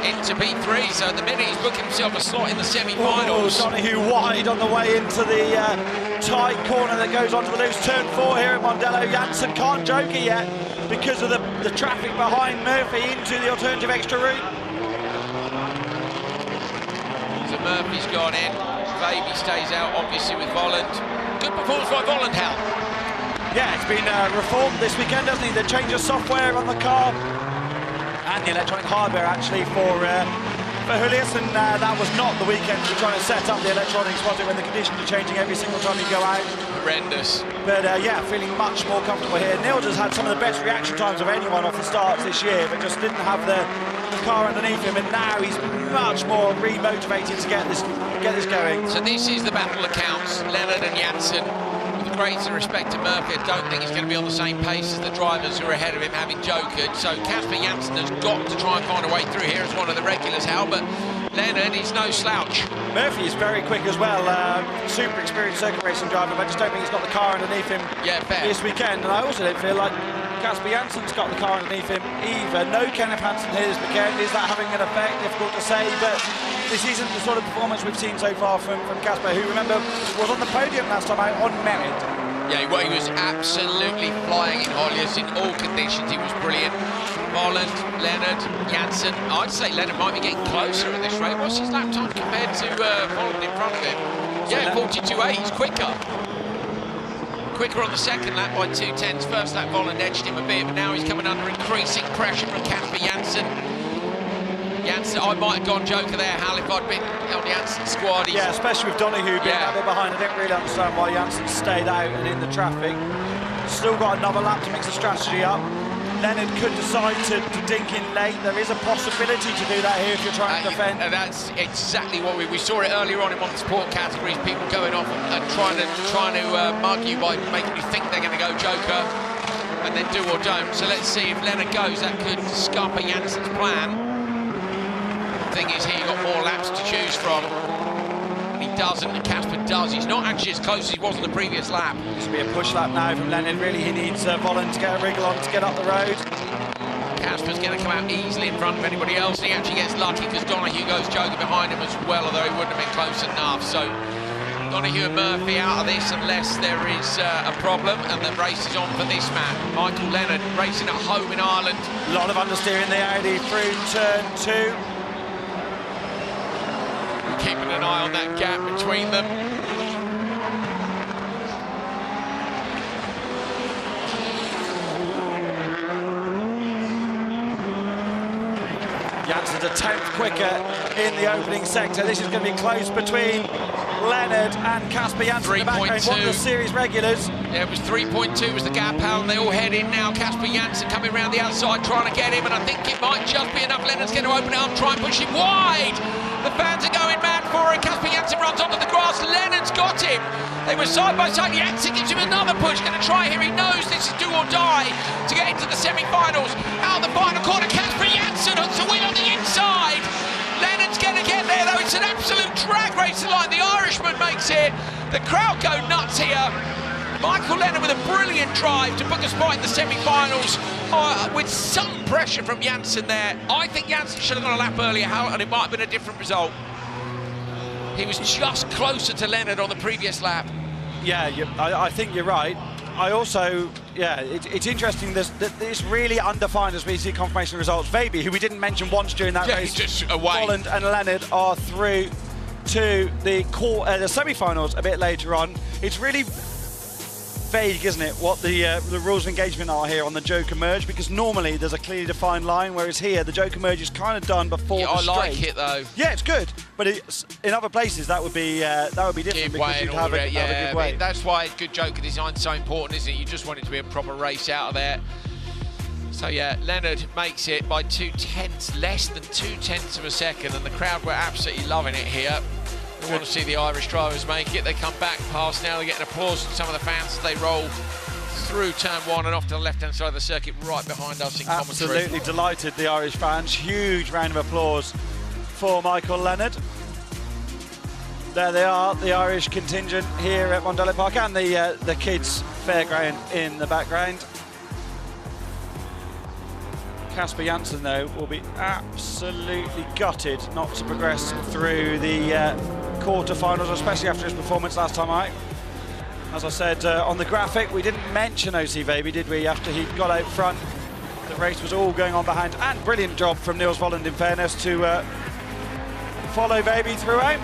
B: Into P3, so at the minute he's booking himself a slot in the semi-finals.
C: Donoghue wide on the way into the tight corner that goes onto the loose turn 4 here at Mondello. Janssen can't joke it yet because of the traffic behind Murphy into the alternative extra route.
B: So Murphy's gone in, Baby stays out obviously with Volland. Good performance by Volland, Hal.
C: Yeah, it's been reformed this weekend, hasn't he? They changed the software on the car and the electronic hardware actually for Höljes, and that was not the weekend to try to set up the electronics, was it, when the conditions are changing every single time you go out.
B: Horrendous.
C: But yeah, feeling much more comfortable here. Nils has had some of the best reaction times of anyone off the starts this year, but just didn't have the car underneath him, and now he's much more re-motivated to get this going.
B: So this is the battle of counts, Leonard and Janssen. With the greatest respect to Murphy, I don't think he's going to be on the same pace as the drivers who are ahead of him, having jokered. So Casper Janssen has got to try and find a way through here as one of the regulars, Hal, but Leonard is no slouch.
C: Murphy is very quick as well, super experienced circuit racing driver, but I just don't think he's got the car underneath him this weekend. And I also don't feel like Casper Janssen's got the car underneath him either. No Kevin Hansen here this weekend. Is that having an effect? Difficult to say, but this isn't the sort of performance we've seen so far from Casper, who, remember, was on the podium last time out on merit.
B: Yeah, well, he was absolutely flying in Höljes in all conditions. He was brilliant. Volland, Leonard, Janssen. I'd say Leonard might be getting closer at this rate. What's his lap time compared to Volland in front of him? Yeah, 42.8. He's quicker. Quicker on the second lap by 2/10. First lap, Volland edged him a bit, but now he's coming under increasing pressure from Casper Janssen. Janssen, I might have gone joker there, Hal, if I'd been on Janssen's squad.
C: Yeah, especially with Donoghue being a bit behind. I didn't really understand why Janssen stayed out and in the traffic. Still got another lap to mix the strategy up. Leonard could decide to dink in late. There is a possibility to do that here if you're trying to defend.
B: And that's exactly what we saw it earlier on in Motorsport categories. People going off and trying to mug you by making you think they're going to go joker and then do or don't. So let's see if Leonard goes. That could scupper Janssen's plan. The thing is, here you've got more laps to choose from. He doesn't, and Casper does. He's not actually as close as he was on the previous lap.
C: This will be a push lap now from Leonard. Really, he needs Volland to get a wriggle on to get up the road.
B: Casper's going to come out easily in front of anybody else, and he actually gets lucky because Donahue goes jogging behind him as well, although he wouldn't have been close enough. So Donahue and Murphy out of this unless there is a problem, and the race is on for this man. Michael Leonard racing at home in Ireland.
C: A lot of understeer in the Audi through turn 2.
B: Keeping an eye on that gap between them.
C: Jansen's a tenth quicker in the opening sector. This is going to be close between Leonard and Casper Jansen, the background, one of the series regulars.
B: Yeah, it was 3.2 was the gap out, and they all head in now. Casper Jansen coming around the outside trying to get him, and I think it might just be enough. Leonard's going to open it up, try and push him wide. The fans are going mad for it. Casper Jansen runs onto the grass. Leonard's got him. They were side by side. Jansen gives him another push. Going to try here. He knows this is do or die to get into the semi-finals. Out the final corner, Casper Jansen hooks a wheel on the inside. Leonard's going to get there, though. It's an absolute drag race line. The Irishman makes it. The crowd go nuts here. Michael Leonard with a brilliant drive to book a spot in the semi-finals with some pressure from Jansen there. I think Jansen should have gone a lap earlier, and it might have been a different result. He was just closer to Leonard on the previous lap.
C: Yeah, I think you're right. I also, yeah, it's interesting that this really undefined as we see confirmation results. Vaby, who we didn't mention once during that race,
B: just away.
C: Volland and Leonard are through to the semi-finals a bit later on. It's really vague, isn't it, what the rules of engagement are here on the Joker merge, because normally there's a clearly defined line, whereas here the Joker merge is kind of done before the straight.
B: I like it though.
C: Yeah, it's good, but in other places that would be different because you'd have a good way.
B: That's why good Joker design is so important, isn't it? You just want it to be a proper race out of there. So yeah, Leonard makes it by 2/10, less than 2/10 of a second, and the crowd were absolutely loving it here. We want to see the Irish drivers make it. They come back past now. They're getting applause from some of the fans as they roll through turn 1 and off to the left-hand side of the circuit right behind us in commentary.
C: Absolutely delighted, the Irish fans. Huge round of applause for Michael Leonard. There they are, the Irish contingent here at Mondello Park, and the kids' fairground in the background. Casper Jansen, though, will be absolutely gutted not to progress through the quarter-finals, especially after his performance last time out. As I said on the graphic, we didn't mention OC Vaby, did we, after he got out front? The race was all going on behind, and brilliant job from Niels Volland, in fairness, to follow Vaby throughout.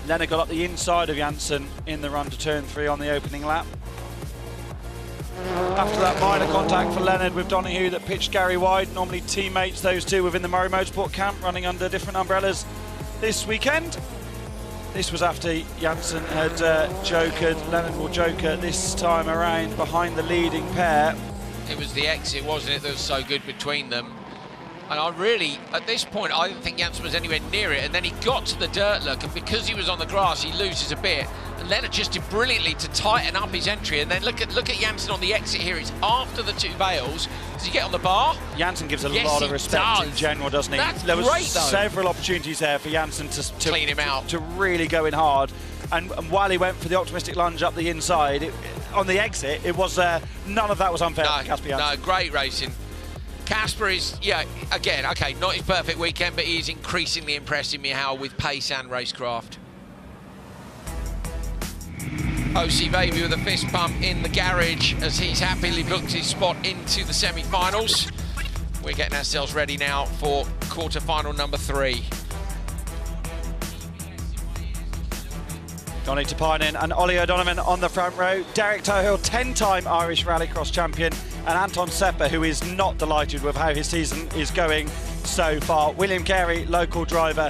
C: Leonard got up the inside of Jansen in the run to turn 3 on the opening lap. After that minor contact for Leonard with Donahue that pitched Gary wide, normally teammates, those two within the Murray Motorsport camp, running under different umbrellas this weekend. This was after Jansen had jokered. Leonard will joker this time around behind the leading pair.
B: It was the exit, wasn't it, that was so good between them. And I really, at this point, I didn't think Jansen was anywhere near it, and then he got to the dirt look, and because he was on the grass, he loses a bit. And Leonard just did brilliantly to tighten up his entry, and then look at Jansen on the exit here. It's after the 2 bails. Does he get on the bar?
C: Jansen gives a lot of respect in general, doesn't he?
B: There was
C: several opportunities there for Jansen to
B: clean him out,
C: to really go in hard. And while he went for the optimistic lunge up the inside, on the exit, it was none of that was unfair for Casper Jansen.
B: No, great racing. Casper is, yeah, again, okay, not his perfect weekend, but he's increasingly impressing me how with pace and racecraft. OC Vaby with a fist pump in the garage as he's happily booked his spot into the semi-finals. We're getting ourselves ready now for quarter-final number 3.
C: Donny Topainen and Ollie O'Donovan on the front row. Derek Tohill, 10-time Irish Rallycross champion, and Anton Sepper, who is not delighted with how his season is going so far. William Carey, local driver,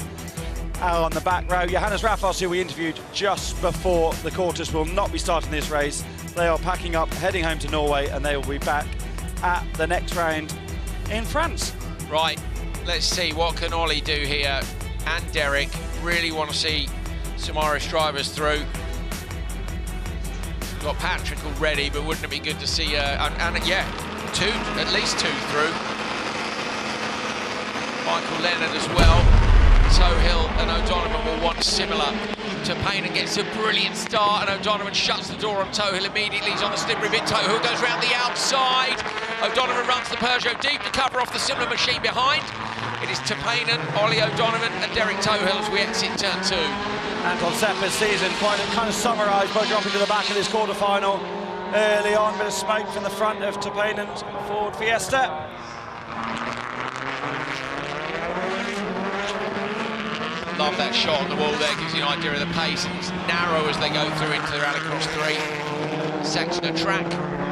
C: on the back row. Johannes Raffos, who we interviewed just before the quarters, will not be starting this race. They are packing up, heading home to Norway, and they will be back at the next round in France.
B: Right, let's see what can Ollie do here, and Derek. Really want to see some Irish drivers through. Got Patrick already, but wouldn't it be good to see yeah, at least two through. Michael Leonard as well. Tohill and O'Donovan will want similar Payne gets a brilliant start, and O'Donovan shuts the door on Tohill immediately. He's on the slippery bit. Tohill goes round the outside. O'Donovan runs the Peugeot deep to cover off the similar machine behind. It is Tappanen, Ollie O'Donovan and Derek Tohill as we exit turn 2.
C: Anton Sepper's season quite kind of summarised by dropping to the back of this quarter-final early on. Bit of smoke from the front of Tappanen's Ford Fiesta.
B: Love that shot on the wall there, gives you an idea of the pace, and it's narrow as they go through into the Rallycross 3 section of track.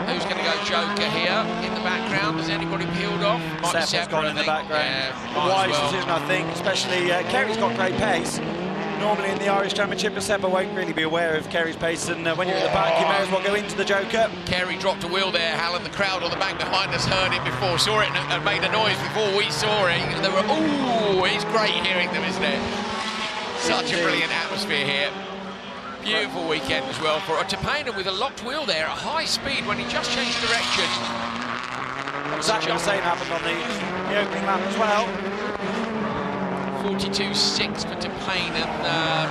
B: Who's going to go Joker here in the background? Has anybody peeled off?
C: Sepper's gone in the background.
B: Yeah,
C: wise decision, I think, especially Kerry's got great pace. Normally in the Irish Championship, the Sepper won't really be aware of Kerry's pace, and when you're at the back, you may as well go into the Joker.
B: Kerry dropped a wheel there, Hallam. The crowd on the back behind us heard it before, saw it and made a noise before we saw it. They were, ooh, it's great hearing them, isn't it? Such a brilliant atmosphere here. Beautiful weekend as well for Tappanen with a locked wheel there at high speed when he just changed direction.
C: Exactly the same happened on the opening lap as well.
B: 42.6 for Tappanen,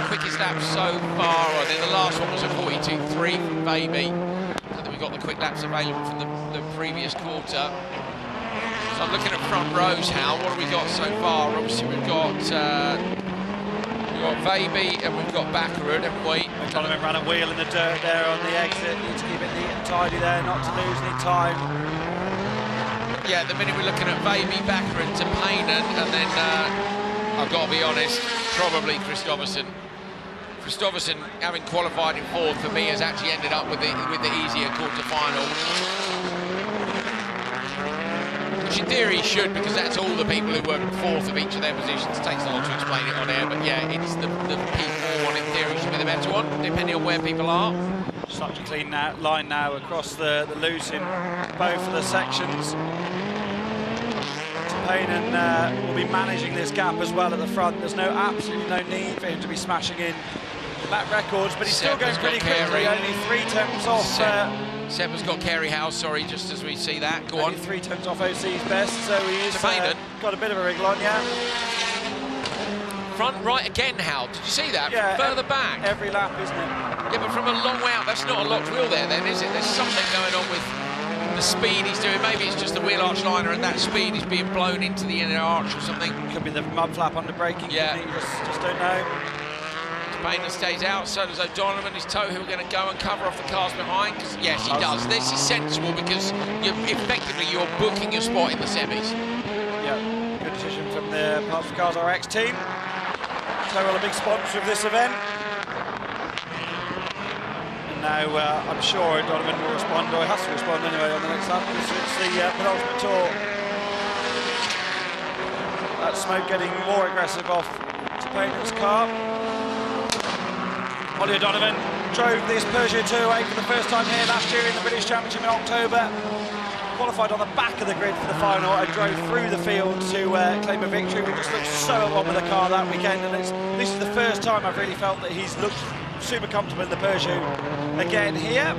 B: quickest lap so far. I think the last one was a 42.3 from Baby. And then we've got the quick laps available from the previous quarter. So I'm looking at front rows, Hal. What have we got so far? Obviously we've got Baby and we've got Bakkerud, haven't we?
C: O'Donovan ran a wheel in the dirt there on the exit. Need to keep it neat and tidy there, not to lose any time.
B: Yeah, at the minute we're looking at Baby, Bakkerud, Tappanen, and then I've got to be honest, probably Kristoffersson. Kristoffersson, having qualified in 4th, for me has actually ended up with the easier quarter-final. Which in theory he should, because that's all the people who were 4th of each of their positions. It takes a lot to explain it on air, but yeah, it's the P4 one in theory should be the better one, depending on where people are.
C: Such a clean line now across the loose in both of the sections. Tappanen will be managing this gap as well at the front. There's absolutely no need for him to be smashing in lap records, but he's still going pretty quickly, only 3 tenths off.
B: Sepper's got Carey House, sorry, just as we see that. Go on.
C: 3 tenths off OC's best, so he's got a bit of a wriggle on, yeah.
B: Front right again, Hal. Did you see that?
C: Yeah,
B: from further back.
C: Every lap, isn't it?
B: Yeah, but from a long way out, that's not a locked wheel there then, is it? There's something going on with the speed he's doing. Maybe it's just the wheel arch liner and that speed is being blown into the inner arch or something.
C: Could be the mud flap under braking.
B: Yeah.
C: You just don't know.
B: Tappanen stays out, so does O'Donovan. Is Tohill going to go and cover off the cars behind? Because yes, he does. This is sensible because you're booking your spot in the semis.
C: Yeah, good decision from the PartsForCars RX team. Tohill, a big sponsor of this event. And now I'm sure O'Donovan will respond, or he has to respond anyway on the next lap, because it's the penultimate tour. That smoke getting more aggressive off Tappanen's car. Ollie O'Donovan drove this Peugeot 208 for the first time here last year in the British Championship in October. Qualified on the back of the grid for the final and drove through the field to claim a victory. We just looked so on with the car that weekend, and this is the first time I've really felt that he's looked super comfortable in the Peugeot again here.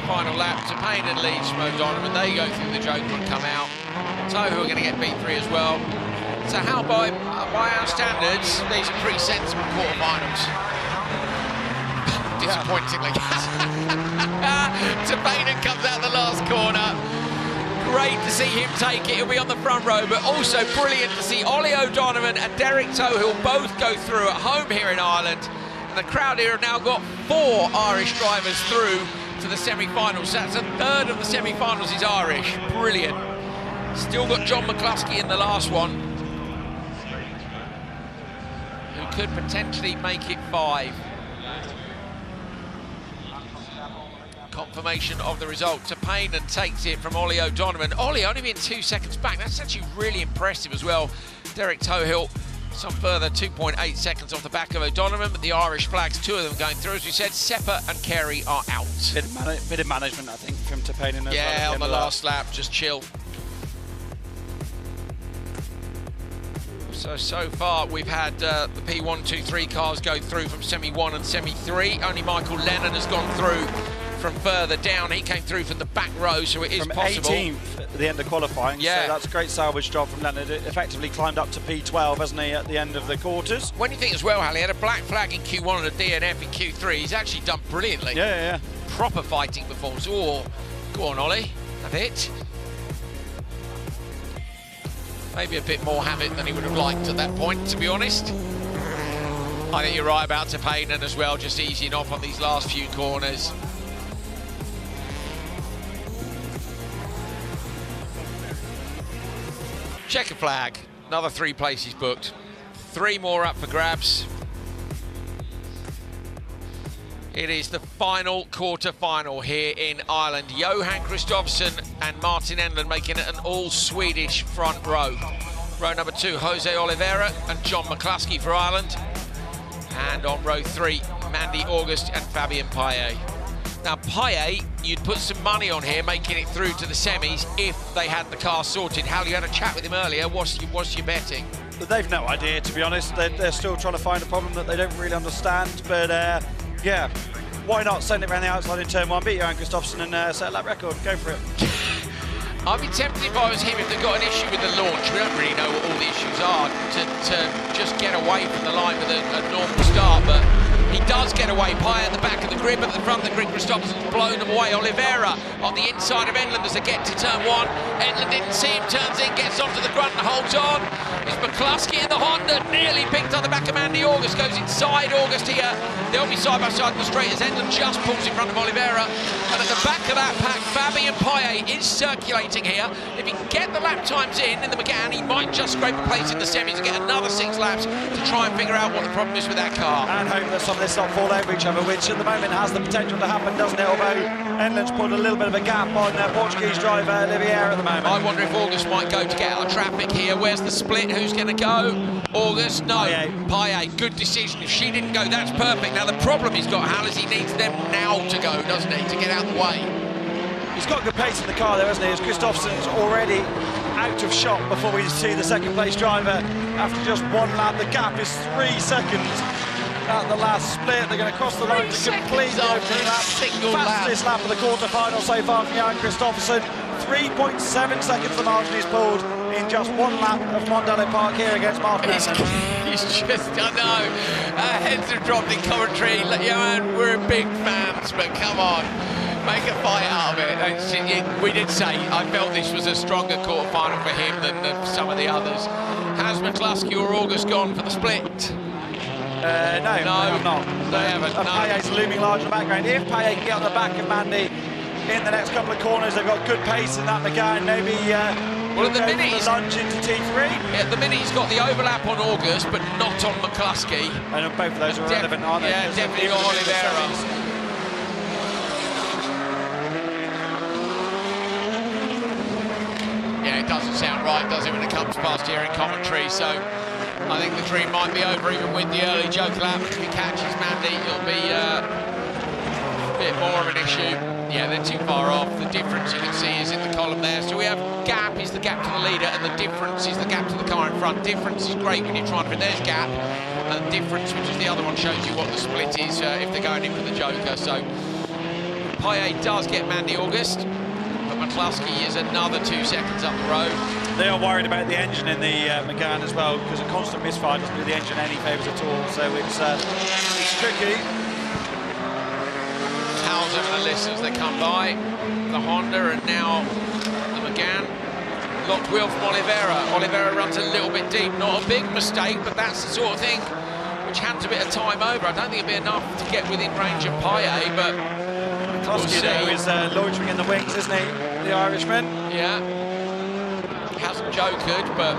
B: Final lap, Tappanen leads from O'Donovan. They go through the Joker and come out. Tohill are going to get B3 as well. So how by our standards, these are pretty sensible quarterfinals. Disappointingly. Tappanen comes out the last corner. Great to see him take it. He'll be on the front row, but also brilliant to see Ollie O'Donovan and Derek Tohill both go through at home here in Ireland. And the crowd here have now got 4 Irish drivers through to the semi-finals. So that's a third of the semi-finals is Irish. Brilliant. Still got John McCluskey in the last one, who could potentially make it 5. Confirmation of the result. Tappanen takes it from Ollie O'Donovan. Ollie only being 2 seconds back. That's actually really impressive as well. Derek Tohill, some further 2.8 seconds off the back of O'Donovan, but the Irish flags, 2 of them going through. As we said, Sepper and Carey are out.
C: Bit of management, I think, from Tappanen.
B: Yeah, on the last lap, just chill. So far we've had the P1, 2, 3 cars go through from semi-1 and semi-3. Only Michael Lennon has gone through from further down. He came through from the back row, so it is
C: from
B: possible.
C: 18th at the end of qualifying,
B: yeah.
C: so that's a great salvage job from Leonard. It effectively climbed up to P12, hasn't he, at the end of the quarters.
B: When you think as well, Hal, he had a black flag in Q1 and a DNF in Q3. He's actually done brilliantly.
C: Yeah.
B: Proper fighting performance. Oh, go on, Ollie, a bit. Maybe a bit more habit than he would have liked at that point, to be honest. I think you're right about Tapainan as well, just easing off on these last few corners. Checker flag, another 3 places booked. 3 more up for grabs. It is the final quarter-final here in Ireland. Johan Kristoffersson and Martin Enlund making it an all-Swedish front row. Row number 2, Jose Oliveira and John McCluskey for Ireland. And on row 3, Mandy August and Fabien Paillet. Now, Paillet, you'd put some money on here, making it through to the semis if they had the car sorted. Hal, you had a chat with him earlier. What's your betting?
C: They've no idea, to be honest. They're still trying to find a problem that they don't really understand. But, yeah, why not send it around the outside in turn 1, beat Johan Kristoffersson and set a lap record. Go for it.
B: I'd be tempted if I was him, if they've got an issue with the launch, we don't really know what all the issues are, to just get away from the line with a normal start, but he does get away. Paillet at the back of the grid, but at the front of the grid, Kristoffersson's blown them away. Oliveira on the inside of Enlund as they get to turn 1. Enlund didn't see him, turns in, gets onto the grunt and holds on. It's McCluskey in the Honda, nearly picked on the back of Mandy August, goes inside August here. They'll be side by side in the straight as Enlund just pulls in front of Oliveira. And at the back of that pack, Fabien Paillet is circulating here. If he can get the lap times in the McGann, he might just scrape a place in the semis and get another 6 laps to try and figure out what the problem is with that car.
C: And hope that some of this not fall over each other, which at the moment has the potential to happen, doesn't it? Although Enlund's put a little bit of a gap on Portuguese driver Oliveira at the moment.
B: I wonder if August might go to get out of traffic here. Where's the split? Who's going to go? August? No. Paillet, good decision. If she didn't go, that's perfect. Now, the problem he's got, Hal, is he needs them now to go, doesn't he, to get out of the way.
C: He's got good pace in the car there, hasn't he? As Kristoffersson's already out of shot before we see the second place driver after just 1 lap. The gap is 3 seconds at the last split. They're going to cross the line to completely open lap. Fastest lap of the quarter-final so far from Johan Kristoffersson. 3.7 seconds the margin he's pulled in just 1 lap of Mondello Park here against Martin.
B: He's just, I know, our heads have dropped in commentary. Johan, we're big fans, but come on, make a fight out of it. We did say, I felt this was a stronger quarter-final for him than some of the others. Has McCluskey or August gone for the split?
C: No, they have not.
B: They haven't.
C: Paillet's looming large in the background. If Paillet can get on the back of Mandy in the next couple of corners, they've got good pace in that McGann. Maybe
B: well, at the minute he's
C: lunge into T3.
B: At the minute he's got the overlap on August, but not on McCluskey.
C: And both of those are relevant, aren't they?
B: Yeah, definitely on Oliveira. Yeah, it doesn't sound right, does it, when it comes past here in commentary? So I think the dream might be over even with the early joke lap. If he catches Mandy, it'll be a bit more of an issue. Yeah, they're too far off. The difference you can see is in the column there. So we have gap is the gap to the leader, and the difference is the gap to the car in front. Difference is great when you're trying to fit. There's gap, and difference, which is the other one, shows you what the split is if they're going in for the joker. So Paillet does get Mandy August, but McCluskey is another 2 seconds up the road.
C: They are worried about the engine in the McGann as well, because a constant misfire doesn't do the engine any favours at all. So it's tricky.
B: Hauser and Alyssa as they come by. The Honda and now the McGann. Locked wheel from Oliveira. Oliveira runs a little bit deep. Not a big mistake, but that's the sort of thing which hands a bit of time over. I don't think it'd be enough to get within range of Paillet, but
C: McCluskey though is loitering in the wings, isn't he? The Irishman.
B: Yeah. Hasn't jokered, but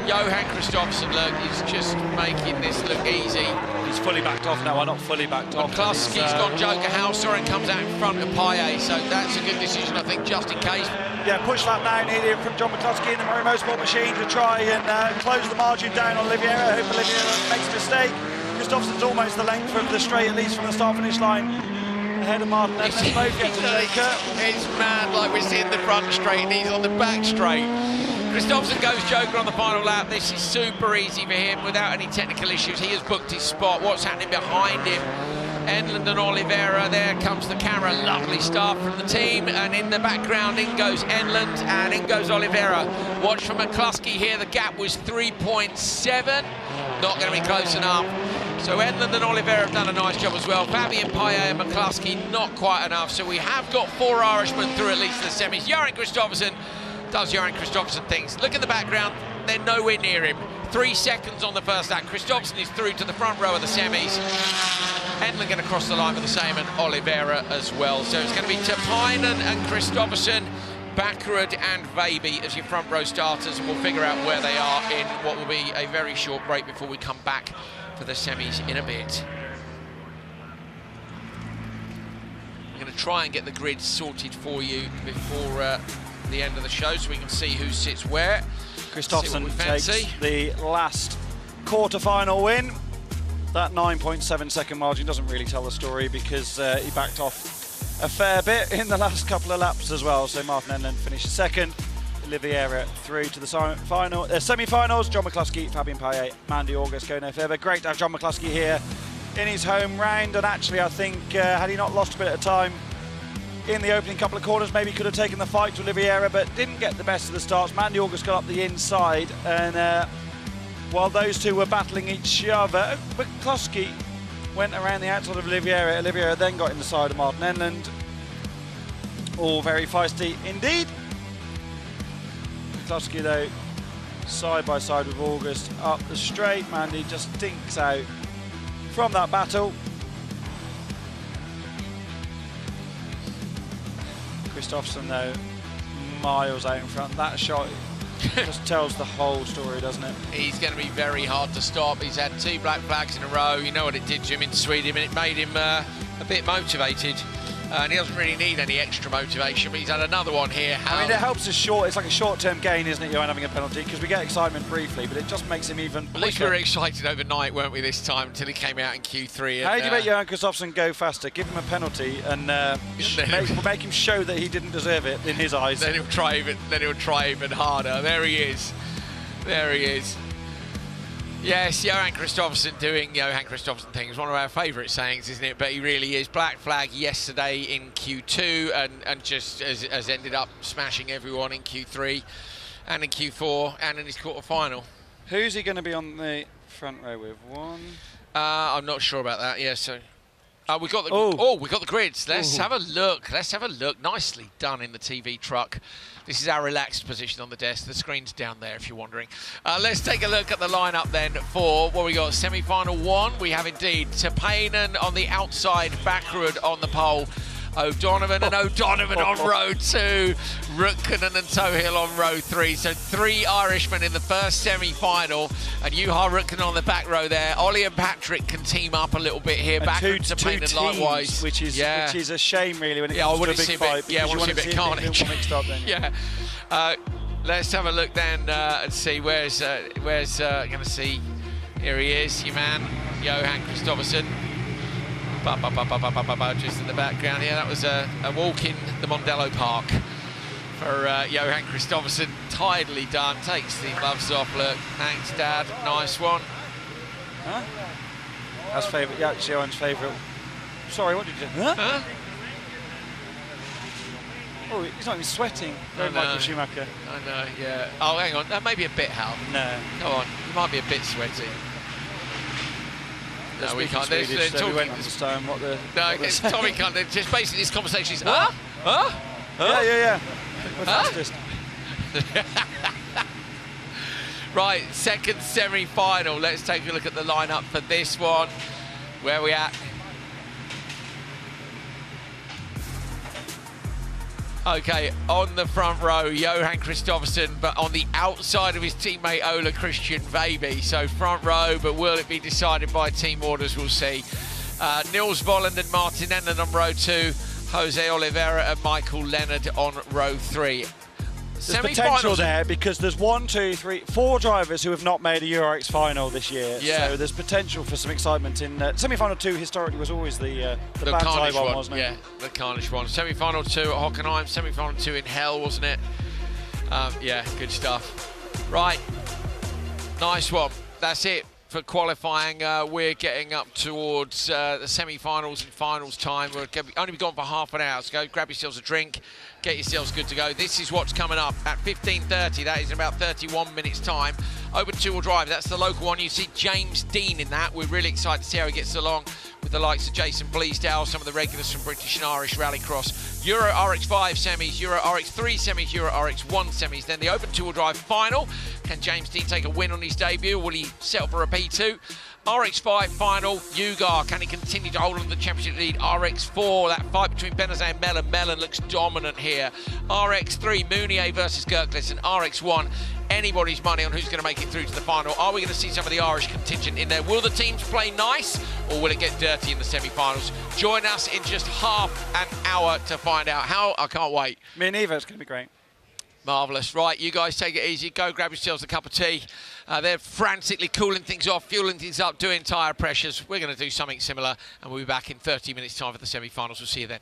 B: Johan Kristoffersson, look, he's just making this look easy.
C: He's fully backed off now, not fully backed off.
B: McCluskey's gone joker Hauser and comes out in front of Paillet, so that's a good decision, I think, just in case.
C: Yeah, push lap now needed from John McCluskey in the Murray Motorsport machine to try and close the margin down on Oliveira. I hope Oliveira makes a mistake. Kristoffersson's almost the length of the straight, at least from the start-finish line. Ahead of Martin Enlund, both get to joker.
B: It's mad, like we're seeing the front straight and he's on the back straight. Kristoffersson goes joker on the final lap. This is super easy for him without any technical issues. He has booked his spot. What's happening behind him? Enland and Oliveira, there comes the camera, lovely start from the team, and in the background in goes Enland and in goes Oliveira. Watch for McCluskey here, the gap was 3.7, not going to be close enough. So Enland and Oliveira have done a nice job as well. Fabian Paye and McCluskey not quite enough, so we have got 4 Irishmen through at least the semis. Johan Kristoffersson does Johan Kristoffersson things. Look at the background, they're nowhere near him. 3 seconds on the first lap. Kristoffersson is through to the front row of the semis. Enland going to cross the line for the same, and Oliveira as well. So it's going to be Tapainen and Kristoffersson, Bakkerud and Veiby as your front row starters, and we'll figure out where they are in what will be a very short break before we come back for the semis in a bit. I'm going to try and get the grid sorted for you before the end of the show so we can see who sits where.
C: Kristoffersson takes the last quarter-final win. That 9.7 second margin doesn't really tell the story because he backed off a fair bit in the last couple of laps as well. So Martin Enland finished second, Oliveira through to the semi-finals. John McCluskey, Fabian Paye, Mandy August go no further. Great to have John McCluskey here in his home round, and actually I think had he not lost a bit of time in the opening couple of corners, maybe could have taken the fight to Oliveira, but didn't get the best of the starts. Mandy August got up the inside, and while those two were battling each other, McCluskey went around the outside of Oliveira. Oliveira then got in the side of Martin Enland. All very feisty indeed. McCluskey, though, side by side with August up the straight. Mandy just dinks out from that battle. Kristoffersson, though, miles out in front. That shot just tells the whole story, doesn't it?
B: He's going to be very hard to stop. He's had 2 black flags in a row. You know what it did to him in Sweden, and it made him a bit motivated. And he doesn't really need any extra motivation, but he's had another one here.
C: I mean, it helps us short. It's like a short-term gain, isn't it, Johan, having a penalty? Because we get excitement briefly, but it just makes him even quicker.
B: At least we were excited overnight, weren't we, this time, until he came out in Q3.
C: How do you make Johan Kristoffersson go faster? Give him a penalty and make him show that he didn't deserve it in his eyes.
B: Then he'll try even harder. There he is. There he is. Yes, Johan Kristoffersson doing Johan Kristoffersson things. One of our favourite sayings, isn't it? But he really is. Black flag yesterday in Q2 and just has ended up smashing everyone in Q3 and in Q4 and in his quarter-final.
C: Who's he going to be on the front row with?
B: I'm not sure about that. Yeah, so we got the we got the grids. Let's have a look. Let's have a look. Nicely done in the TV truck. This is our relaxed position on the desk. The screen's down there if you're wondering. Let's take a look at the lineup then for what we got. Semi-final 1, we have indeed Tapainen on the outside, Bakkerud on the pole, O'Donovan and O'Donovan on row 2, Rukkanen and Tohill on row 3. So 3 Irishmen in the first semi-final, and Juha Rukkanen on the back row there. Ollie and Patrick can team up a little bit here. Bakkerud and Tapainen likewise.
C: Which is a shame really when it comes to a big fight.
B: Yeah, I want to see a bit of carnage.
C: Yeah.
B: Let's have a look then and see where's going to see. Here he is, your man, Johan Kristoffersson. Just in the background here, that was a walk in the Mondello Park for Johan Kristoffersson. Tidily done, takes the gloves off. Look, thanks, Dad. Nice one.
C: Huh? That's favourite. Yeah, Johan's favourite. Sorry, what did you say? Huh? Oh, he's not even sweating. Very Michael Schumacher.
B: I know, yeah. Oh, hang on. Maybe a bit, Hal.
C: No.
B: Go on. You might be a bit sweaty. No, we can't.
C: Swedish, so we won't understand what the...
B: No, Tommy can't. Just basically this conversation is... Huh?
C: Yeah. We're fastest.
B: Right, second semi-final. Let's take a look at the lineup for this one. Where are we at? Okay, on the front row, Johan Kristoffersson, but on the outside of his teammate Ola Christian Veiby. So front row, but will it be decided by team orders? We'll see. Nils Volland and Martin Enland on row 2, Jose Oliveira and Michael Leonard on row 3.
C: There's potential there because there's 4 drivers who have not made a Euro RX final this year.
B: Yeah.
C: So there's potential for some excitement in semi-final 2. Historically, was always the Carnage one, wasn't it?
B: Yeah, the Carnage one. Semi-final 2 at Hockenheim. Semi-final 2 in Hell, wasn't it? Yeah, good stuff. Right, nice one. That's it for qualifying. We're getting up towards the semi-finals and finals time. We're only gone for half an hour, so go grab yourselves a drink, get yourselves good to go. This is what's coming up at 15:30. That is in about 31 minutes time. Open two-wheel drive, that's the local one. You see James Dean in that. We're really excited to see how he gets along with the likes of Jason Bleasdale, some of the regulars from British and Irish Rallycross. Euro RX5 semis, Euro RX3 semis, Euro RX1 semis. Then the open two-wheel drive final. Can James Dean take a win on his debut? Will he settle for a P2? RX5 final, Ugar, can he continue to hold on to the championship lead? RX4, that fight between Benazet and Mellon. Mellon looks dominant here. RX3, Mounier versus Gerkles, and RX1, anybody's money on who's going to make it through to the final. Are we going to see some of the Irish contingent in there? Will the teams play nice, or will it get dirty in the semi-finals? Join us in just half an hour to find out how. I can't wait.
C: Me neither, it's going to be great.
B: Marvellous. Right, you guys take it easy. Go grab yourselves a cup of tea. They're frantically cooling things off, fueling things up, doing tyre pressures. We're going to do something similar, and we'll be back in 30 minutes' time for the semi-finals. We'll see you then.